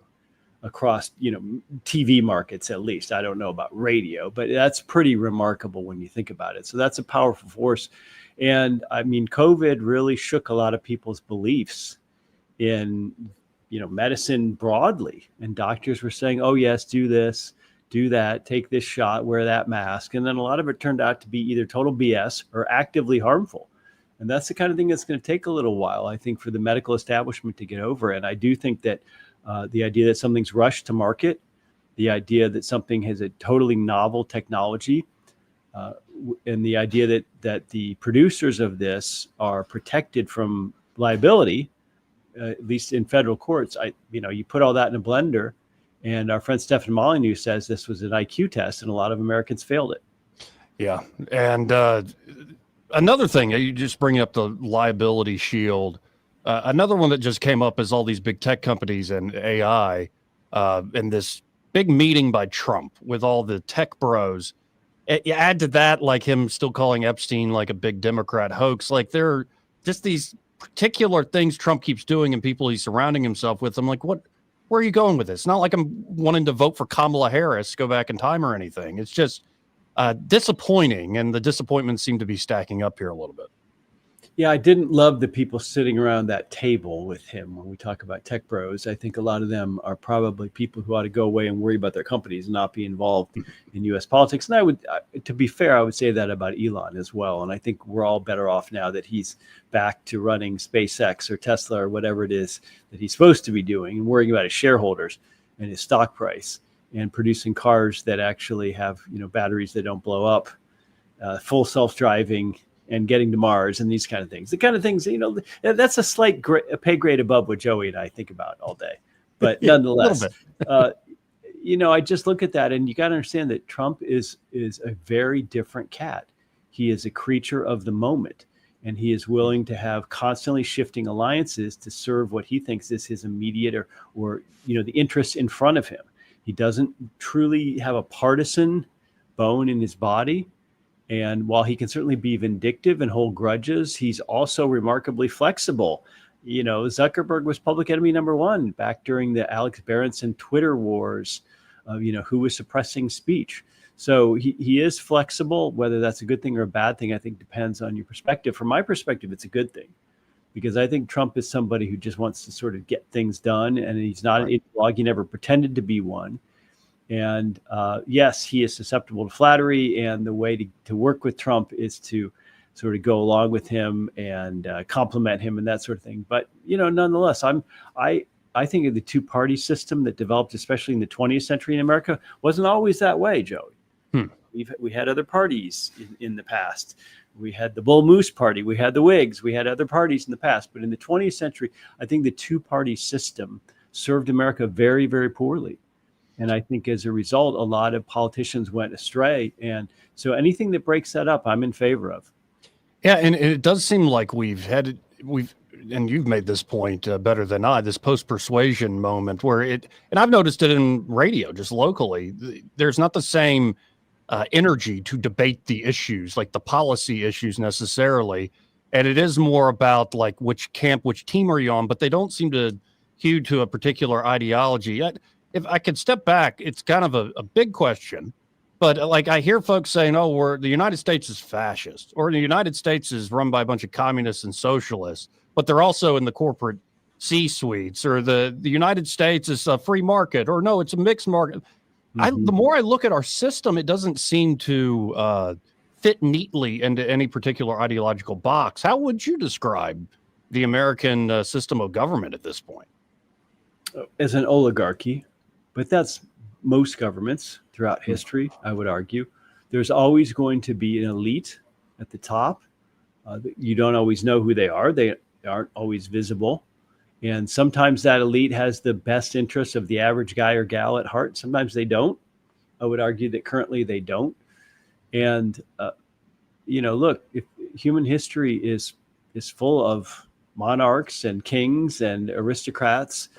across, TV markets, at least. I don't know about radio, but that's pretty remarkable when you think about it. So that's a powerful force. And I mean, COVID really shook a lot of people's beliefs in, medicine broadly. And doctors were saying, oh, yes, do this, do that, take this shot, wear that mask. And then a lot of it turned out to be either total BS or actively harmful. And that's the kind of thing that's going to take a little while, I think, for the medical establishment to get over. And I do think that the idea that something's rushed to market, the idea that something has a totally novel technology, and the idea that the producers of this are protected from liability, at least in federal courts. You put all that in a blender, and our friend Stephen Molyneux says this was an IQ test, and a lot of Americans failed it. Yeah, and another thing, you just bring up the liability shield. Another one that just came up is all these big tech companies and AI, and this big meeting by Trump with all the tech bros. You add to that, like him still calling Epstein like a big Democrat hoax. Like there are just these particular things Trump keeps doing and people he's surrounding himself with. I'm like, where are you going with this? Not like I'm wanting to vote for Kamala Harris, go back in time or anything. It's just disappointing, and the disappointments seem to be stacking up here a little bit. Yeah, I didn't love the people sitting around that table with him when we talk about tech bros. I think a lot of them are probably people who ought to go away and worry about their companies and not be involved in U.S. politics. And I would, to be fair, I would say that about Elon as well. And I think we're all better off now that he's back to running SpaceX or Tesla or whatever it is that he's supposed to be doing and worrying about his shareholders and his stock price and producing cars that actually have, batteries that don't blow up, full self-driving, and getting to Mars and these kind of things. The kind of things, that's a slight pay grade above what Joey and I think about all day. But nonetheless, I just look at that, and you got to understand that Trump is a very different cat. He is a creature of the moment, and he is willing to have constantly shifting alliances to serve what he thinks is his immediate or the interests in front of him. He doesn't truly have a partisan bone in his body. And while he can certainly be vindictive and hold grudges, he's also remarkably flexible. Zuckerberg was public enemy number one back during the Alex Berenson Twitter wars, who was suppressing speech. So he is flexible. Whether that's a good thing or a bad thing, I think depends on your perspective. From my perspective, it's a good thing, because I think Trump is somebody who just wants to sort of get things done, and he's not an ideologue. He never pretended to be one. And yes, he is susceptible to flattery, and the way to work with Trump is to sort of go along with him and compliment him and that sort of thing. But, nonetheless, I think of the two-party system that developed, especially in the 20th century in America, wasn't always that way, Joey. We had other parties in the past. We had the Bull Moose Party. We had the Whigs. We had other parties in the past. But in the 20th century, I think the two-party system served America very, very poorly. And I think as a result, a lot of politicians went astray. And so anything that breaks that up, I'm in favor of. Yeah, and it does seem like and you've made this point better than I, this post-persuasion moment where and I've noticed it in radio, just locally, there's not the same energy to debate the issues, like the policy issues necessarily. And it is more about like which camp, which team are you on, but they don't seem to hew to a particular ideology. If I could step back, it's kind of a big question. But like I hear folks saying, the United States is fascist, or the United States is run by a bunch of communists and socialists, but they're also in the corporate C-suites, or the United States is a free market, or no, it's a mixed market. The more I look at our system, it doesn't seem to fit neatly into any particular ideological box. How would you describe the American system of government at this point? As an oligarchy, but that's most governments throughout history, I would argue. There's always going to be an elite at the top. You don't always know who they are. They aren't always visible. And sometimes that elite has the best interests of the average guy or gal at heart. Sometimes they don't. I would argue that currently they don't. And, look, if human history is full of monarchs and kings and aristocrats,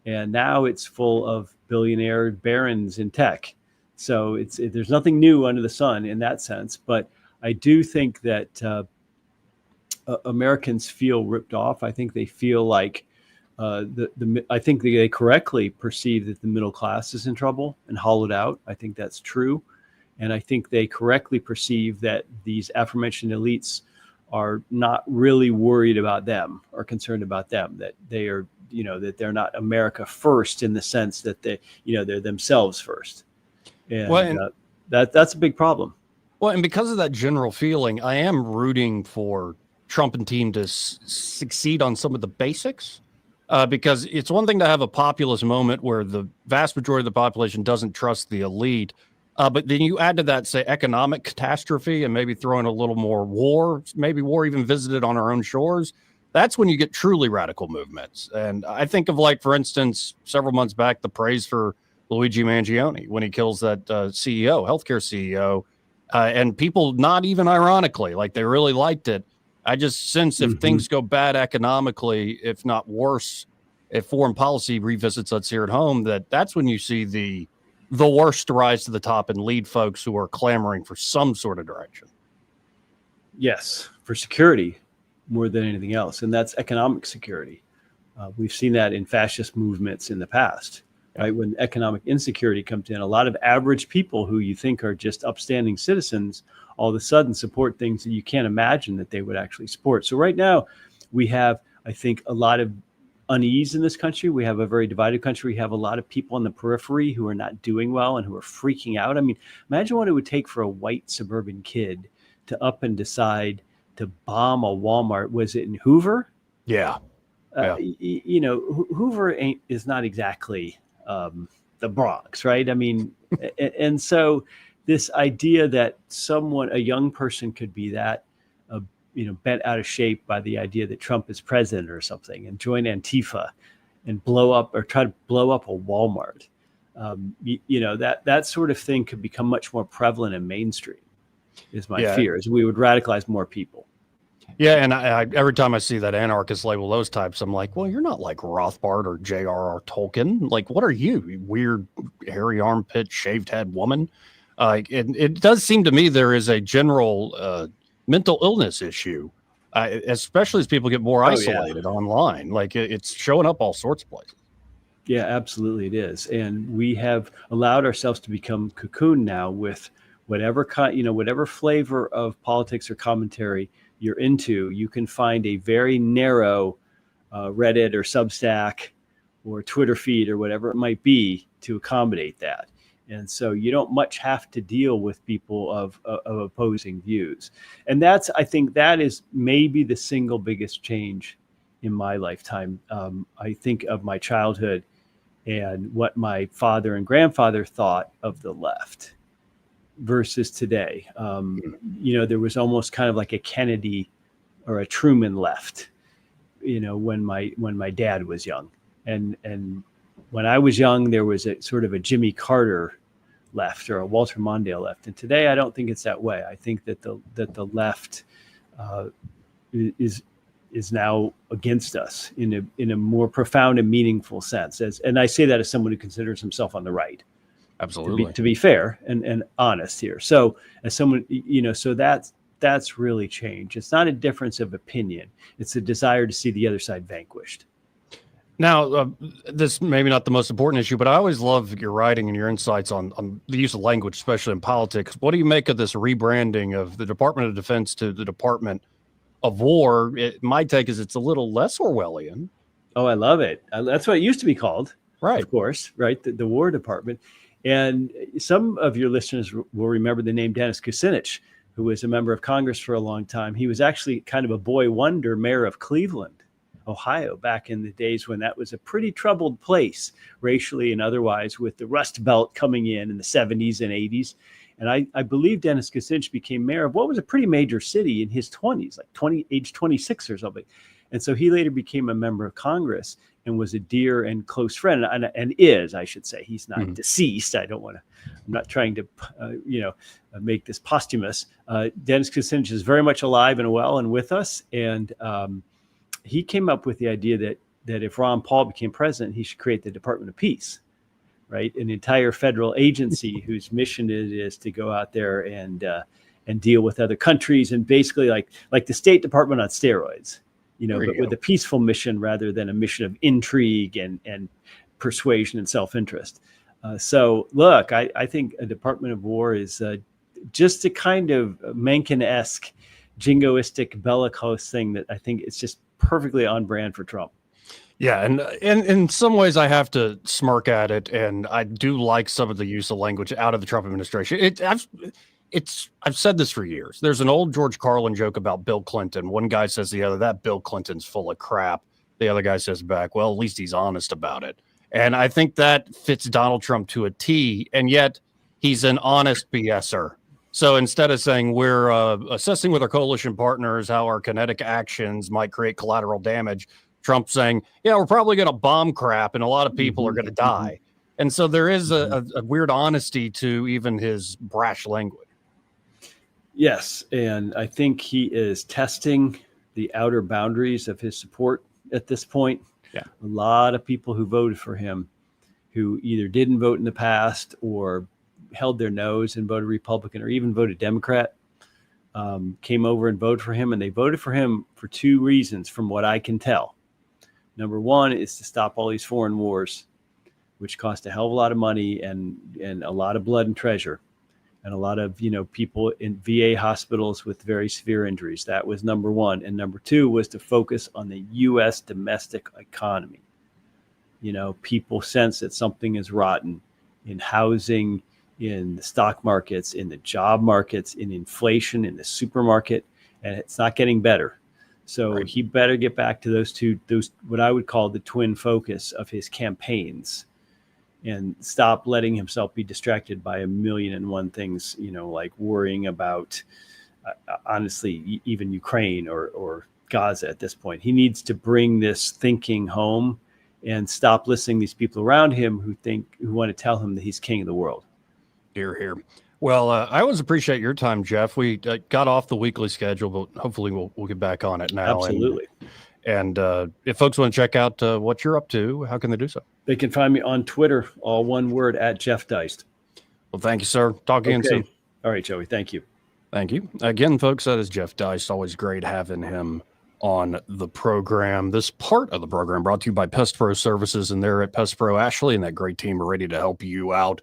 and now it's full of billionaire barons in tech. So there's nothing new under the sun in that sense. But I do think that Americans feel ripped off. I think they feel like I think they correctly perceive that the middle class is in trouble and hollowed out. I think that's true. And I think they correctly perceive that these aforementioned elites are not really worried about them or concerned about them, that they are, that they're not America first in the sense that they're themselves first. And, that's a big problem. Well, and because of that general feeling, I am rooting for Trump and team to succeed on some of the basics, because it's one thing to have a populist moment where the vast majority of the population doesn't trust the elite. But then you add to that, say, economic catastrophe, and maybe throw in a little more war, maybe war even visited on our own shores. That's when you get truly radical movements. And I think of, like, for instance, several months back, the praise for Luigi Mangione when he kills that CEO, healthcare CEO, and people, not even ironically, like they really liked it. I just sense if things go bad economically, if not worse, if foreign policy revisits us here at home, that's when you see the worst rise to the top and lead folks who are clamoring for some sort of direction. Yes, for security more than anything else. And that's economic security. We've seen that in fascist movements in the past, right? When economic insecurity comes in, a lot of average people who you think are just upstanding citizens all of a sudden support things that you can't imagine that they would actually support. So right now we have, I think, a lot of unease in this country. We have a very divided country. We have a lot of people on the periphery who are not doing well and who are freaking out. I mean, imagine what it would take for a white suburban kid to up and decide to bomb a Walmart. Was it in Hoover? Yeah. Hoover is not exactly the Bronx, right? I mean, and so this idea that a young person could be that, bent out of shape by the idea that Trump is president or something and join Antifa and try to blow up a Walmart. That sort of thing could become much more prevalent and mainstream is my fear, is we would radicalize more people. Yeah, and I every time I see that anarchist label those types, I'm like, well, you're not like Rothbard or J.R.R. Tolkien. Like, what are you weird, hairy armpit, shaved head woman? It does seem to me there is a general mental illness issue, especially as people get more isolated online. Like, it's showing up all sorts of places. Yeah, absolutely it is. And we have allowed ourselves to become cocooned now with whatever whatever flavor of politics or commentary you're into. You can find a very narrow Reddit or Substack or Twitter feed or whatever it might be to accommodate that. And so you don't much have to deal with people of opposing views. And I think that is maybe the single biggest change in my lifetime. I think of my childhood and what my father and grandfather thought of the left versus today. There was almost kind of like a Kennedy or a Truman left, when my dad was young. And when I was young, there was a sort of a Jimmy Carter left or a Walter Mondale left. And today, I don't think it's that way. I think that the left is now against us in a more profound and meaningful sense. And I say that as someone who considers himself on the right. Absolutely. To be fair and honest here. So as someone, so that's really changed. It's not a difference of opinion. It's a desire to see the other side vanquished. Now, this may be not the most important issue, but I always love your writing and your insights on the use of language, especially in politics. What do you make of this rebranding of the Department of Defense to the Department of War? My take is it's a little less Orwellian. Oh, I love it. That's what it used to be called. Right. Of course, right? The War Department. And some of your listeners will remember the name Dennis Kucinich, who was a member of Congress for a long time. He was actually kind of a boy wonder mayor of Cleveland, Ohio, back in the days when that was a pretty troubled place, racially and otherwise, with the Rust Belt coming in the 70s and 80s. And I believe Dennis Kucinich became mayor of what was a pretty major city in his 20s, like age 26 or something. And so he later became a member of Congress and was a dear and close friend, and is, I should say. He's not deceased. I'm not trying to, make this posthumous. Dennis Kucinich is very much alive and well and with us. And he came up with the idea that if Ron Paul became president, he should create the Department of Peace, right? An entire federal agency whose mission it is to go out there and deal with other countries, and basically like the State Department on steroids, but with a peaceful mission rather than a mission of intrigue and persuasion and self-interest. So look, I think a Department of War is just a kind of Mencken-esque, jingoistic, bellicose thing that I think it's just perfectly on brand for Trump. Yeah, and in some ways I have to smirk at it, and I do like some of the use of language out of the Trump administration. I've said this for years. There's an old George Carlin joke about Bill Clinton. One guy says to the other, that Bill Clinton's full of crap. The other guy says back, well, at least he's honest about it. And I think that fits Donald Trump to a T, and yet he's an honest BSer. So instead of saying we're assessing with our coalition partners how our kinetic actions might create collateral damage, Trump's saying, yeah, we're probably going to bomb crap and a lot of people are going to die. And so there is a weird honesty to even his brash language. Yes. And I think he is testing the outer boundaries of his support at this point. Yeah. A lot of people who voted for him who either didn't vote in the past or held their nose and voted Republican or even voted Democrat came over and voted for him. And they voted for him for two reasons, from what I can tell. Number one is to stop all these foreign wars, which cost a hell of a lot of money and a lot of blood and treasure, and a lot of people in VA hospitals with very severe injuries. That was number one. And number two was to focus on the U.S. domestic economy. People sense that something is rotten in housing, in the stock markets, in the job markets, in inflation, in the supermarket, and it's not getting better. So He better get back to those what I would call the twin focus of his campaigns, and stop letting himself be distracted by a million and one things, like worrying about, honestly, even Ukraine or Gaza at this point. He needs to bring this thinking home and stop listening to these people around him who want to tell him that he's king of the world. Hear, hear. Well, I always appreciate your time, Jeff. We got off the weekly schedule, but hopefully we'll get back on it now. Absolutely. And if folks want to check out what you're up to, how can they do so? They can find me on Twitter, all one word, at Jeff Deist. Well, thank you, sir. Talk again soon. All right, Joey. Thank you. Thank you. Again, folks, that is Jeff Deist. Always great having him on the program. This part of the program brought to you by Pest Pro Services, and they're at Pest Pro Ashley, and that great team are ready to help you out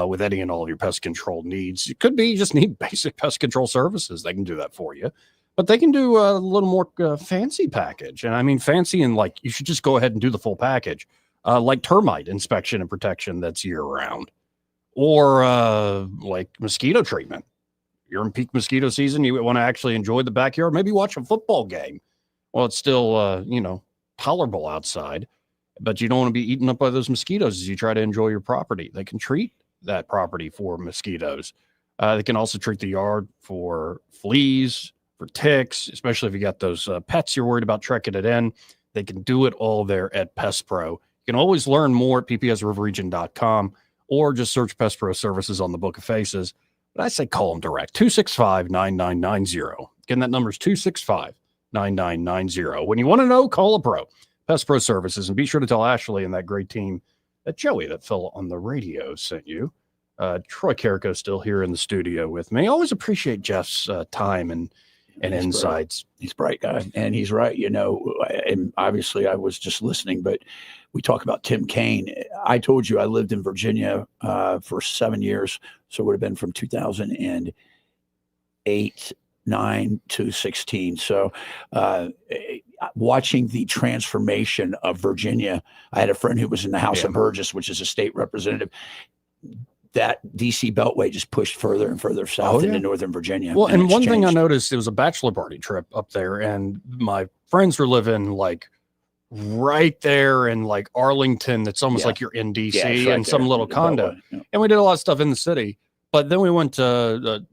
with any and all of your pest control needs. It could be you just need basic pest control services. They can do that for you, but they can do a little more fancy package. And I mean fancy, and like you should just go ahead and do the full package, like termite inspection and protection that's year round, or like mosquito treatment. You're in peak mosquito season. You want to actually enjoy the backyard. Maybe watch a football game. Well, it's still, tolerable outside, but you don't want to be eaten up by those mosquitoes as you try to enjoy your property. They can treat that property for mosquitoes. They can also treat the yard for fleas, for ticks, especially if you got those pets you're worried about trekking it in. They can do it all there at Pest Pro. You can always learn more at ppsriverregion.com or just search Pest Pro Services on the Book of Faces. But I say call them direct, 265-9990. Again, that number is 265-9990. When you want to know, call a pro. Pest Pro Services. And be sure to tell Ashley and that great team that Joey, that fella on the radio, sent you. Troy Carrico still here in the studio with me. Always appreciate Jeff's time and insights. He's a bright guy, and he's right. And obviously I was just listening, but we talk about Tim Kaine. I told you I lived in Virginia for 7 years. So it would have been from 2008, 9 to 16. So watching the transformation of Virginia, I had a friend who was in the House of Burgess, which is a state representative. That DC Beltway just pushed further and further south into Northern Virginia. Well, and one thing I noticed, it was a bachelor party trip up there, and my friends were living like right there in like Arlington. It's almost like you're in DC in some little condo. And we did a lot of stuff in the city, but then we went to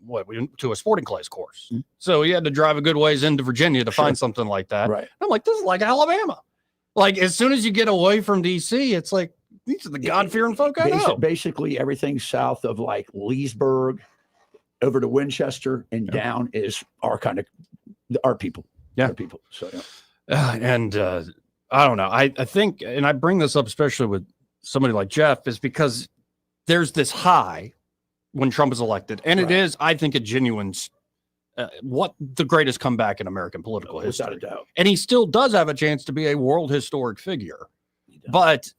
we went to a sporting clays course. So we had to drive a good ways into Virginia to find something like that. Right. And I'm like, this is like Alabama. Like as soon as you get away from DC, it's like, these are the God-fearing folk I know. Basically, everything south of like Leesburg over to Winchester and down is our people. Yeah. Our people. So, and I don't know. I think, and I bring this up especially with somebody like Jeff, is because there's this high when Trump is elected. And it is, I think, a genuine, what the greatest comeback in American political history. Without a doubt. And he still does have a chance to be a world historic figure. But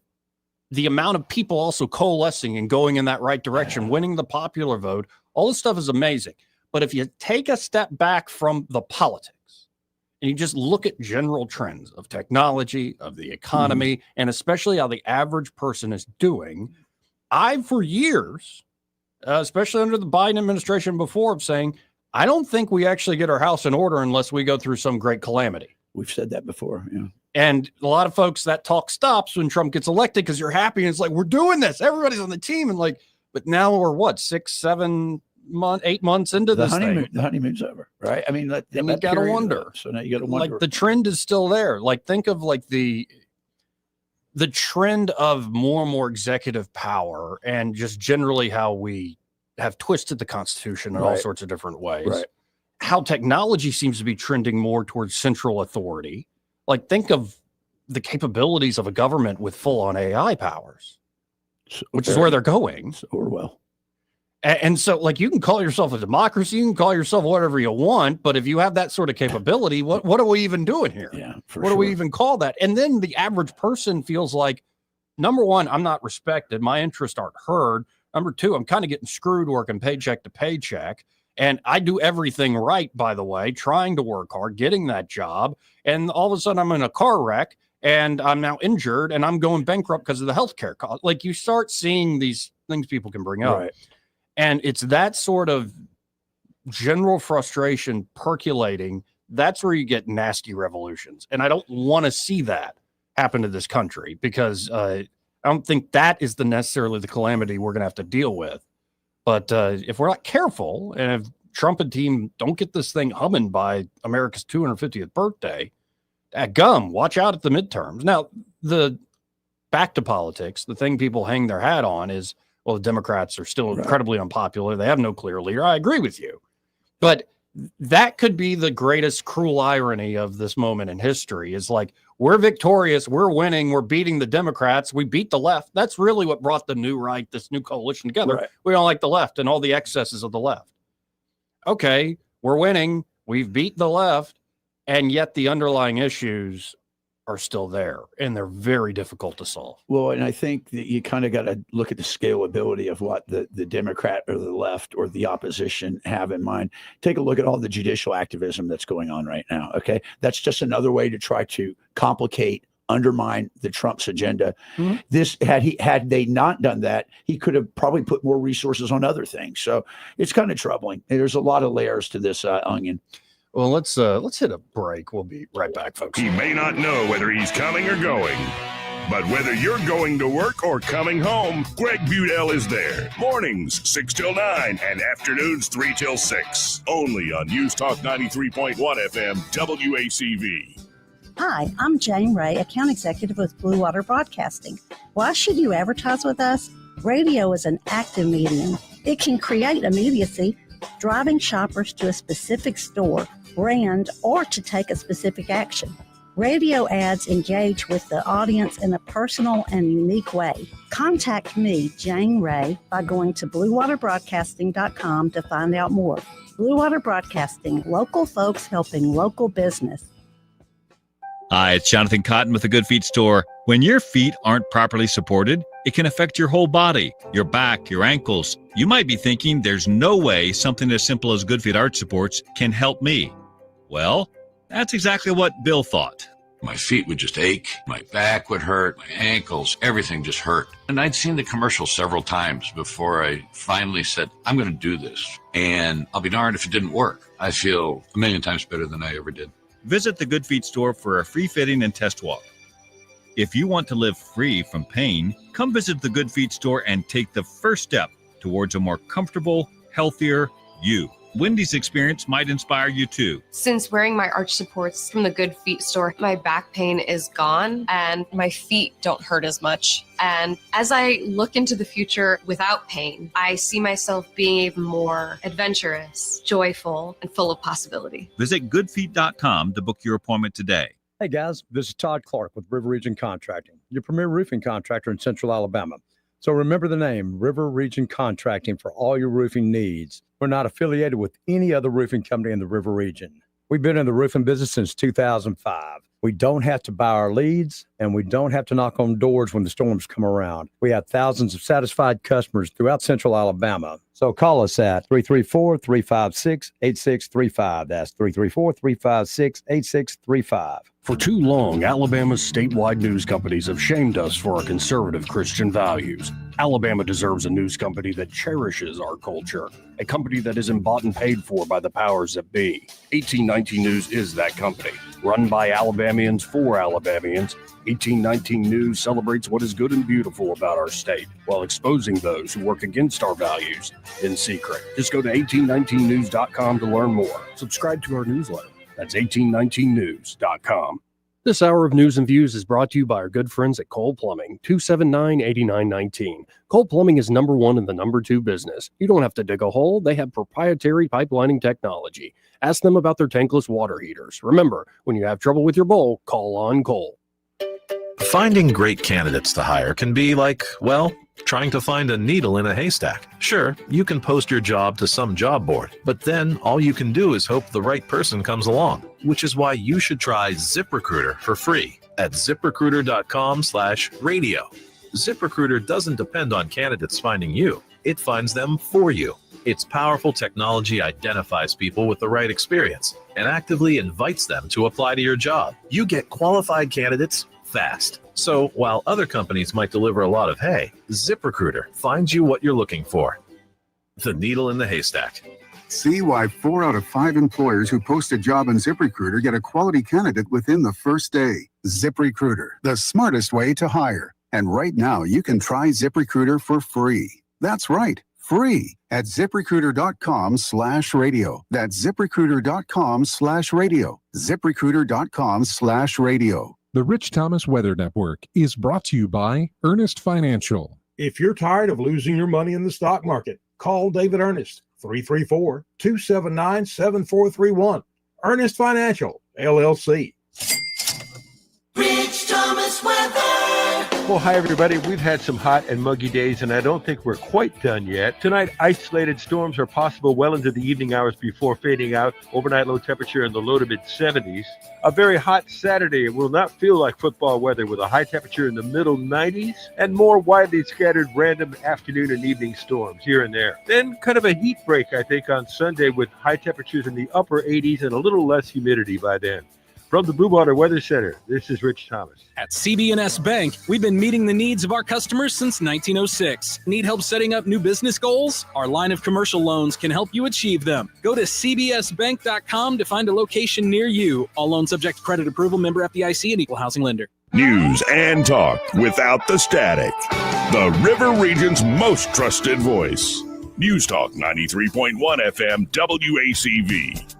the amount of people also coalescing and going in that right direction, winning the popular vote, all this stuff is amazing. But if you take a step back from the politics and you just look at general trends of technology, of the economy, and especially how the average person is doing, for years, especially under the Biden administration before, of saying, I don't think we actually get our house in order unless we go through some great calamity. We've said that before. Yeah. And a lot of folks, that talk stops when Trump gets elected because you're happy. And it's like, we're doing this. Everybody's on the team. And like, but now we're what, 8 months into this thing. The honeymoon's over, right? I mean, you got to wonder. So now you got to wonder. Like the trend is still there. Like think of like the trend of more and more executive power and just generally how we have twisted the Constitution in all sorts of different ways. Right. How technology seems to be trending more towards central authority. Like think of the capabilities of a government with full-on AI powers, which is where they're going. Orwell. And so like you can call yourself a democracy, you can call yourself whatever you want, but if you have that sort of capability, what are we even doing here? Yeah, what do we even call that? And then the average person feels like, number one, I'm not respected. My interests aren't heard. Number two, I'm kind of getting screwed working paycheck to paycheck. And I do everything right, by the way, trying to work hard, getting that job. And all of a sudden I'm in a car wreck and I'm now injured and I'm going bankrupt because of the healthcare cost. Like you start seeing these things people can bring up. Right. And it's that sort of general frustration percolating. That's where you get nasty revolutions. And I don't want to see that happen to this country because I don't think that is necessarily the calamity we're going to have to deal with. But if we're not careful, and if Trump and team don't get this thing humming by America's 250th birthday, watch out at the midterms. Now, back to politics, the thing people hang their hat on is, well, the Democrats are still incredibly unpopular. They have no clear leader. I agree with you. But that could be the greatest cruel irony of this moment in history is like, we're victorious, we're winning, we're beating the Democrats, we beat the left. That's really what brought the new right, this new coalition together. Right. We don't like the left and all the excesses of the left. Okay, we're winning, we've beat the left, And yet the underlying issues are still there, and they're very difficult to solve. Well, and I think that you kind of got to look at the scalability of what the Democrat or the left or the opposition have in mind. Take a look at all the judicial activism that's going on right now. Okay. That's just another way to try to complicate, undermine the Trump's agenda. Mm-hmm. This had they not done that, he could have probably put more resources on other things. So it's kind of troubling. There's a lot of layers to this onion. Well, let's hit a break. We'll be right back, folks. He may not know whether he's coming or going, but whether you're going to work or coming home, Greg Budell is there. Mornings 6 till 9 and afternoons 3 till 6. Only on News Talk 93.1 FM WACV. Hi, I'm Jane Ray, account executive with Blue Water Broadcasting. Why should you advertise with us? Radio is an active medium. It can create immediacy, driving shoppers to a specific store, brand, or to take a specific action. Radio ads engage with the audience in a personal and unique way. Contact me, Jane Ray, by going to bluewaterbroadcasting.com to find out more. Blue Water Broadcasting, local folks helping local business. Hi, it's Jonathan Cotton with the Good Feet Store. When your feet aren't properly supported, it can affect your whole body, your back, your ankles. You might be thinking there's no way something as simple as Good Feet arch supports can help me. Well, that's exactly what Bill thought. My feet would just ache, my back would hurt, my ankles, everything just hurt. And I'd seen the commercial several times before I finally said, I'm going to do this. And I'll be darned if it didn't work. I feel a million times better than I ever did. Visit the Good Feet Store for a free fitting and test walk. If you want to live free from pain, come visit the Good Feet Store and take the first step towards a more comfortable, healthier you. Wendy's experience might inspire you too. Since wearing my arch supports from the Good Feet Store, my back pain is gone and my feet don't hurt as much. And as I look into the future without pain, I see myself being even more adventurous, joyful, and full of possibility. Visit goodfeet.com to book your appointment today. Hey guys, this is Todd Clark with River Region Contracting, your premier roofing contractor in Central Alabama. So remember the name, River Region Contracting, for all your roofing needs. We're not affiliated with any other roofing company in the River Region. We've been in the roofing business since 2005. We don't have to buy our leads, and we don't have to knock on doors when the storms come around. We have thousands of satisfied customers throughout Central Alabama. So call us at 334-356-8635. That's 334-356-8635. For too long, Alabama's statewide news companies have shamed us for our conservative Christian values. Alabama deserves a news company that cherishes our culture, a company that isn't bought and paid for by the powers that be. 1819 News is that company. Run by Alabamians for Alabamians, 1819 News celebrates what is good and beautiful about our state while exposing those who work against our values in secret. Just go to 1819news.com to learn more. Subscribe to our newsletter. That's 1819news.com. This hour of News and Views is brought to you by our good friends at Cole Plumbing, 279-8919. Cole Plumbing is number one in the number two business. You don't have to dig a hole. They have proprietary pipelining technology. Ask them about their tankless water heaters. Remember, when you have trouble with your bowl, call on Cole. Finding great candidates to hire can be like, well, trying to find a needle in a haystack. Sure, you can post your job to some job board, but then all you can do is hope the right person comes along, which is why you should try ZipRecruiter for free at ZipRecruiter.com/radio. ZipRecruiter doesn't depend on candidates finding you. It finds them for you. Its powerful technology identifies people with the right experience and actively invites them to apply to your job. You get qualified candidates fast. So while other companies might deliver a lot of hay, ZipRecruiter finds you what you're looking for. The needle in the haystack. See why 4 out of 5 employers who post a job on ZipRecruiter get a quality candidate within the first day. ZipRecruiter, the smartest way to hire. And right now, you can try ZipRecruiter for free. That's right, free at ZipRecruiter.com/radio. That's ZipRecruiter.com/radio. ZipRecruiter.com/radio. The Rich Thomas Weather Network is brought to you by Earnest Financial. If you're tired of losing your money in the stock market, call David Earnest, 334-279-7431. Earnest Financial, LLC. Rich Thomas Weather. Well, hi, everybody. We've had some hot and muggy days, and I don't think we're quite done yet. Tonight, isolated storms are possible well into the evening hours before fading out. Overnight low temperature in the low to mid-70s. A very hot Saturday will not feel like football weather with a high temperature in the middle 90s and more widely scattered random afternoon and evening storms here and there. Then kind of a heat break, I think, on Sunday with high temperatures in the upper 80s and a little less humidity by then. From the Blue Water Weather Center, this is Rich Thomas. At CB&S Bank, we've been meeting the needs of our customers since 1906. Need help setting up new business goals? Our line of commercial loans can help you achieve them. Go to cbsbank.com to find a location near you. All loans subject to credit approval, member FDIC, and equal housing lender. News and talk without the static. The River Region's most trusted voice. News Talk 93.1 FM WACV.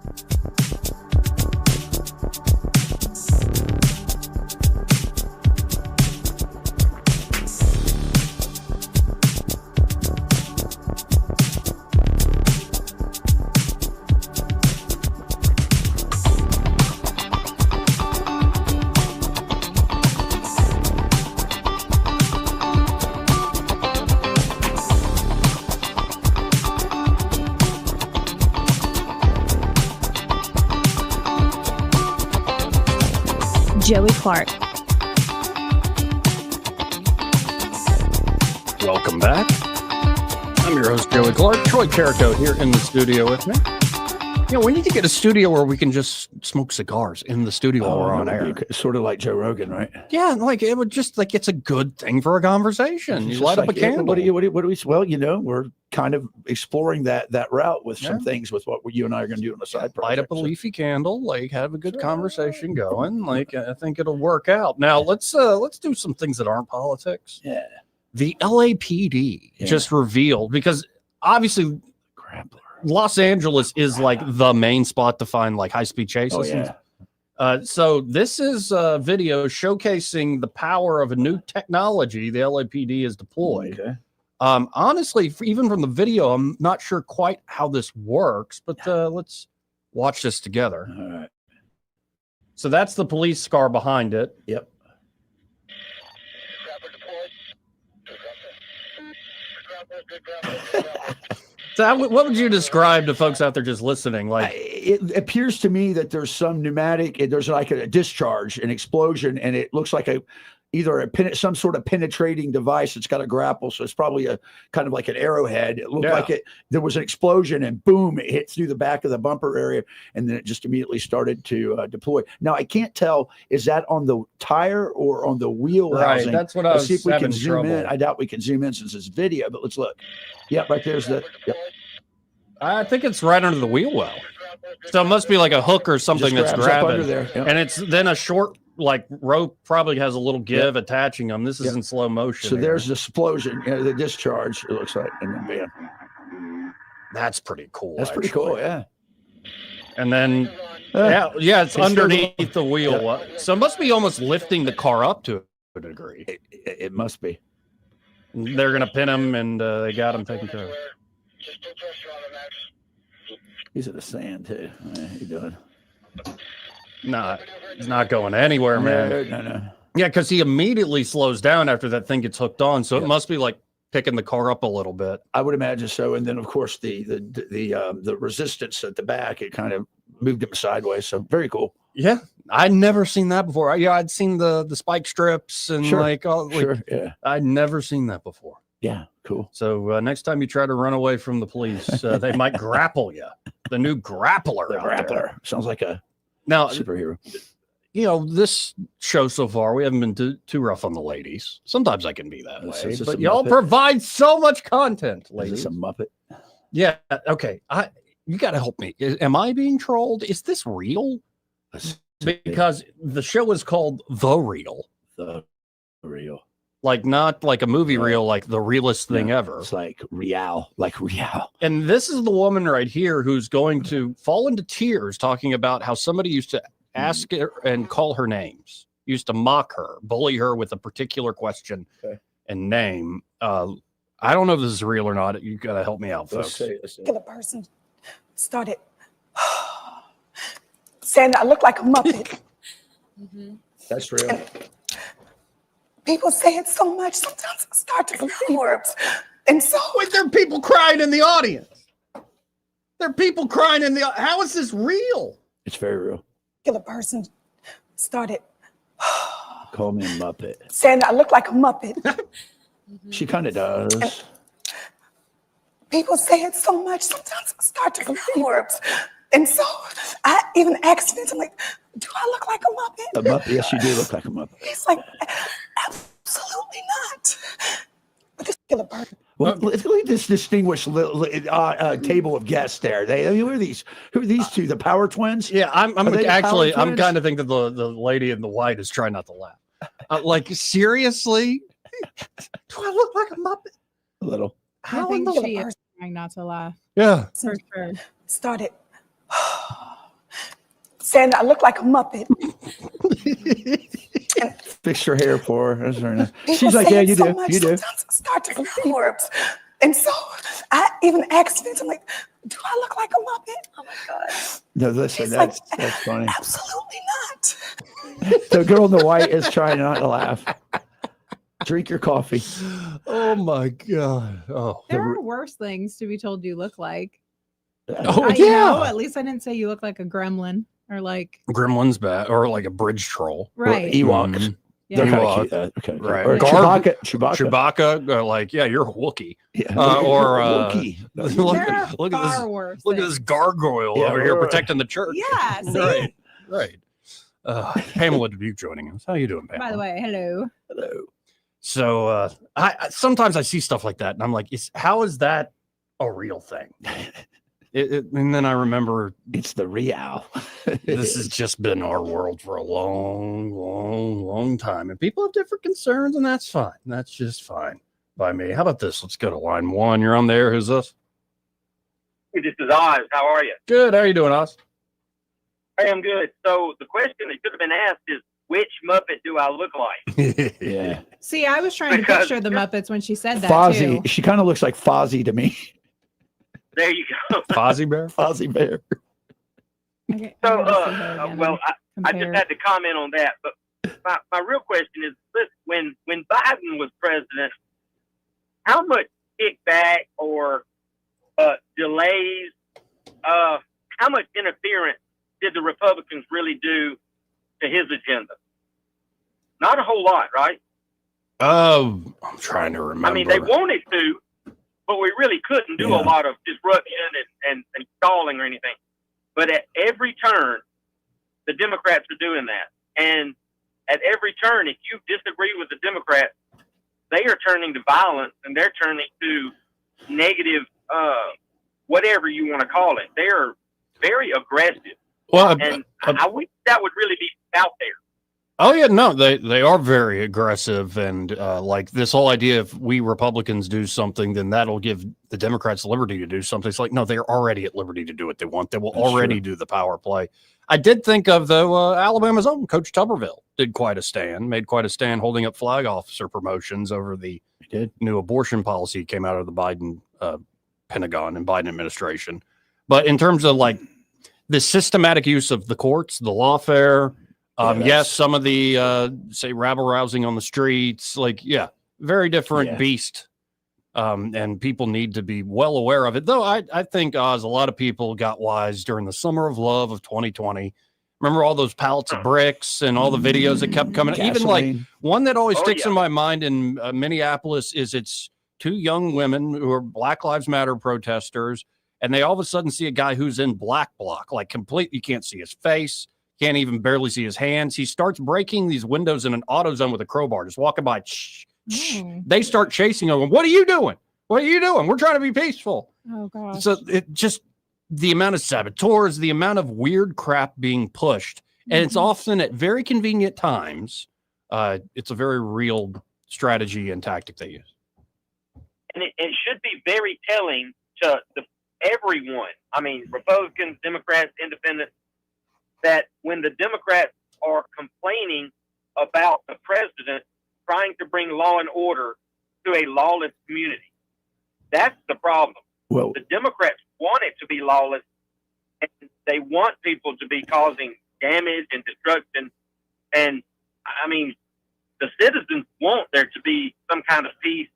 Joey Clark. Welcome back. I'm your host, Joey Clark. Troy Carrico here in the studio with me. You know, we need to get a studio where we can just smoke cigars in the studio while we're on air. Sort of like Joe Rogan, right? Yeah, like it would just like it's a good thing for a conversation. You light up a candle. What do we? Well, you know, we're kind of exploring that route with some things with what you and I are going to do on the side project. Light up a leafy candle, like have a good conversation going. Like I think it'll work out. Now let's do some things that aren't politics. Yeah. The LAPD just revealed, because obviously Los Angeles is like the main spot to find like high-speed chases. Oh, yeah. So this is a video showcasing the power of a new technology the LAPD has deployed. Okay. Honestly, even from the video, I'm not sure quite how this works, but let's watch this together. All right. So that's the police car behind it. Yep. So what would you describe to folks out there just listening? Like, it appears to me that there's some pneumatic, there's like a discharge, an explosion, and it looks like some sort of penetrating device. It's got a grapple, so it's probably a kind of like an arrowhead. It looked like there was an explosion, and boom, it hit through the back of the bumper area, and then it just immediately started to deploy. Now I can't tell, is that on the tire or on the wheel housing? That's what I was see if we can having zoom trouble. in. I doubt we can zoom in since it's video, but let's look. Yeah, right there's the. Yep. I think it's right under the wheel well. So it must be like a hook or something that's grabbing. Under there. Yep. And it's then a short like rope probably has a little give attaching them. This is in slow motion. So there's the explosion, the discharge, it looks like. And then bam. That's pretty cool. That's pretty cool, yeah. And then it's underneath the wheel. Yep. So it must be almost lifting the car up to a degree. It must be. They're gonna pin him, and they got him taken care of. He's in the sand too. He doing? Nah, he's not going anywhere, man. No. Yeah, because he immediately slows down after that thing gets hooked on. So it must be like picking the car up a little bit. I would imagine so. And then of course the resistance at the back, it kind of moved him sideways. So very cool. Yeah, I'd never seen that before. I'd seen the spike strips and I'd never seen that before. Yeah, cool. So next time you try to run away from the police, they might grapple you. The new grappler. The grappler sounds like a superhero. You know, this show so far, we haven't been too rough on the ladies. Sometimes I can be that way, but y'all provide so much content, ladies. Is this a Muppet? Yeah. Okay. You got to help me. Am I being trolled? Is this real? Because the show is called The Real. The Real. Like not like a movie reel, like the realest thing ever. It's like real. And this is the woman right here who's going to fall into tears talking about how somebody used to ask her and call her names, used to mock her, bully her with a particular question and name. I don't know if this is real or not. You got to help me out, folks. The person started saying I look like a Muppet. That's real. People say it so much, sometimes I start to believe words. And so... Wait, there are people crying in the audience. There are people crying in the... How is this real? It's very real. The person started Call me a Muppet. saying I look like a Muppet. She kind of does. People say it so much, sometimes I start to believe words. And so I even asked Vince, I'm like, do I look like a Muppet? A Muppet? Yes, you do look like a Muppet. He's like, absolutely not. But this killer person. Well, look at this distinguished table of guests there. Who are these? Who are these two? The Power Twins? Yeah, I'm Are they the actually, Power I'm Twins? kind of thinking the lady in the white is trying not to laugh. Like, seriously? Do I look like a Muppet? A little. I think she is trying not to laugh. Yeah. For sure. Started saying I look like a Muppet. Fix your hair for her. That's very nice. People She's like, say yeah, it you so do. much, You do. sometimes I start to believe words. And so I even asked Vince, I'm like, do I look like a Muppet? Oh my God. No, listen, He's that's like, funny. absolutely not. The girl in the white is trying not to laugh. Drink your coffee. Oh my God. Oh, There are worse things to be told you look like. Oh, You yeah. know, at least I didn't say you look like a gremlin or like Gremlin's bad, or like a bridge troll. Right. Ewoks. Mhm. Yeah. They're kind of Ewok. cute. Okay. Right. Or Garb- Chewbacca. like, yeah, you're a Wookiee. Yeah. Or Wookiee. There are look at this. far worse. Look at this gargoyle Yeah, over here right. protecting the church. Yeah, see? Right. Right. Pamela Dubuque joining us. How you doing, Pamela? By the way, hello. Hello. So I sometimes I see stuff like that, and I'm like, how is that a real thing? And then I remember it's the real. This has just been our world for a long, long, long time, and people have different concerns, and that's fine. That's just fine by me. How about this? Let's go to line one. You're on there. Who's this? Hey, this is Oz. How are you? Good. How are you doing, Oz? I am good. So the question that should have been asked is, which Muppet do I look like? Yeah. See, I was trying to picture the Muppets when she said that Fozzie. too. She kind of looks like Fozzie to me. There you go. Fozzie Bear? Fozzie Bear. Okay, So, I I just had to comment on that. But my real question is, listen, when Biden was president, how much kickback or delays, how much interference did the Republicans really do to his agenda? Not a whole lot, right? I'm trying to remember. I mean, they wanted to, but we really couldn't do a lot of disruption and stalling or anything. But at every turn, the Democrats are doing that. And at every turn, if you disagree with the Democrats, they are turning to violence and they're turning to negative, whatever you want to call it. They are very aggressive. Well, and I wish that would really be out there. Oh yeah, no, they are very aggressive, and like this whole idea, if we Republicans do something, then that'll give the Democrats liberty to do something. It's like, no, they're already at liberty to do what they want. They will already do the power play. I did think of, though, Alabama's own Coach Tuberville made quite a stand holding up flag officer promotions over the new abortion policy came out of the Biden Pentagon and Biden administration. But in terms of like the systematic use of the courts, the lawfare. Yes, some of the say rabble rousing on the streets, like very different beast, and people need to be well aware of it. Though I think Oz, a lot of people got wise during the summer of love of 2020. Remember all those pallets of bricks and all the videos that kept coming. Even like one that always sticks in my mind in Minneapolis is it's two young women who are Black Lives Matter protesters, and they all of a sudden see a guy who's in black bloc, like completely, you can't see his face. Can't even barely see his hands. He starts breaking these windows in an AutoZone with a crowbar, just walking by. Shh, shh. They start chasing him. What are you doing? What are you doing? We're trying to be peaceful. Oh, gosh. So it just, the amount of saboteurs, the amount of weird crap being pushed, and it's often at very convenient times. It's a very real strategy and tactic they use. And it should be very telling to everyone. I mean, Republicans, Democrats, Independents, that when the Democrats are complaining about the president trying to bring law and order to a lawless community, that's the problem. Well, the Democrats want it to be lawless, and they want people to be causing damage and destruction. And I mean, the citizens want there to be some kind of peace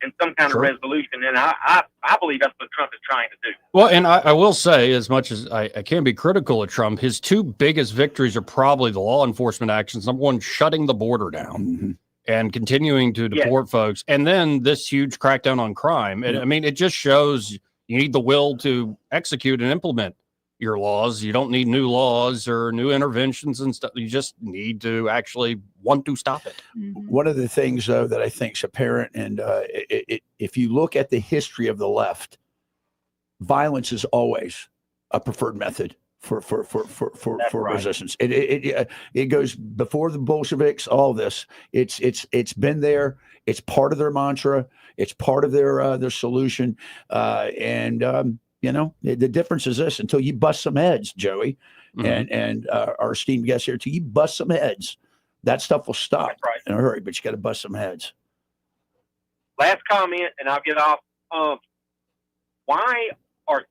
and some kind of resolution. And I believe that's what Trump is trying to do. Well, and I will say, as much as I can be critical of Trump, his two biggest victories are probably the law enforcement actions. Number one, shutting the border down and continuing to deport folks. And then this huge crackdown on crime. And, I mean, it just shows you need the will to execute and implement your laws. You don't need new laws or new interventions and stuff. You just need to actually want to stop it. One of the things, though, that I think is apparent, and if you look at the history of the left, violence is always a preferred method for resistance. It goes before the Bolsheviks. All this, it's been there. It's part of their mantra. It's part of their solution. You know, the difference is this: until you bust some heads, Joey, and our esteemed guest here, till you bust some heads, that stuff will stop in a hurry. But you got to bust some heads. Last comment, and I'll get off. Why are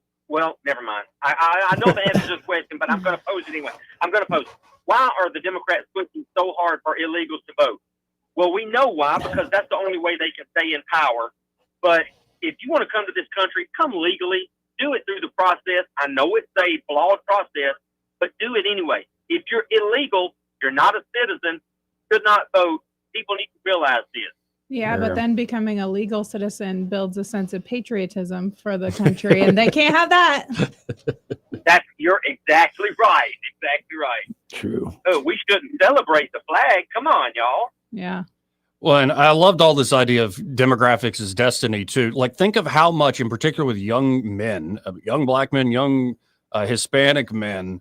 never mind. I know the answer to this question, but I'm going to pose it anyway. I'm going to pose it. Why are the Democrats pushing so hard for illegals to vote? Well, we know why, because that's the only way they can stay in power. But if you want to come to this country, come legally. Do it through the process. I know it's a flawed process, but do it anyway. If you're illegal, you're not a citizen, should not vote. People need to realize this. Yeah, but then becoming a legal citizen builds a sense of patriotism for the country, and they can't have that. You're exactly right. Exactly right. True. Oh, we shouldn't celebrate the flag. Come on, y'all. Yeah. Well, and I loved all this idea of demographics as destiny too. Like, think of how much, in particular with young men, young black men, young Hispanic men,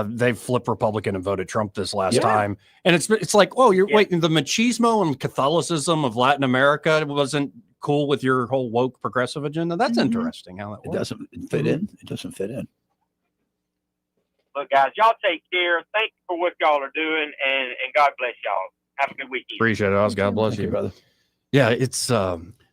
they've flipped Republican and voted Trump this last time. And it's like, oh, you're waiting. The machismo and Catholicism of Latin America wasn't cool with your whole woke progressive agenda. That's interesting how that works. It doesn't fit in. It doesn't fit in. Look, guys, y'all take care. Thank you for what y'all are doing, and God bless y'all. Have a good weekend. Appreciate it, Oz. God bless you, brother. Yeah, it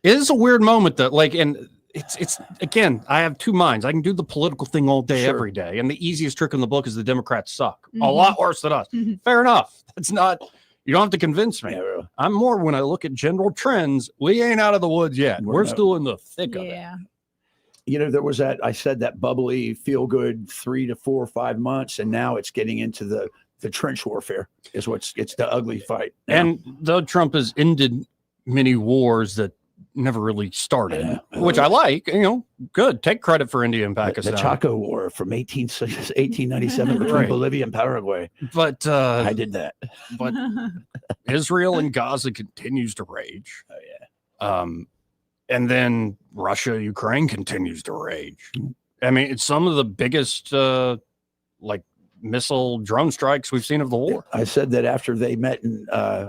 is a weird moment that, like, and it's again, I have two minds. I can do the political thing all day, every day, and the easiest trick in the book is the Democrats suck a lot worse than us. Fair enough. That's not. You don't have to convince me. I'm more when I look at general trends. We ain't out of the woods yet. We're still in the thick of it. You know, there was I said that bubbly, feel good 3 to 4 or 5 months, and now it's getting into the trench warfare it's the ugly fight. And though Trump has ended many wars that never really started, which I like, good. Take credit for India and Pakistan. The Chaco War from 1897 between Bolivia and Paraguay. But I did that. But Israel and Gaza continues to rage. And then Russia, Ukraine continues to rage. I mean, it's some of the biggest missile drone strikes we've seen of the war. I said that after they met in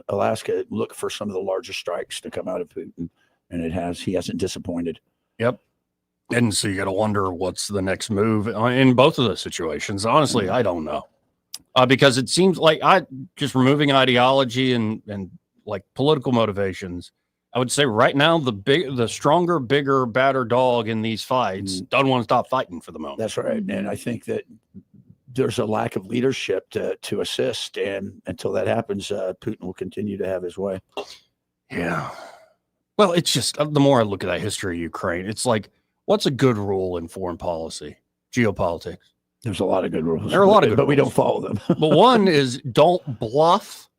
Alaska, look for some of the largest strikes to come out of Putin, and he hasn't disappointed. Yep. And so you got to wonder what's the next move in both of those situations. Honestly, I don't know, because it seems like just removing ideology and like political motivations. I would say right now the stronger, bigger, badder dog in these fights doesn't want to stop fighting for the moment. That's right, and I think that there's a lack of leadership to assist, and until that happens, Putin will continue to have his way. Yeah. Well, it's just the more I look at that history of Ukraine, it's like, what's a good rule in foreign policy, geopolitics? There's a lot of good rules. There are a lot of good but rules. We don't follow them. But one is don't bluff.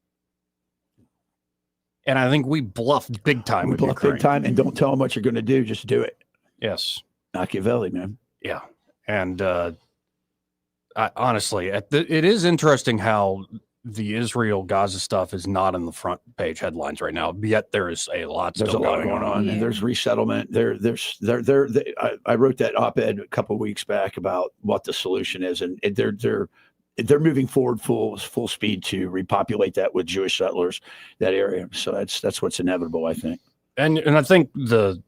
And I think we bluffed big time. We bluffed big time, and don't tell them what you're going to do. Just do it. Yes. Machiavelli, man. Yeah. And honestly, it is interesting how the Israel-Gaza stuff is not in the front page headlines right now. Yet there is a lot There's still a lot going on. and there's resettlement. I wrote that op-ed a couple of weeks back about what the solution is, and they're moving forward full speed to repopulate that with Jewish settlers, that area. So that's what's inevitable, I think. And I think the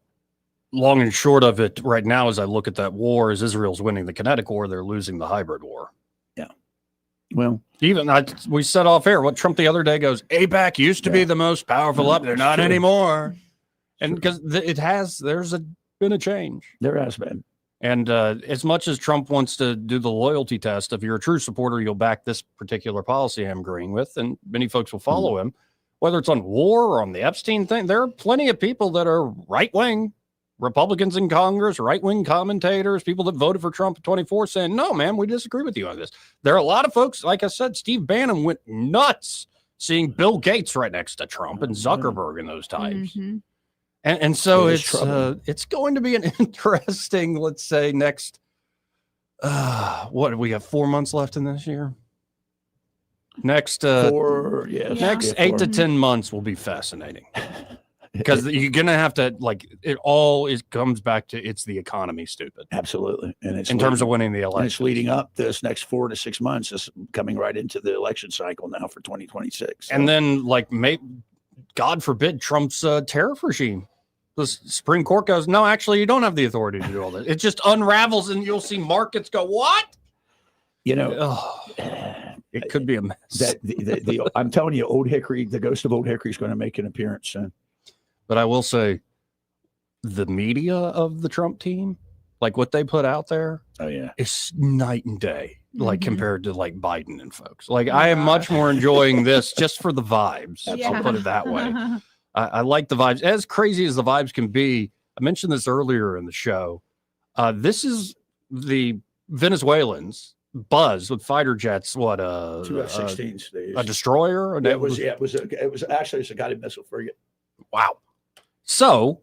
long and short of it right now, as I look at that war, is Israel's winning the kinetic war, they're losing the hybrid war. Yeah. Well, we said off air what Trump the other day goes, AIPAC used to be the most powerful up. They're not anymore. And because there's been a change. There has been. And as much as Trump wants to do the loyalty test, if you're a true supporter, you'll back this particular policy I'm agreeing with, and many folks will follow him. whether it's on war or on the Epstein thing, there are plenty of people that are right-wing Republicans in Congress, right-wing commentators, people that voted for Trump in 24 saying, no, man, we disagree with you on this. There are a lot of folks, like I said, Steve Bannon went nuts seeing Bill Gates right next to Trump and Zuckerberg in those times. Mm-hmm. And so it's going to be an interesting, let's say, next, what, we have 4 months left in this year? Next, 8 to 10 months will be fascinating. Because you're going to have to, like, comes back to it's the economy, stupid. Absolutely. And it's in terms of winning the election. And it's leading up this next 4 to 6 months is coming right into the election cycle now for 2026. So. And then, like, God forbid, Trump's tariff regime. The Supreme Court goes, no, actually, you don't have the authority to do all this. It just unravels and you'll see markets go, what? You know, it could be a mess. I'm telling you, Old Hickory, the ghost of Old Hickory is going to make an appearance soon. But I will say, the media of the Trump team, like what they put out there, is night and day, like compared to like Biden and folks. Like I am much more enjoying this just for the vibes. I'll put it that way. I like the vibes. As crazy as the vibes can be, I mentioned this earlier in the show. This is the Venezuelans buzz with fighter jets. What two F-16s? A destroyer? It was actually a guided missile frigate. Wow. So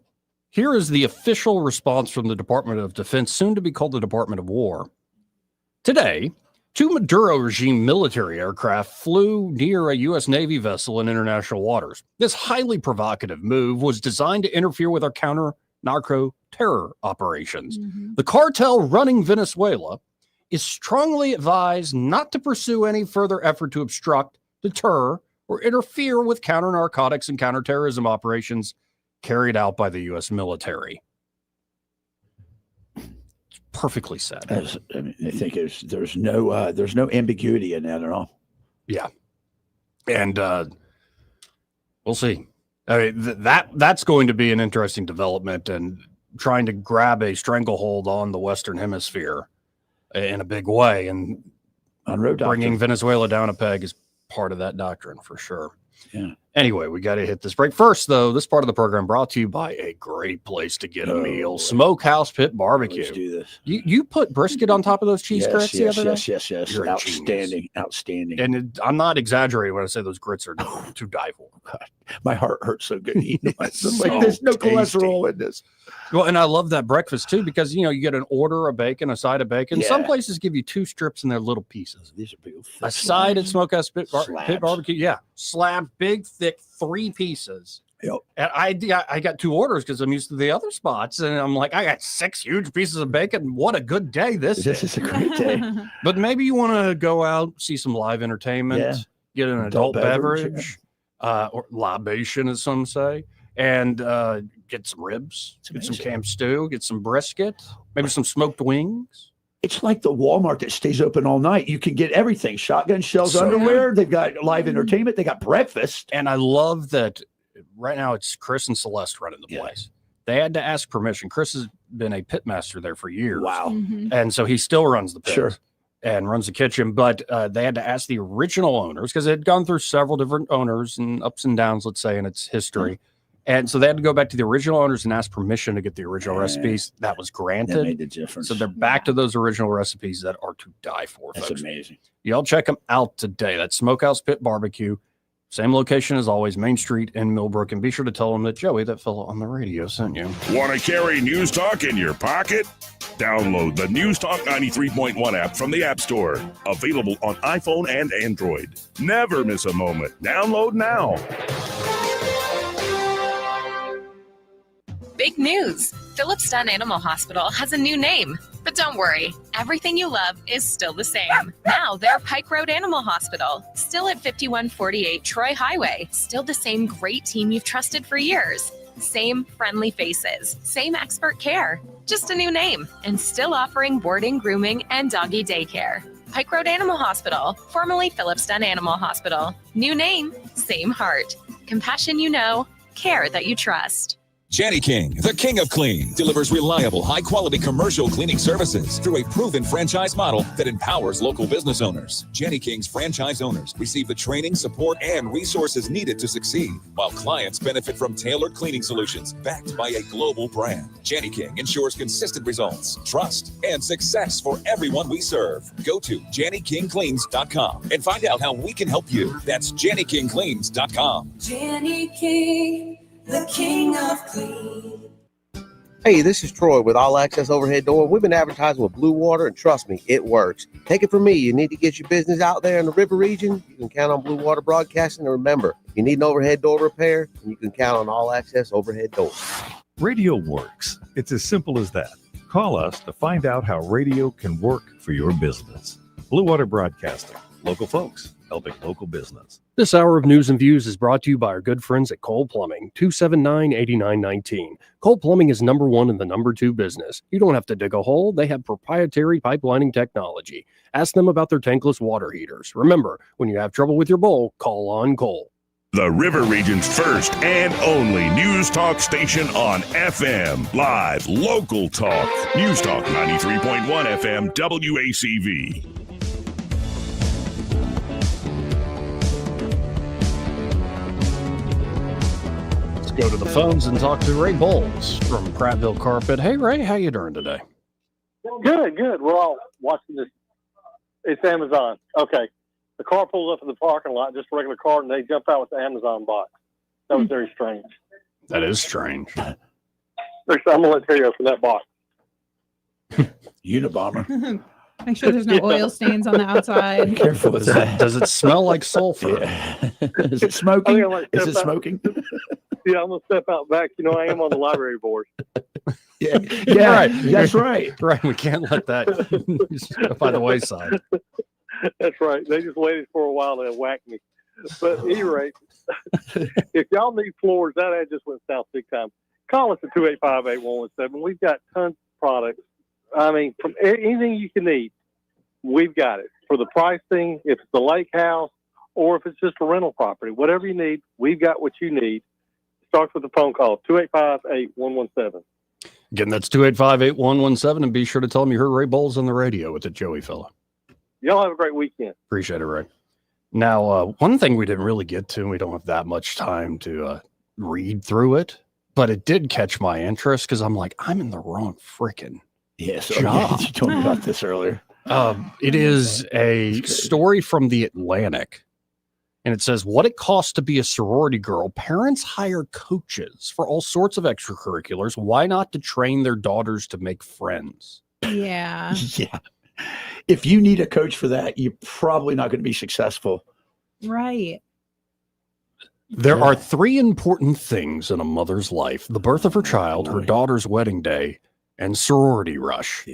here is the official response from the Department of Defense, soon to be called the Department of War. Today, 2 Maduro regime military aircraft flew near a U.S. Navy vessel in international waters. This highly provocative move was designed to interfere with our counter-narco terror operations. The cartel running Venezuela is strongly advised not to pursue any further effort to obstruct, deter, or interfere with counter-narcotics and counterterrorism operations carried out by the U.S. military. It's perfectly said. I think there's no ambiguity in that at all. Yeah, and we'll see. I mean, that's going to be an interesting development, and trying to grab a stranglehold on the Western Hemisphere in a big way, and bringing Venezuela down a peg is part of that doctrine for sure. Yeah. Anyway, we got to hit this break. First, though, this part of the program brought to you by a great place to get a meal, Smokehouse Pit Barbecue. Let's do this. You put brisket on top of those cheese grits the other day? Yes. You're Outstanding. And I'm not exaggerating when I say those grits are to die for. God, my heart hurts so good eating them. So there's no cholesterol in this. Well, and I love that breakfast too, because you get an order of bacon, a side of bacon. Yeah. Some places give you 2 strips in their little pieces. These are big. A side at Smokehouse Pit Barbecue, slab, big, thick, 3 pieces. Yep. And I got 2 orders because I'm used to the other spots, and I'm like, I got 6 huge pieces of bacon. What a good day this is a great day. But maybe you want to go out, see some live entertainment, get an adult beverage, or libation, as some say, and get some ribs, get some camp stew, get some brisket, maybe some smoked wings. It's like the Walmart that stays open all night. You can get everything: shotgun shells, underwear. They've got live entertainment. They got breakfast. And I love that right now it's Chris and Celeste running the place. They had to ask permission. Chris has been a pit master there for years. Wow. And so he still runs the pit. Sure. And runs the kitchen, but they had to ask the original owners because it had gone through several different owners and ups and downs, let's say, in its history. And so they had to go back to the original owners and ask permission to get the original recipes. That was granted. That made the difference. So they're back to those original recipes that are to die for. That's folks. amazing. Y'all check them out today. That's Smokehouse Pit Barbecue. Same location as always, Main Street in Millbrook. And be sure to tell them that Joey, that fellow on the radio, sent you. Want to carry News Talk in your pocket? Download the News Talk 93.1 app from the App Store. Available on iPhone and Android. Never miss a moment. Download now. Big news! Phillips Dunn Animal Hospital has a new name. But don't worry, everything you love is still the same. Now they're Pike Road Animal Hospital, still at 5148 Troy Highway, still the same great team you've trusted for years. Same friendly faces, same expert care, just a new name, and still offering boarding, grooming, and doggy daycare. Pike Road Animal Hospital, formerly Phillips Dunn Animal Hospital. New name, same heart. Compassion you know, care that you trust. Jenny King, the king of clean, delivers reliable, high-quality commercial cleaning services through a proven franchise model that empowers local business owners. Jenny King's franchise owners receive the training, support, and resources needed to succeed, while clients benefit from tailored cleaning solutions backed by a global brand. Jenny King ensures consistent results, trust, and success for everyone we serve. Go to JennyKingCleans.com and find out how we can help you. That's JennyKingCleans.com. Jenny King, the king of clean. Hey, this is Troy with All Access Overhead Door. We've been advertising with Blue Water, and trust me, it works. Take it from me. You need to get your business out there in the river region, you can count on Blue Water Broadcasting. And remember, you need an overhead door repair, and you can count on All Access Overhead Doors. Radio works. It's as simple as that. Call us to find out how radio can work for your business. Blue Water Broadcasting. Local folks helping local business. This hour of News and Views is brought to you by our good friends at Cole Plumbing, 279-8919. Cole Plumbing is number one in the number two business. You don't have to dig a hole. They have proprietary pipelining technology. Ask them about their tankless water heaters. Remember, when you have trouble with your bowl, call on Cole. The River Region's first and only news talk station on FM. Live, local talk. News Talk 93.1 FM WACV. Go to the phones and talk to Ray Bowles from Prattville Carpet. Hey, Ray, how you doing today? Good. We're all watching this. It's Amazon. Okay. The car pulls up in the parking lot, just a regular car, and they jump out with the Amazon box. That was very strange. That is strange. I'm going to let Terry open that box. Unabomber. Make sure there's no oil stains on the outside. Careful with that. Does it smell like sulfur? Yeah. Is it smoking? Is it smoking? Yeah, I'm going to step out back. You know, I am on the library board. Yeah, right. That's right. Right, we can't let that go by the wayside. That's right. They just waited for a while to whack me. But at any rate, if y'all need floors, that ad just went south big time. Call us at 285-8117. We've got tons of products. I mean, from anything you can need, we've got it. For the pricing, if it's a lake house, or if it's just a rental property, whatever you need, we've got what you need. Starts with a phone call, 285-8117. Again, that's 285-8117, and be sure to tell them you heard Ray Bowles on the radio with the Joey fella. Y'all have a great weekend. Appreciate it, Ray. Now, one thing we didn't really get to, and we don't have that much time to read through it, but it did catch my interest because I'm like, I'm in the wrong freaking job. You told me about this earlier. It is a story from The Atlantic, and it says, what it costs to be a sorority girl. Parents hire coaches for all sorts of extracurriculars. Why not to train their daughters to make friends? Yeah. Yeah. If you need a coach for that, you're probably not going to be successful. Right. There are three important things in a mother's life: the birth of her child, her daughter's wedding day, and sorority rush.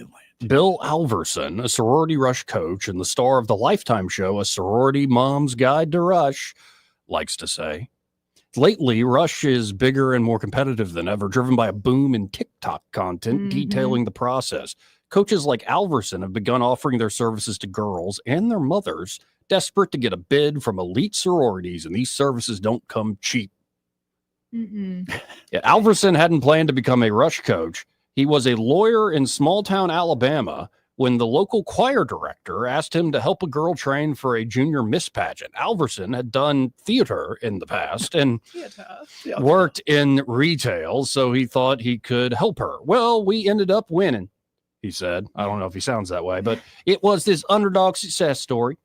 Bill Alverson, a sorority rush coach and the star of the Lifetime show, A Sorority Mom's Guide to Rush, likes to say, lately, Rush is bigger and more competitive than ever, driven by a boom in TikTok content detailing the process. Coaches like Alverson have begun offering their services to girls and their mothers desperate to get a bid from elite sororities, and these services don't come cheap. Yeah, Alverson hadn't planned to become a Rush coach. He was a lawyer in small-town Alabama when the local choir director asked him to help a girl train for a junior Miss pageant. Alverson had done theater in the past and worked in retail, so he thought he could help her. Well, we ended up winning, he said. I don't know if he sounds that way, but it was this underdog success story.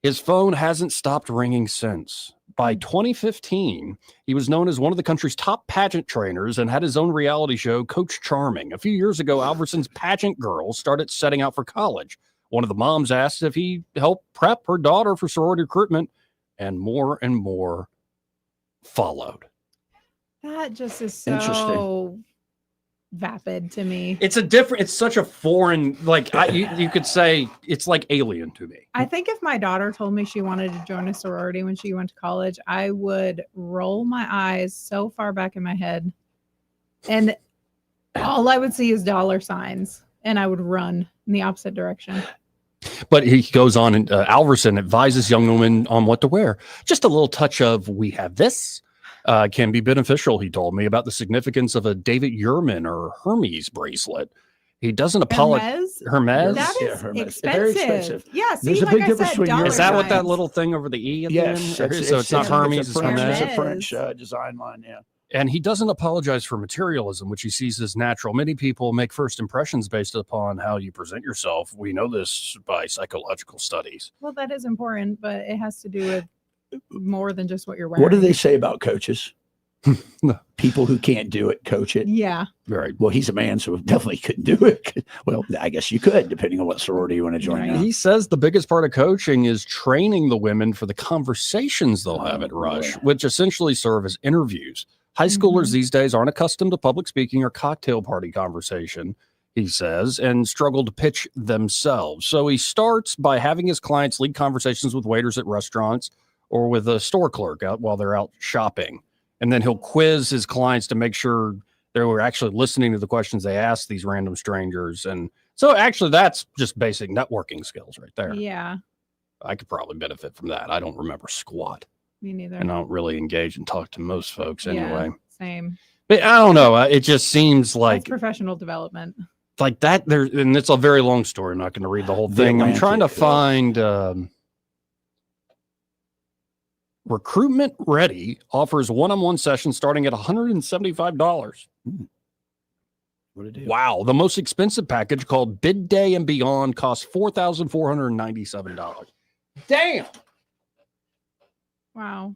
His phone hasn't stopped ringing since. By 2015, he was known as one of the country's top pageant trainers and had his own reality show, Coach Charming. A few years ago, Alverson's pageant girls started setting out for college. One of the moms asked if he helped prep her daughter for sorority recruitment, and more followed. That just is so vapid to me. It's such a foreign, like you could say it's like alien to me. I think if my daughter told me she wanted to join a sorority when she went to college, I would roll my eyes so far back in my head, and all I would see is dollar signs, and I would run in the opposite direction. But he goes on, and Alverson advises young women on what to wear. Just a little touch of, we have this, can be beneficial, he told me, about the significance of a David Yurman or Hermes bracelet. He doesn't apologize. Hermes? That is Hermes. expensive. Very expensive. Yeah, see, There's a like big I difference said, between dollar Is that what that signs. little thing over the E at Yes, the end? So it's not Hermes, it's French, Hermes. it's a French design line, yeah. And he doesn't apologize for materialism, which he sees as natural. Many people make first impressions based upon how you present yourself. We know this by psychological studies. Well, that is important, but it has to do with more than just what you're wearing. What do they say about coaches? People who can't do it, coach it. Yeah. Right. Well, he's a man, so definitely couldn't do it. Well, I guess you could, depending on what sorority you want to join. Now. He says the biggest part of coaching is training the women for the conversations they'll have at Rush, which essentially serve as interviews. High schoolers these days aren't accustomed to public speaking or cocktail party conversation, he says, and struggle to pitch themselves. So he starts by having his clients lead conversations with waiters at restaurants or with a store clerk out while they're out shopping. And then he'll quiz his clients to make sure they were actually listening to the questions they asked these random strangers. And so actually that's just basic networking skills right there. Yeah. I could probably benefit from that. I don't remember squat. Me neither. And I don't really engage and talk to most folks anyway. Same. But I don't know. It just seems That's like professional development. like that there, and it's a very long story. I'm not going to read the whole thing. I'm trying to find Recruitment Ready offers one-on-one sessions starting at $175. What a deal. Wow. The most expensive package called Bid Day and Beyond costs $4,497. Damn. Wow.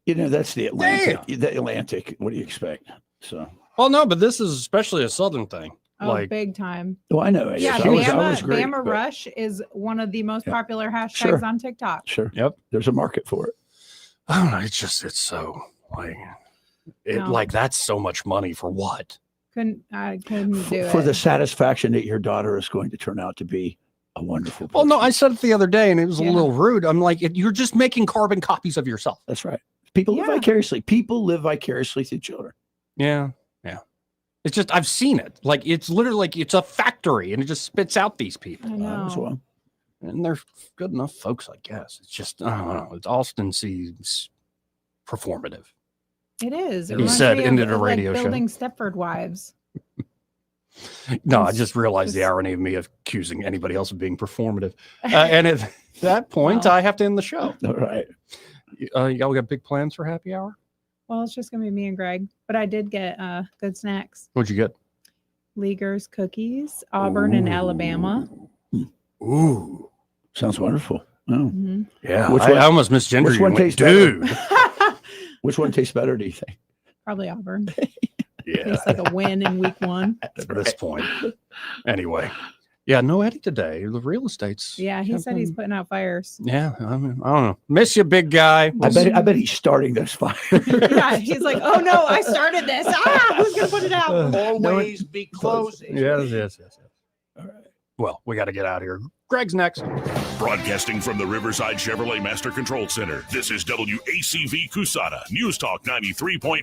You know, that's the Atlantic. The Atlantic. What do you expect? So. Well, no, but this is especially a Southern thing. Oh, like, big time. Well, I know. Yeah, I was great, Bama but- Rush is one of the most popular hashtags Sure. on TikTok. Sure. Yep. There's a market for it. I don't know. It's so like No. like that's so much money for what? I couldn't do For it. the satisfaction that your daughter is going to turn out to be a wonderful person. Well, no, I said it the other day and it was a little rude. I'm like, you're just making carbon copies of yourself. That's right. People live vicariously. People live vicariously through children. Yeah. Yeah. It's just, I've seen it. Like, it's literally like it's a factory and it just spits out these people. I know. As well. And they're good enough folks, I guess. It's just, I don't know. It's Austin seems performative. It is. It He reminds said me ended of, a radio show. building Stepford Wives. No, I just realized the irony of me of accusing anybody else of being performative. And at that point, I have to end the show. All right. Y'all got big plans for happy hour? Well, it's just gonna be me and Greg, but I did get good snacks. What'd you get? Leaguer's cookies, Auburn and Alabama. Ooh. Sounds wonderful. Oh. Yeah. Which I one- almost misgendered which you. one and went, tastes better? dude. Which one tastes better, do you think? Probably Auburn. Yeah. Tastes like a win in week 1. At this point. Anyway. Yeah, no Eddie today. The real estate's. Yeah, he said he's putting out fires. Yeah, I mean, I don't know. Miss you, big guy. I bet he's starting those fires. Yeah, he's like, oh no, I started this. Who's gonna put it out? Always be closing. Yes. All right. Well, we got to get out of here. Greg's next. Broadcasting from the Riverside Chevrolet Master Control Center, this is WACV Cusana, News Talk 93.1.